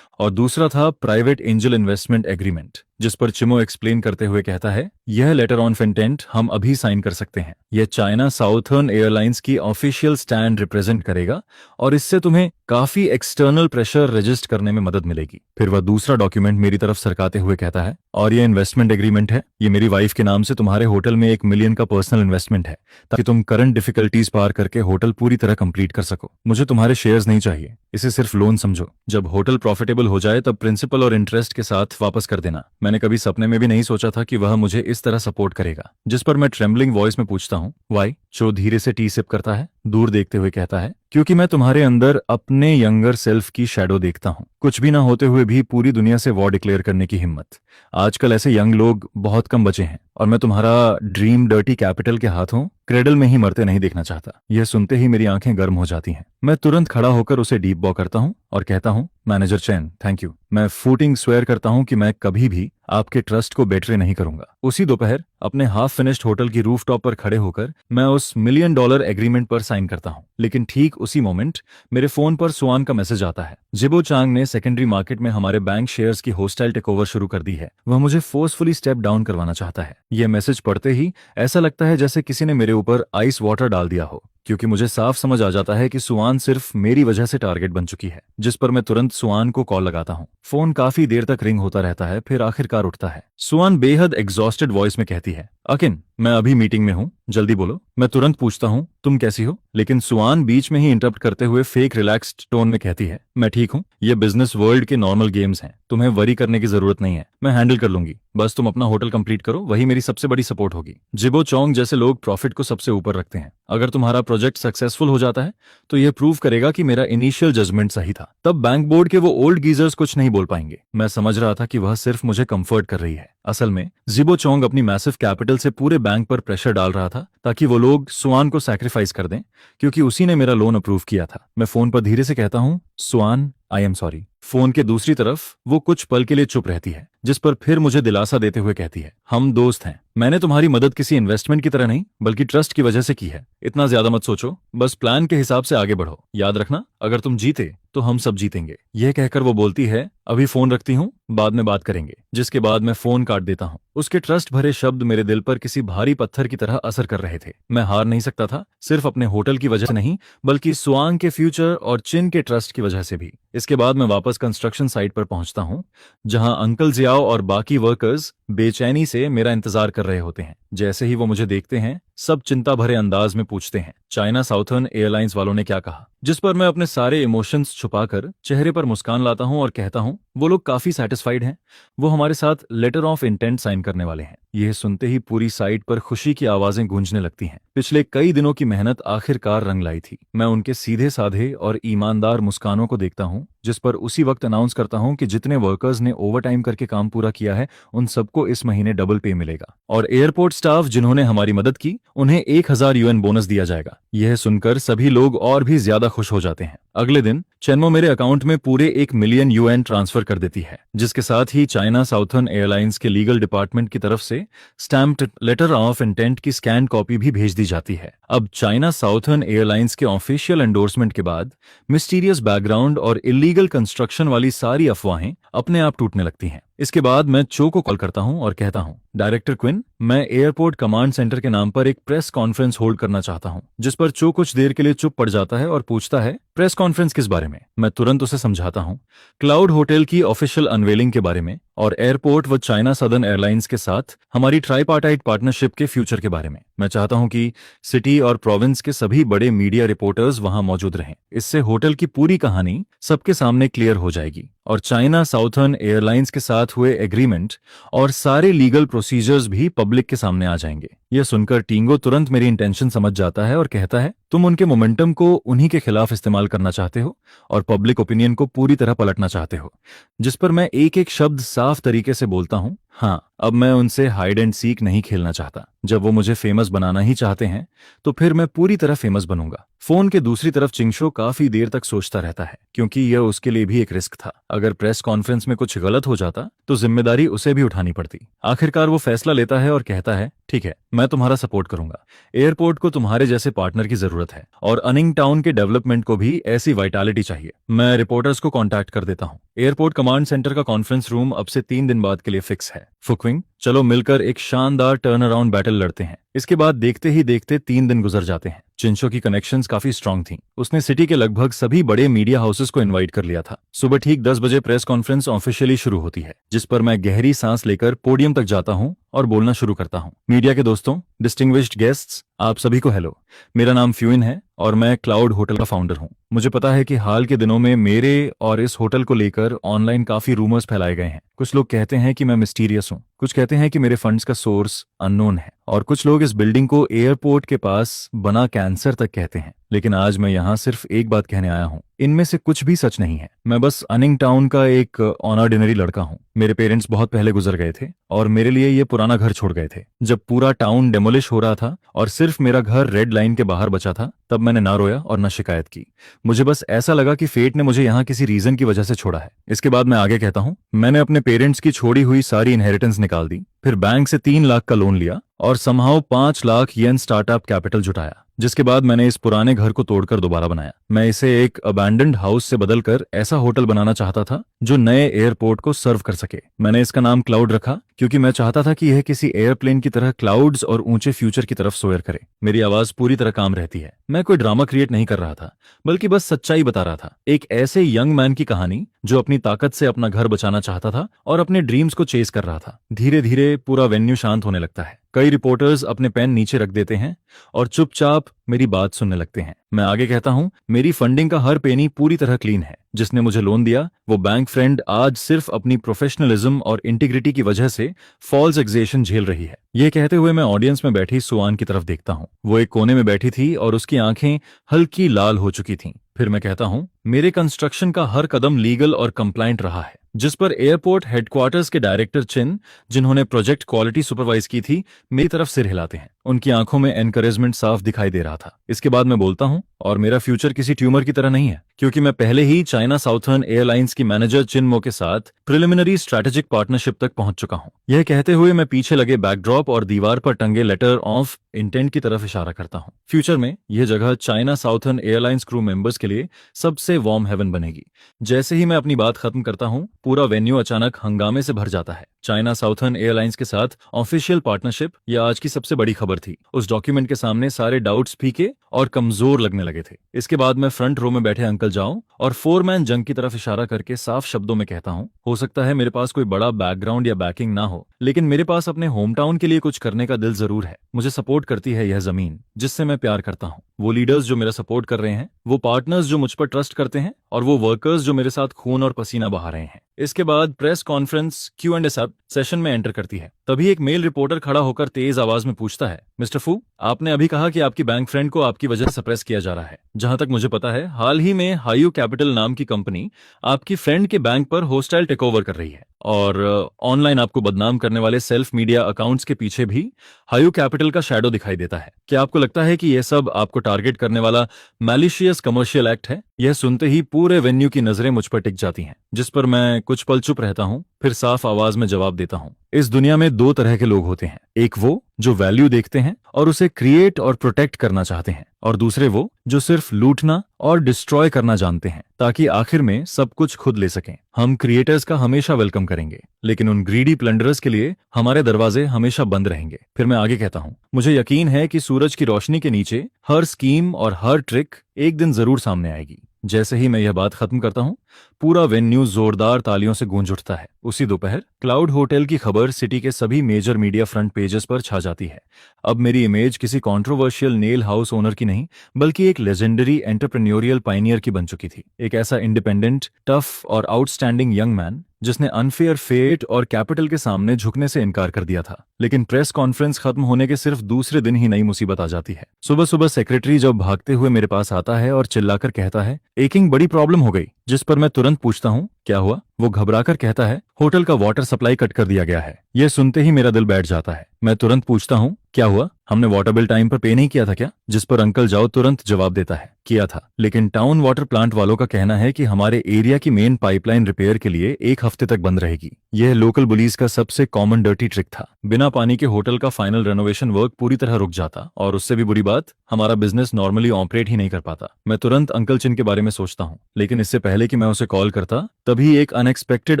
और दूसरा था प्राइवेट एंजल इन्वेस्टमेंट एग्रीमेंट, जिस पर चिमो एक्सप्लेन करते हुए कहता है, यह लेटर ऑन इंटेंट हम अभी साइन कर सकते हैं। यह चाइना साउथर्न एयरलाइंस की ऑफिशियल स्टैंड रिप्रेजेंट करेगा और इससे तुम्हें काफी एक्सटर्नल प्रेशर रजिस्ट करने में मदद मिलेगी। फिर वह दूसरा डॉक्यूमेंट मेरी तरफ सरकाते हुए कहता है, और यह इन्वेस्टमेंट एग्रीमेंट है, ये मेरी वाइफ के नाम से तुम्हारे होटल में 1 मिलियन का पर्सनल इन्वेस्टमेंट है, ताकि तुम करंट डिफिकल्टीज पार करके होटल पूरी तरह कंप्लीट कर सको। मुझे तुम्हारे शेयर्स नहीं चाहिए, इसे सिर्फ लोन समझो। जब होटल प्रॉफिटेबल हो जाए तब प्रिंसिपल और इंटरेस्ट के साथ वापस कर देना। मैंने कभी सपने में भी नहीं सोचा था कि वह मुझे इस तरह सपोर्ट करेगा। जिस पर मैं ट्रेम्बलिंग वॉइस में पूछता हूँ, वाई? चो धीरे से टी सिप करता है, दूर देखते हुए कहता है, क्योंकि मैं तुम्हारे अंदर अपने यंगर सेल्फ की शैडो देखता हूँ। कुछ भी ना होते हुए भी पूरी दुनिया से वॉर डिक्लेयर करने की हिम्मत। आजकल ऐसे यंग लोग बहुत कम बचे हैं, और मैं तुम्हारा ड्रीम डर्टी कैपिटल के हाथों क्रेडल में ही मरते नहीं देखना चाहता। यह सुनते ही मेरी आंखें गर्म हो जाती हैं। मैं तुरंत खड़ा होकर उसे डीप बॉ करता हूँ और कहता हूँ, मैनेजर चैन, थैंक यू। मैं फूटिंग स्वेयर करता हूँ कि मैं कभी भी आपके ट्रस्ट को बेट्रे नहीं करूंगा। उसी दोपहर अपने हाफ फिनिश्ड होटल की रूफटॉप पर खड़े होकर मैं उस $1 मिलियन एग्रीमेंट पर साइन करता हूँ। लेकिन ठीक उसी मोमेंट मेरे फोन पर सुआन का मैसेज आता है। जिबो चांग ने सेकेंडरी मार्केट में हमारे बैंक शेयर्स की होस्टाइल टेकओवर शुरू कर दी है। वह मुझे फोर्सफुली स्टेप डाउन करवाना चाहता है। यह मैसेज पढ़ते ही ऐसा लगता है जैसे किसी ने मेरे ऊपर आइस वाटर डाल दिया हो, क्योंकि मुझे साफ समझ आ जाता है कि सुआन सिर्फ मेरी वजह से टारगेट बन चुकी है। जिस पर मैं तुरंत सुआन को कॉल लगाता हूँ। फोन काफी देर तक रिंग होता रहता है, फिर आखिरकार उठता है। सुआन बेहद एग्जॉस्टेड वॉइस में कहती है, अकिन, मैं अभी मीटिंग में हूँ, जल्दी बोलो। मैं तुरंत पूछता हूँ, तुम कैसी हो? लेकिन सुआन बीच में ही इंटरप्ट करते हुए फेक रिलैक्स्ड टोन में कहती है, मैं ठीक हूँ, ये बिजनेस वर्ल्ड के नॉर्मल गेम्स हैं, तुम्हें वरी करने की जरूरत नहीं है, मैं हैंडल कर लूंगी, बस तुम अपना होटल कंप्लीट करो, वही मेरी सबसे बड़ी सपोर्ट होगी। जिबो चोंग जैसे लोग प्रॉफिट को सबसे ऊपर रखते हैं। अगर तुम्हारा प्रोजेक्ट सक्सेसफुल हो जाता है तो यह प्रूव करेगा कि मेरा इनिशियल जजमेंट सही था। तब बैंक बोर्ड के वो ओल्ड गीजर्स कुछ नहीं बोल पाएंगे। मैं समझ रहा था कि वह सिर्फ मुझे कंफर्ट कर रही है। असल में जिबो चोंग अपनी मैसिव कैपिटल से पूरे बैंक पर प्रेशर डाल रहा था, ताकि वो लोग सुआन को सैक्रिफाइस कर दें, क्योंकि उसी ने मेरा लोन अप्रूव किया था। मैं फोन पर धीरे से कहता हूँ, सुआन, आई एम सॉरी। फोन के दूसरी तरफ वो कुछ पल के लिए चुप रहती है, जिस पर फिर मुझे दिलासा देते हुए कहती है, हम दोस्त हैं। मैंने तुम्हारी मदद किसी इन्वेस्टमेंट की तरह नहीं, बल्कि ट्रस्ट की वजह से की है। इतना ज्यादा मत सोचो, बस प्लान के हिसाब से आगे बढ़ो। याद रखना, अगर तुम जीते तो हम सब जीतेंगे। यह कहकर वो बोलती है, अभी फोन रखती हूँ, बाद में बात करेंगे। जिसके बाद मैं फोन काट देता हूँ। उसके ट्रस्ट भरे शब्द मेरे दिल पर किसी भारी पत्थर की तरह असर कर रहे थे। मैं हार नहीं सकता था, सिर्फ अपने होटल की वजह से नहीं, बल्कि सुआंग के फ्यूचर और चिन के ट्रस्ट की वजह से भी। इसके बाद मैं वापस कंस्ट्रक्शन साइट पर पहुंचता हूं, जहां अंकल जियाओ और बाकी वर्कर्स बेचैनी से मेरा इंतजार कर रहे होते हैं। जैसे ही वो मुझे देखते हैं, सब चिंता भरे अंदाज में पूछते हैं, चाइना साउथर्न एयरलाइंस वालों ने क्या कहा? जिस पर मैं अपने सारे इमोशंस छुपाकर चेहरे पर मुस्कान लाता हूं और कहता हूं, वो लोग काफी सेटिस्फाइड हैं, वो हमारे साथ लेटर ऑफ इंटेंट साइन करने वाले हैं। यह सुनते ही पूरी साइट पर खुशी की आवाजें गूंजने लगती हैं। पिछले कई दिनों की मेहनत आखिरकार रंग लाई थी। मैं उनके सीधे साधे और ईमानदार मुस्कानों को देखता हूं, जिस पर उसी वक्त अनाउंस करता हूं कि जितने वर्कर्स ने ओवरटाइम करके काम पूरा किया है, उन सबको इस महीने डबल पे मिलेगा। और एयरपोर्ट स्टाफ जिन्होंने हमारी मदद की, उन्हें 1000 UN बोनस दिया जाएगा। यह सुनकर सभी लोग और भी ज्यादा खुश हो जाते हैं। अगले दिन चेनमो मेरे अकाउंट में पूरे 1 मिलियन UN ट्रांसफर कर देती है, जिसके साथ ही चाइना साउथर्न एयरलाइंस के लीगल डिपार्टमेंट की तरफ से स्टैम्प्ड लेटर ऑफ इंटेंट की स्कैन कॉपी भी भेज दी जाती है। अब चाइना साउथर्न एयरलाइंस के ऑफिशियल एंडोर्समेंट के बाद मिस्टीरियस बैकग्राउंड और इलीगल कंस्ट्रक्शन वाली सारी अफवाहें अपने आप टूटने लगती हैं। इसके बाद मैं चो को कॉल करता हूं और कहता हूं, डायरेक्टर क्विन, मैं एयरपोर्ट कमांड सेंटर के नाम पर एक प्रेस कॉन्फ्रेंस होल्ड करना चाहता हूं। जिस पर चो कुछ देर के लिए चुप पड़ जाता है और पूछता है, प्रेस कॉन्फ्रेंस किस बारे में? मैं तुरंत उसे समझाता हूं, क्लाउड होटल की ऑफिशियल अनवेलिंग के बारे में और एयरपोर्ट व चाइना सदर्न एयरलाइंस के साथ हमारी ट्राइपार्टाइट पार्टनरशिप के फ्यूचर के बारे में। मैं चाहता हूं कि सिटी और प्रोविंस के सभी बड़े मीडिया रिपोर्टर्स वहां मौजूद रहें। इससे होटल की पूरी कहानी सबके सामने क्लियर हो जाएगी और चाइना साउथर्न एयरलाइंस के साथ हुए एग्रीमेंट और सारे लीगल प्रोसीजर्स भी पब्लिक के सामने आ जाएंगे। यह सुनकर टिंगो तुरंत मेरी इंटेंशन समझ जाता है और कहता है, तुम उनके मोमेंटम को उन्हीं के खिलाफ इस्तेमाल करना चाहते हो और पब्लिक ओपिनियन को पूरी तरह पलटना चाहते हो। जिस पर मैं एक एक शब्द साफ तरीके से बोलता हूं, हाँ, अब मैं उनसे हाइड एंड सीक नहीं खेलना चाहता। जब वो मुझे फेमस बनाना ही चाहते हैं तो फिर मैं पूरी तरह फेमस बनूंगा। फोन के दूसरी तरफ चिंगशो काफी देर तक सोचता रहता है, क्योंकि यह उसके लिए भी एक रिस्क था। अगर प्रेस कॉन्फ्रेंस में कुछ गलत हो जाता तो जिम्मेदारी उसे भी उठानी पड़ती। आखिरकार वो फैसला लेता है और कहता है, ठीक है, मैं तुम्हारा सपोर्ट करूंगा। एयरपोर्ट को तुम्हारे जैसे पार्टनर की जरूरत है और अनिंग टाउन के डेवलपमेंट को भी ऐसी वाइटैलिटी चाहिए। मैं रिपोर्टर्स को कांटेक्ट कर देता हूं। एयरपोर्ट कमांड सेंटर का कॉन्फ्रेंस रूम अब से 3 दिन बाद के लिए फिक्स है। फुकविंग, चलो मिलकर एक शानदार टर्न अराउंड बैटल लड़ते हैं। इसके बाद देखते ही देखते 3 दिन गुजर जाते हैं। चिंशो की कनेक्शंस काफी स्ट्रांग थीं। उसने सिटी के लगभग सभी बड़े मीडिया हाउसेस को इनवाइट कर लिया था। सुबह ठीक 10 बजे प्रेस कॉन्फ्रेंस ऑफिशियली शुरू होती है, जिस पर मैं गहरी सांस लेकर पोडियम तक जाता हूं और बोलना शुरू करता हूं। मीडिया के दोस्तों, डिस्टिंग्विश्ड गेस्ट्स, आप सभी को हेलो। मेरा नाम फ्यूइन है और मैं क्लाउड होटल का फाउंडर हूं। मुझे पता है कि हाल के दिनों में मेरे और इस होटल को लेकर ऑनलाइन काफी रूमर्स फैलाए गए हैं। कुछ लोग कहते हैं कि मैं मिस्टीरियस हूं, कुछ कहते हैं कि मेरे फंड्स का सोर्स अननोन है और कुछ लोग इस बिल्डिंग को एयरपोर्ट के पास बना कैंसर तक कहते हैं। लेकिन आज मैं यहाँ सिर्फ एक बात कहने आया हूँ, इनमें से कुछ भी सच नहीं है। मैं बस अनिंग टाउन का एक ऑर्डिनरी लड़का हूँ। मेरे पेरेंट्स बहुत पहले गुजर गए थे और मेरे लिए ये पुराना घर छोड़ गए थे। जब पूरा टाउन डेमोलिश हो रहा था और सिर्फ मेरा घर रेड लाइन के बाहर बचा था, तब मैंने ना रोया और ना शिकायत की। मुझे बस ऐसा लगा कि फेट ने मुझे यहाँ किसी रीजन की वजह से छोड़ा है। इसके बाद मैं आगे कहता हूँ, मैंने अपने पेरेंट्स की छोड़ी हुई सारी इनहेरिटेंस निकाल दी, फिर बैंक से 3 लाख का लोन लिया और समहाउ 5 लाख येन स्टार्टअप कैपिटल जुटाया, जिसके बाद मैंने इस पुराने घर को तोड़कर दोबारा बनाया। मैं इसे एक अबैंडन्ड हाउस से बदलकर ऐसा होटल बनाना चाहता था जो नए एयरपोर्ट को सर्व कर सके। मैंने इसका नाम क्लाउड रखा क्योंकि मैं चाहता था कि यह किसी एयरप्लेन की तरह क्लाउड्स और ऊंचे फ्यूचर की तरफ सोयर करे। मेरी आवाज पूरी तरह काम रहती है। मैं कोई ड्रामा क्रिएट नहीं कर रहा था, बल्कि बस सच्चाई बता रहा था। एक ऐसे यंग मैन की कहानी जो अपनी ताकत से अपना घर बचाना चाहता था और अपने ड्रीम्स को चेस कर रहा था। धीरे धीरे पूरा वेन्यू शांत होने लगता है। कई रिपोर्टर्स अपने पेन नीचे रख देते हैं और चुपचाप मेरी बात सुनने लगते हैं। मैं आगे कहता हूं, मेरी फंडिंग का हर पेनी पूरी तरह क्लीन है। जिसने मुझे लोन दिया वो बैंक फ्रेंड आज सिर्फ अपनी प्रोफेशनलिज्म और इंटीग्रिटी की वजह से फॉल्स एक्सेशन झेल रही है। यह कहते हुए मैं ऑडियंस में बैठी सुआन की तरफ देखता हूं। वो एक कोने में बैठी थी और उसकी आंखें हल्की लाल हो चुकी थीं। फिर मैं कहता हूं, मेरे कंस्ट्रक्शन का हर कदम लीगल और कंप्लाइंट रहा है। जिस पर एयरपोर्ट हेडक्वार्टर्स के डायरेक्टर चिन, जिन्होंने प्रोजेक्ट क्वालिटी सुपरवाइज की थी, मेरी तरफ सिर हिलाते हैं। उनकी आंखों में एनकरेजमेंट साफ दिखाई दे रहा था। इसके बाद मैं बोलता हूं, और मेरा फ्यूचर किसी ट्यूमर की तरह नहीं है, क्योंकि मैं पहले ही चाइना साउथर्न एयरलाइंस की मैनेजर चिनमो के साथ प्रिलिमिनरी स्ट्रैटेजिक पार्टनरशिप तक पहुंच चुका हूं। यह कहते हुए मैं पीछे लगे बैकड्रॉप और दीवार पर टंगे लेटर ऑफ इंटेंट की तरफ इशारा करता हूं। फ्यूचर में यह जगह China southern airlines crew members के लिए सबसे वार्म हेवन बनेगी। जैसे ही मैं अपनी बात खत्म करता हूं, पूरा वेन्यू अचानक हंगामे से भर जाता है। चाइना साउथर्न एयरलाइंस के साथ ऑफिशियल पार्टनरशिप यह आज की सबसे बड़ी खबर थी। उस डॉक्यूमेंट के सामने सारे डाउट्स फीके और कमजोर लगने लगे थे। इसके बाद मैं फ्रंट रो में बैठे अंकल जाओ और 4-मैन जंग की तरफ इशारा करके साफ शब्दों में कहता हूं, हो सकता है मेरे पास कोई बड़ा बैकग्राउंड या बैकिंग ना हो, लेकिन मेरे पास अपने होम टाउन के लिए कुछ करने का दिल जरूर है। मुझे सपोर्ट करती है यह जमीन जिससे मैं प्यार करता हूं, वो लीडर्स जो मेरा सपोर्ट कर रहे हैं, वो पार्टनर्स जो मुझ पर ट्रस्ट करते हैं और वो वर्कर्स जो मेरे साथ खून और पसीना बहा रहे हैं। इसके बाद प्रेस कॉन्फ्रेंस Q&A सेशन में एंटर करती है। तभी एक मेल रिपोर्टर खड़ा होकर तेज आवाज में पूछता है, मिस्टर फू, आपने अभी कहा कि आपकी बैंक फ्रेंड को आपकी वजह से सप्रेस किया जा रहा है। जहां तक मुझे पता है, हाल ही में हायू कैपिटल नाम की कंपनी आपकी फ्रेंड के बैंक पर होस्टाइल टेकओवर कर रही है और ऑनलाइन आपको बदनाम करने वाले सेल्फ मीडिया अकाउंट्स के पीछे भी हायू कैपिटल का शैडो दिखाई देता है। क्या आपको लगता है कि यह सब आपको टारगेट करने वाला मैलिशियस कमर्शियल एक्ट है? यह सुनते ही पूरे वेन्यू की नजरें मुझ पर टिक जाती हैं, जिस पर मैं कुछ पल चुप रहता हूं, फिर साफ आवाज में जवाब देता हूं, इस दुनिया में 2 तरह के लोग होते हैं, एक वो जो वैल्यू देखते हैं और उसे क्रिएट और प्रोटेक्ट करना चाहते हैं, और दूसरे वो जो सिर्फ लूटना और डिस्ट्रॉय करना जानते हैं ताकि आखिर में सब कुछ खुद ले सकें। हम क्रिएटर्स का हमेशा वेलकम करेंगे, लेकिन उन ग्रीडी प्लंडरर्स के लिए हमारे दरवाजे हमेशा बंद रहेंगे। फिर मैं आगे कहता हूँ, मुझे यकीन है कि सूरज की रोशनी के नीचे हर स्कीम और हर ट्रिक एक दिन जरूर सामने आएगी। जैसे ही मैं यह बात खत्म करता हूँ, पूरा वेन्यू जोरदार तालियों से गूंज उठता है। उसी दोपहर क्लाउड होटल की खबर सिटी के सभी मेजर मीडिया फ्रंट पेजेस पर छा जाती है। अब मेरी इमेज किसी कंट्रोवर्शियल नेल हाउस ओनर की नहीं, बल्कि एक लेजेंडरी एंटरप्रेन्योरियल पायनियर की बन चुकी थी। एक ऐसा इंडिपेंडेंट, टफ और आउटस्टैंडिंग यंग मैन जिसने अनफेयर फेट और कैपिटल के सामने झुकने से इनकार कर दिया था। लेकिन प्रेस कॉन्फ्रेंस खत्म होने के सिर्फ दूसरे दिन ही नई मुसीबत आ जाती है। सुबह सुबह सेक्रेटरी जब भागते हुए मेरे पास आता है और चिल्लाकर कहता है, एकिंग बड़ी प्रॉब्लम हो गई। जिस पर मैं तुरंत पूछता हूँ, क्या हुआ? वो घबराकर कहता है, होटल का वाटर सप्लाई कट कर दिया गया है। यह सुनते ही मेरा दिल बैठ जाता है। मैं तुरंत पूछता हूँ, क्या हुआ? हमने वाटर बिल टाइम पर पे नहीं किया था क्या? जिस पर अंकल जाओ तुरंत जवाब देता है, किया था, लेकिन टाउन वाटर प्लांट वालों का कहना है कि हमारे एरिया की मेन पाइपलाइन रिपेयर के लिए 1 हफ्ते तक बंद रहेगी। यह लोकल पुलिस का सबसे कॉमन डर्टी ट्रिक था। बिना पानी के होटल का फाइनल रेनोवेशन वर्क पूरी तरह रुक जाता, और उससे भी बुरी बात, हमारा बिजनेस नॉर्मली ऑपरेट ही नहीं कर पाता। मैं तुरंत अंकल चिन के बारे में सोचता हूँ, लेकिन इससे पहले कि मैं उसे कॉल करता, तभी एक अनएक्सपेक्टेड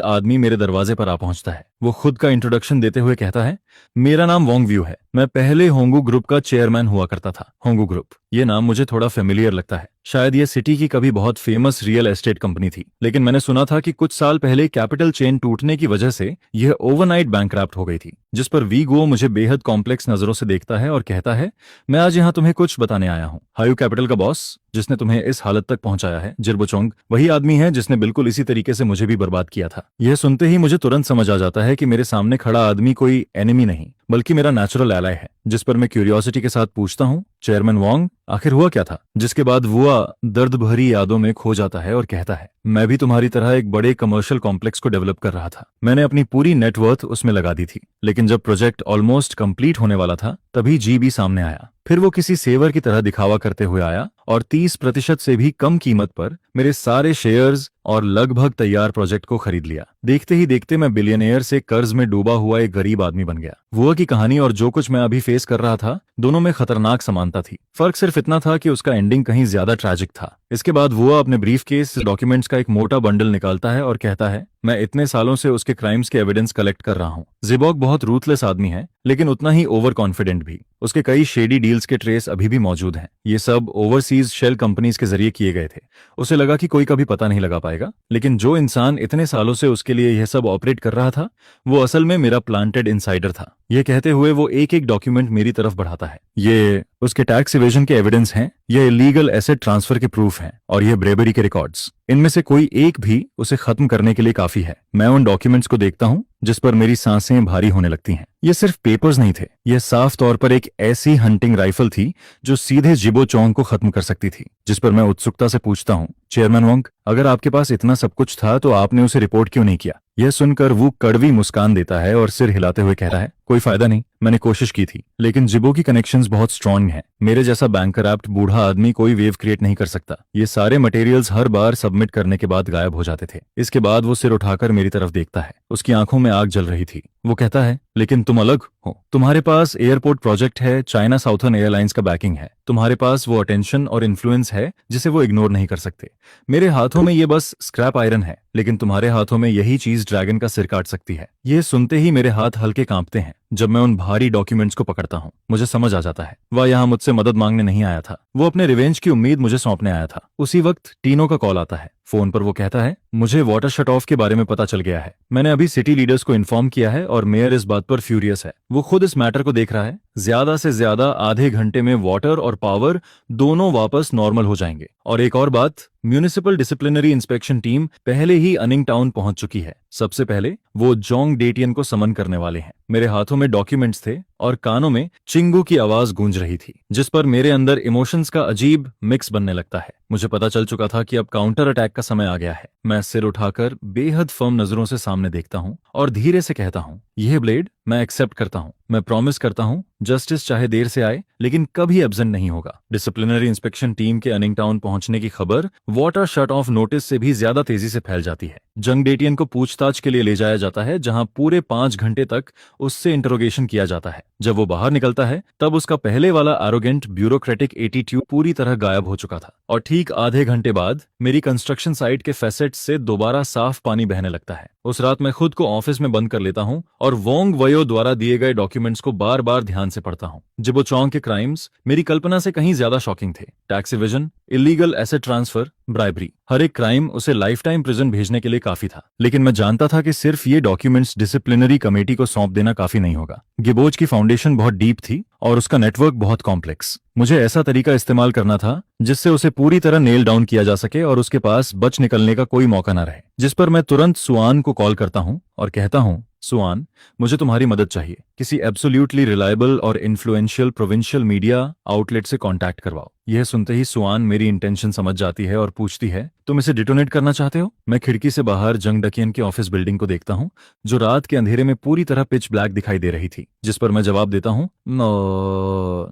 आदमी मेरे दरवाजे पर आ पहुंचता है। वो खुद का इंट्रोडक्शन देते हुए कहता है, मेरा नाम वोंग व्यू है। मैं पहले होंगू ग्रुप का चेयरमैन हुआ करता था। होंगू ग्रुप, ये नाम मुझे थोड़ा फेमिलियर लगता है। शायद ये सिटी की कभी बहुत फेमस रियल एस्टेट कंपनी थी, लेकिन मैंने सुना था कि कुछ साल पहले कैपिटल चेन टूटने की वजह से यह ओवरनाइट बैंकक्रप्ट हो गई थी। जिस पर वी गो मुझे बेहद कॉम्प्लेक्स नजरों से देखता है और कहता है, मैं आज यहाँ तुम्हें कुछ बताने आया हूँ। हायू कैपिटल का बॉस जिसने तुम्हें इस हालत तक पहुंचाया है, जिरबोचोंग, वही आदमी है जिसने बिल्कुल इसी तरीके से मुझे भी बर्बाद किया था। यह सुनते ही मुझे तुरंत समझ आ जाता है कि मेरे सामने खड़ा आदमी कोई एनिमी नहीं, बल्कि मेरा नेचुरल एलाय है। जिस पर मैं क्यूरियोसिटी के साथ पूछता हूँ, चेयरमैन वोंग, आखिर हुआ क्या था? जिसके बाद वुआ दर्द भरी यादों में खो जाता है और कहता है, मैं भी तुम्हारी तरह एक बड़े कमर्शियल कॉम्प्लेक्स को डेवलप कर रहा था। मैंने अपनी पूरी नेटवर्थ उसमें लगा दी थी, लेकिन जब प्रोजेक्ट ऑलमोस्ट कंप्लीट होने वाला था, तभी जीबी सामने आया। फिर वो किसी सेवर की तरह दिखावा करते हुए आया और 30% से भी कम कीमत पर मेरे सारे शेयर्स और लगभग तैयार प्रोजेक्ट को खरीद लिया। देखते ही देखते मैं बिलियनियर से कर्ज में डूबा हुआ एक गरीब आदमी बन गया। वुआ की कहानी और जो कुछ मैं अभी फेस कर रहा था, दोनों में खतरनाक समानता थी। फर्क सिर्फ इतना था कि उसका एंडिंग कहीं ज्यादा ट्रैजिक था। इसके बाद वुआ अपने ब्रीफ केस डॉक्यूमेंट्स का एक मोटा बंडल निकालता है और कहता है, मैं इतने सालों से उसके क्राइम्स के एविडेंस कलेक्ट कर रहा हूँ। जिबॉक बहुत रूथलेस आदमी है, लेकिन उतना ही ओवर कॉन्फिडेंट भी। उसके कई शेडी डील्स के ट्रेस अभी भी मौजूद हैं। ये सब ओवरसीज शेल कंपनीज के जरिए किए गए थे। उसे लगा कि कोई कभी पता नहीं लगा पाएगा, लेकिन जो इंसान इतने सालों से उसके लिए यह सब ऑपरेट कर रहा था, वो असल में मेरा प्लांटेड इनसाइडर था। यह कहते हुए वो एक एक डॉक्यूमेंट मेरी तरफ बढ़ाता है। ये उसके टैक्स इवेजन के एविडेंस हैं, ये इलीगल एसेट ट्रांसफर के प्रूफ हैं, और ये ब्रेबरी के रिकॉर्ड्स। इनमें से कोई एक भी उसे खत्म करने के लिए काफी है। मैं उन डॉक्यूमेंट्स को देखता हूँ जिस पर मेरी सांसें भारी होने लगती हैं। ये सिर्फ पेपर्स नहीं थे, यह साफ तौर पर एक ऐसी हंटिंग राइफल थी जो सीधे जिबोचोंग को खत्म कर सकती थी। जिस पर मैं उत्सुकता से पूछता हूँ, चेयरमैन वोंग, अगर आपके पास इतना सब कुछ था तो आपने उसे रिपोर्ट क्यों नहीं किया? यह सुनकर वो कड़वी मुस्कान देता है और सिर हिलाते हुए कह रहा है, कोई फायदा नहीं, मैंने कोशिश की थी, लेकिन जिबो की कनेक्शंस बहुत स्ट्रांग हैं। मेरे जैसा बैंकरप्ट बूढ़ा आदमी कोई वेव क्रिएट नहीं कर सकता। ये सारे मटेरियल्स हर बार सबमिट करने के बाद गायब हो जाते थे। इसके बाद वो सिर उठाकर मेरी तरफ देखता है। उसकी आंखों में आग जल रही थी। वो कहता है, लेकिन तुम अलग हो। तुम्हारे पास एयरपोर्ट प्रोजेक्ट है, चाइना साउथर्न एयरलाइंस का बैकिंग है, तुम्हारे पास वो अटेंशन और इन्फ्लुएंस है जिसे वो इग्नोर नहीं कर सकते। मेरे हाथों में ये बस स्क्रैप आयरन है, लेकिन तुम्हारे हाथों में यही चीज ड्रैगन का सिर काट सकती है। ये सुनते ही मेरे हाथ हल्के कांपते हैं। जब मैं उन भारी डॉक्यूमेंट्स को पकड़ता हूँ, मुझे समझ आ जाता है वह यहाँ मुझसे मदद मांगने नहीं आया था, वो अपने रिवेंज की उम्मीद मुझे सौंपने आया था। उसी वक्त टीनो का कॉल आता है। फोन पर वो कहता है, मुझे वाटर शट ऑफ के बारे में पता चल गया है। मैंने अभी सिटी लीडर्स को इन्फॉर्म किया है और मेयर इस बात पर फ्यूरियस है। वो खुद इस मैटर को देख रहा है। ज्यादा से ज्यादा आधे घंटे में वाटर और पावर दोनों वापस नॉर्मल हो जाएंगे। और एक और बात, म्यूनिसिपल डिसिप्लिनरी इंस्पेक्शन टीम पहले ही अनिंग टाउन पहुंच चुकी है। सबसे पहले वो जोंग डेटियन को समन करने वाले हैं। मेरे हाथों में डॉक्यूमेंट्स थे और कानों में चिंगू की आवाज गूंज रही थी, जिस पर मेरे अंदर इमोशंस का अजीब मिक्स बनने लगता है। मुझे पता चल चुका था कि अब काउंटर अटैक का समय आ गया है। मैं सिर उठाकर बेहद फर्म नजरों से सामने देखता हूँ और धीरे से कहता हूँ, यह ब्लेड मैं एक्सेप्ट करता हूँ। मैं प्रॉमिस करता हूँ, जस्टिस चाहे देर से आए, लेकिन कभी एब्सेंट नहीं होगा। डिसिप्लिनरी इंस्पेक्शन टीम के अनिंग टाउन पहुंचने की खबर वाटर शट ऑफ नोटिस से भी ज्यादा तेजी से फैल जाती है। जंग डेटियन को पूछताछ के लिए ले जाया जाता है, जहां पूरे 5 घंटे तक उससे इंटरोगेशन किया जाता है। जब वो बाहर निकलता है तब उसका पहले वाला एरोगेंट ब्यूरोक्रेटिक एटीट्यूड पूरी तरह गायब हो चुका था और ठीक आधे घंटे बाद मेरी कंस्ट्रक्शन साइट के फैसेट से दोबारा साफ पानी बहने लगता है। उस रात मैं खुद को ऑफिस में बंद कर लेता हूं और वोंग वयो द्वारा दिए गए डॉक्यूमेंट्स को बार बार ध्यान से पढ़ता हूं। जिबो चोंग के क्राइम्स मेरी कल्पना से कहीं ज्यादा शॉकिंग थे। Tax evasion, illegal asset transfer, bribery, हर एक क्राइम उसे लाइफ टाइम प्रिजन भेजने के लिए काफी था। लेकिन मैं जानता था कि सिर्फ ये डॉक्यूमेंट्स डिसिप्लिनरी कमेटी को सौंप देना काफी नहीं होगा। गिबोज की फाउंडेशन बहुत डीप थी और उसका नेटवर्क बहुत कॉम्प्लेक्स। मुझे ऐसा तरीका इस्तेमाल करना था जिससे उसे पूरी तरह नेल डाउन किया जा सके और उसके पास बच निकलने का कोई मौका न रहे। जिस पर मैं तुरंत सुआन को कॉल करता हूं और कहता हूं, सुआन, मुझे तुम्हारी मदद चाहिए। किसी एब्सोल्युटली रिलायबल और इन्फ्लुएंशियल प्रोविंशियल मीडिया आउटलेट से कांटेक्ट करवाओ। यह सुनते ही सुआन मेरी इंटेंशन समझ जाती है और पूछती है, तुम इसे डिटोनेट करना चाहते हो? मैं खिड़की से बाहर जंग डकियन की ऑफिस बिल्डिंग को देखता हूं, जो रात के अंधेरे में पूरी तरह पिच ब्लैक दिखाई दे रही थी। जिस पर मैं जवाब देता हूं,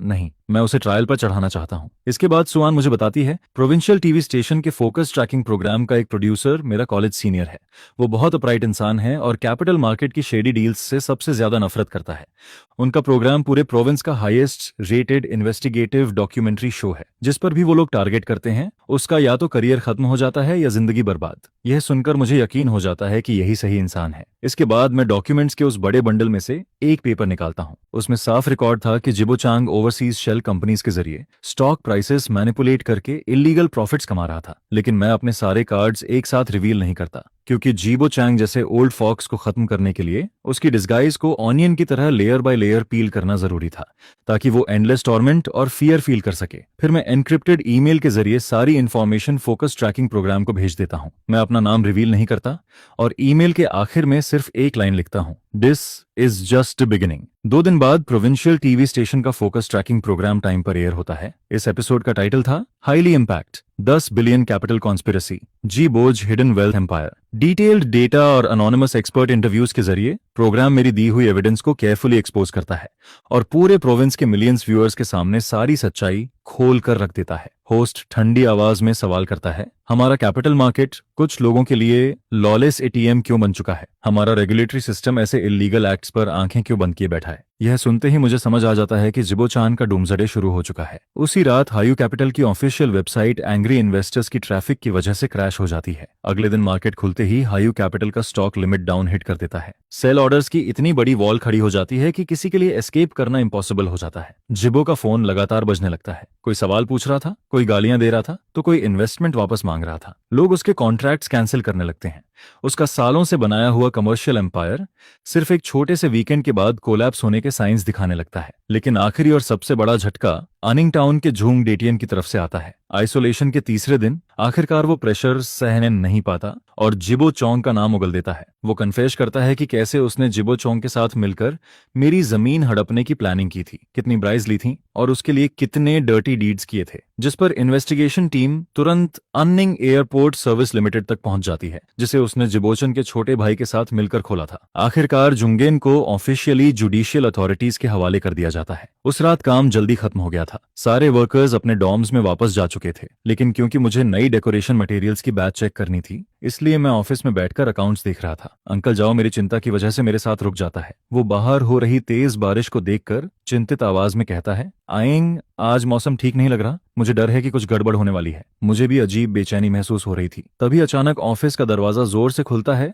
नहीं, मैं उसे ट्रायल पर चढ़ाना चाहता हूं। इसके बाद सुआन मुझे बताती है, प्रोविंशियल टीवी स्टेशन के फोकस ट्रैकिंग प्रोग्राम का एक प्रोड्यूसर मेरा कॉलेज सीनियर है। वो बहुत अपराइट इंसान है और कैपिटल मार्केट की शेडी डील्स से सबसे ज्यादा नफरत करता है। उनका प्रोग्राम पूरे प्रोविंस का highest rated investigative documentary show है। जिस पर भी वो लोग टारगेट करते हैं उसका या तो करियर खत्म हो जाता है या जिंदगी बर्बाद। यह सुनकर मुझे यकीन हो जाता है कि यही सही इंसान है। इसके बाद मैं डॉक्यूमेंट्स के उस बड़े बंडल में से एक पेपर निकालता हूं। उसमें साफ रिकॉर्ड था कि जिबो चांग ओवरसीज शेल कंपनीज के जरिए स्टॉक प्राइसेस मैनिपुलेट करके इलीगल प्रॉफिट्स कमा रहा था। लेकिन मैं अपने सारे कार्ड्स एक साथ रिवील नहीं करता, क्योंकि जिबो चांग जैसे ओल्ड फॉक्स को खत्म करने के लिए उसकी डिस्गाइज को ऑनियन की तरह लेयर बाय लेयर पील करना जरूरी था, ताकि वो एंडलेस टॉर्मेंट और फियर फील कर सके। फिर मैं एनक्रिप्टेड ईमेल के जरिए सारी इंफॉर्मेशन फोकस ट्रैकिंग प्रोग्राम को भेज देता हूं। मैं अपना नाम रिवील नहीं करता और ईमेल के आखिर में सिर्फ एक लाइन लिखता हूं, दिस इज जस्ट बिगिनिंग। 2 दिन बाद प्रोविंशियल टीवी स्टेशन का फोकस ट्रैकिंग प्रोग्राम टाइम पर एयर होता है। इस एपिसोड का टाइटल था highly impact 10 billion capital conspiracy, Ji Bo's hidden wealth empire. Detailed data और अनोनिमस एक्सपर्ट इंटरव्यूज के जरिए प्रोग्राम मेरी दी हुई एविडेंस को केयरफुली एक्सपोज करता है और पूरे प्रोविंस के मिलियंस व्यूअर्स के सामने सारी सच्चाई खोल कर रख देता है। होस्ट ठंडी आवाज में सवाल करता है, हमारा कैपिटल मार्केट कुछ लोगों के लिए लॉलेस एटीएम क्यों बन चुका है? हमारा रेगुलेटरी सिस्टम ऐसे इलीगल एक्ट्स पर आंखें क्यों बंद किए बैठा है? यह सुनते ही मुझे समझ आ जाता है कि जिबो चान का डूमसडे शुरू हो चुका है। उसी रात हायू कैपिटल की ऑफिशियल वेबसाइट एंग्री इन्वेस्टर्स की ट्रैफिक की वजह से क्रैश हो जाती है। अगले दिन मार्केट खुलते ही हायू कैपिटल का स्टॉक लिमिट डाउन हिट कर देता है। सेल ऑर्डर्स की इतनी बड़ी वॉल खड़ी हो जाती है कि किसी के लिए एस्केप करना इम्पॉसिबल हो जाता है। जिबो का फोन लगातार बजने लगता है। कोई सवाल पूछ रहा था, कोई गालियां दे रहा था, तो कोई इन्वेस्टमेंट वापस मांग रहा था। लोग उसके कॉन्ट्रैक्ट्स कैंसिल करने लगते हैं। उसका सालों से बनाया हुआ कमर्शियल एम्पायर सिर्फ एक छोटे से वीकेंड के बाद कोलैप्स होने के साइंस दिखाने लगता है। लेकिन आखिरी और सबसे बड़ा झटका अनिंग टाउन के झूंग डेटियन की तरफ से आता है। आइसोलेशन के तीसरे दिन आखिरकार वो प्रेशर सहने नहीं पाता और जिबो चोंग का नाम उगल देता है। वो कन्फेस करता है कि कैसे उसने जिबो चोंग के साथ मिलकर मेरी जमीन हड़पने की प्लानिंग की थी, कितनी ब्राइज ली थी और उसके लिए कितने डर्टी डीड्स किए थे। जिस पर इन्वेस्टिगेशन टीम तुरंत अन्निंग एयरपोर्ट सर्विस लिमिटेड तक पहुंच जाती है, जिसे उसने जिबोचन के छोटे भाई के साथ मिलकर खोला था। आखिरकार जुंगेन को ऑफिशियली जुडिशियल अथॉरिटीज के हवाले कर दिया जाता है। उस रात काम जल्दी खत्म हो गया था। सारे वर्कर्स अपने डॉर्म्स में वापस जा चुके थे, लेकिन क्योंकि मुझे नई डेकोरेशन मटेरियल्स की बैच चेक करनी थी, इसलिए मैं ऑफिस में बैठकर अकाउंट्स देख रहा था। अंकल जाओ मेरी चिंता की वजह से मेरे साथ रुक जाता है। वो बाहर हो रही तेज बारिश को देखकर चिंतित आवाज में कहता है, आएंग, आज मौसम ठीक नहीं लग रहा। मुझे डर है कि कुछ गड़बड़ होने वाली है। मुझे भी अजीब बेचैनी महसूस हो रही थी। तभी अचानक ऑफिस का दरवाजा जोर से खुलता है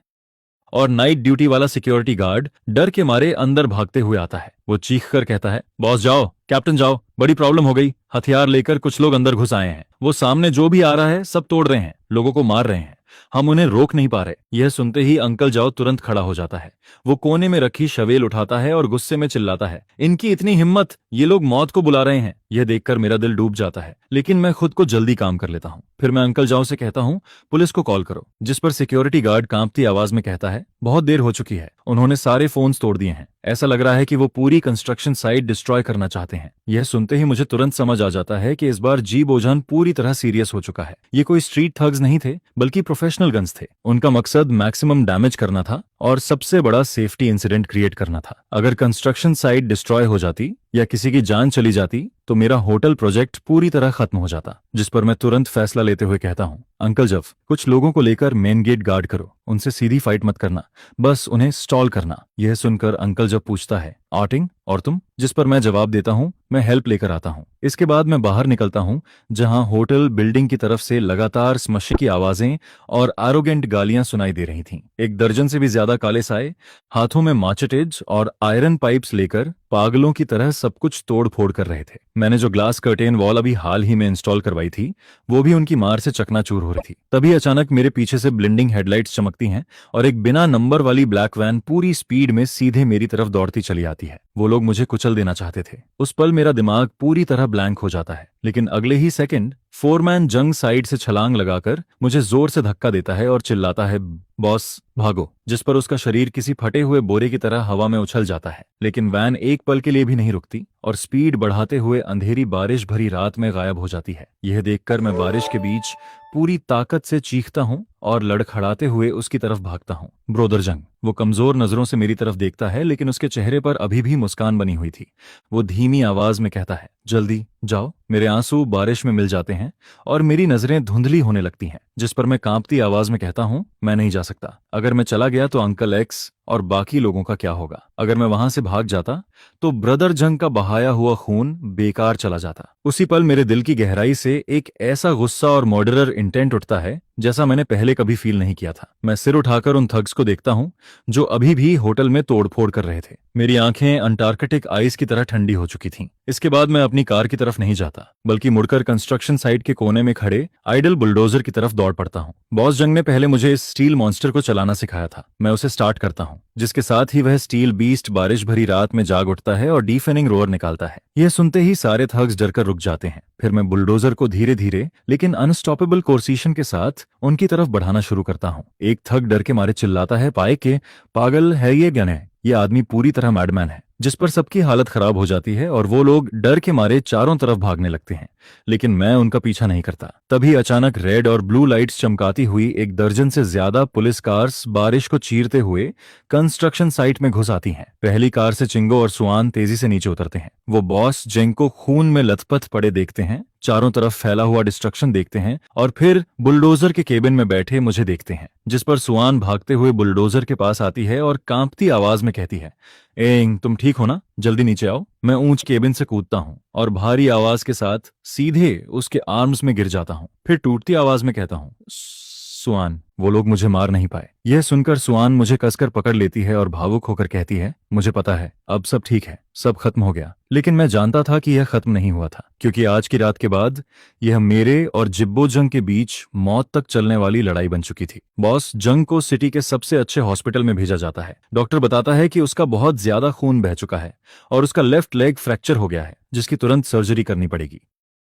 और नाइट ड्यूटी वाला सिक्योरिटी गार्ड डर के मारे अंदर भागते हुए आता है। वो चीख कर कहता है, बॉस जाओ, कैप्टन जाओ, बड़ी प्रॉब्लम हो गई। हथियार लेकर कुछ लोग अंदर घुस आए हैं। वो सामने जो भी आ रहा है सब तोड़ रहे हैं, लोगों को मार रहे हैं। हम उन्हें रोक नहीं पा रहे। यह सुनते ही अंकल जाओ तुरंत खड़ा हो जाता है। वो कोने में रखी शवेल उठाता है और गुस्से में चिल्लाता है, इनकी इतनी हिम्मत, ये लोग मौत को बुला रहे हैं। यह देखकर मेरा दिल डूब जाता है, लेकिन मैं खुद को जल्दी काम कर लेता हूँ। फिर मैं अंकल जाओ से कहता हूँ, पुलिस को कॉल करो। जिस पर सिक्योरिटी गार्ड कांपती आवाज में कहता है, बहुत देर हो चुकी है, उन्होंने सारे फोन्स तोड़ दिए हैं। ऐसा लग रहा है कि वो पूरी कंस्ट्रक्शन साइट डिस्ट्रॉय करना चाहते हैं। यह सुनते ही मुझे तुरंत समझ आ जाता है कि इस बार जी बोजान पूरी तरह सीरियस हो चुका है। ये कोई स्ट्रीट थग्स नहीं थे, बल्कि प्रोफेशनल गन्स थे। उनका मकसद मैक्सिमम डैमेज करना था और सबसे बड़ा सेफ्टी इंसिडेंट क्रिएट करना था। अगर कंस्ट्रक्शन साइट डिस्ट्रॉय हो जाती या किसी की जान चली जाती तो मेरा होटल प्रोजेक्ट पूरी तरह खत्म हो जाता, जिस पर मैं तुरंत फैसला लेते हुए कहता हूँ, अंकल जफ, कुछ लोगों को लेकर मेन गेट गार्ड करो, उनसे सीधी फाइट मत करना, बस उन्हें स्टॉल करना। यह सुनकर अंकल जफ पूछता है, आर्टिंग, और तुम? जिस पर मैं जवाब देता हूँ, मैं हेल्प लेकर आता हूँ। इसके बाद मैं बाहर निकलता हूँ, जहां होटल बिल्डिंग की तरफ से लगातार स्मशिंग की आवाजें और आरोगेंट गालियां सुनाई दे रही थीं। एक दर्जन से भी ज्यादा काले साए हाथों में माचेटेज और आयरन पाइप्स लेकर पागलों की तरह सब कुछ तोड़ फोड़ कर रहे थे। मैंने जो ग्लास कर्टेन वॉल अभी हाल ही में इंस्टॉल करवाई थी, वो भी उनकी मार से चकनाचूर हो रही थी। तभी अचानक मेरे पीछे से ब्लिंडिंग हेडलाइट्स चमकती हैं और एक बिना नंबर वाली ब्लैक वैन पूरी स्पीड में सीधे मेरी तरफ दौड़ती चली आती है। वो लोग मुझे कुचल देना चाहते थे। उस पल मेरा दिमाग पूरी तरह ब्लैंक हो जाता है, लेकिन अगले ही सेकंड फोरमैन जंग साइड से छलांग लगाकर मुझे जोर से धक्का देता है और चिल्लाता है, बॉस भागो, जिस पर उसका शरीर किसी फटे हुए बोरे की तरह हवा में उछल जाता है। लेकिन वैन एक पल के लिए भी नहीं रुकती और स्पीड बढ़ाते हुए अंधेरी बारिश भरी रात में गायब हो जाती है। यह देखकर मैं बारिश के बीच पूरी ताकत से चीखता हूं और लड़खड़ाते हुए उसकी तरफ भागता हूं। ब्रोदर जंग। वो कमजोर नजरों से मेरी तरफ देखता है, लेकिन उसके चेहरे पर अभी भी मुस्कान बनी हुई थी। वो धीमी आवाज में कहता है, जल्दी जाओ। मेरे आंसू बारिश में मिल जाते हैं और मेरी नजरें धुंधली होने लगती हैं, जिस पर मैं कांपती आवाज में कहता हूं, मैं नहीं जा सकता। अगर मैं चला गया तो अंकल एक्स और बाकी लोगों का क्या होगा? अगर मैं वहां से भाग जाता तो ब्रदर जंग का बहाया हुआ खून बेकार चला जाता। उसी पल मेरे दिल की गहराई से एक ऐसा गुस्सा और मर्डरर इंटेंट उठता है जैसा मैंने पहले कभी फील नहीं किया था। मैं सिर उठाकर उन थग्स को देखता हूं जो अभी भी होटल में तोड़फोड़ कर रहे थे। मेरी आंखें अंटार्कटिक आइस की तरह ठंडी हो चुकी थीं। इसके बाद मैं अपनी कार की तरफ नहीं जाता, बल्कि मुड़कर कंस्ट्रक्शन साइट के कोने में खड़े आइडल बुलडोजर की तरफ दौड़ पड़ता हूं। बॉस जंग ने पहले मुझे इस स्टील मॉन्स्टर को चलाना सिखाया था। मैं उसे स्टार्ट करता हूं, जिसके साथ ही वह स्टील बीस्ट बारिश भरी रात में जाग उठता है और डीफेनिंग रोअर निकालता है। यह सुनते ही सारे थग्स डरकर रुक जाते हैं। फिर मैं बुलडोजर को धीरे धीरे लेकिन अनस्टॉपेबल कोर्सिशन के साथ उनकी तरफ बढ़ाना शुरू करता हूं। एक थग डर के मारे चिल्लाता है, पाए के पागल है ये गन? ये आदमी पूरी तरह मैडमैन है, जिस पर सबकी हालत खराब हो जाती है और वो लोग डर के मारे चारों तरफ भागने लगते हैं। लेकिन मैं उनका पीछा नहीं करता। तभी अचानक रेड और ब्लू लाइट्स चमकाती हुई एक दर्जन से ज्यादा पुलिस कार्स बारिश को चीरते हुए कंस्ट्रक्शन साइट में घुस आती हैं। पहली कार से चिंगो और सुआन तेजी से नीचे उतरते हैं। वो बॉस जेंग को खून में लथपथ पड़े देखते हैं, चारों तरफ फैला हुआ डिस्ट्रक्शन देखते हैं और फिर बुलडोजर के केबिन में बैठे मुझे देखते हैं, जिस पर सुआन भागते हुए बुलडोजर के पास आती है और कांपती आवाज में कहती है, एंग, तुम ठीक हो ना? जल्दी नीचे आओ। मैं ऊंच केबिन से कूदता हूँ और भारी आवाज के साथ सीधे उसके आर्म्स में गिर जाता हूँ। फिर टूटती आवाज में कहता हूँ, सुआन, वो लोग मुझे मार नहीं पाए। यह सुनकर सुआन मुझे कसकर पकड़ लेती है और भावुक होकर कहती है, मुझे पता है, अब सब ठीक है, सब खत्म हो गया। लेकिन मैं जानता था कि यह खत्म नहीं हुआ था, क्योंकि आज की रात के बाद यह मेरे और जिब्बो जंग के बीच मौत तक चलने वाली लड़ाई बन चुकी थी। बॉस जंग को सिटी के सबसे अच्छे हॉस्पिटल में भेजा जाता है। डॉक्टर बताता है कि उसका बहुत ज्यादा खून बह चुका है और उसका लेफ्ट लेग फ्रैक्चर हो गया है, जिसकी तुरंत सर्जरी करनी पड़ेगी।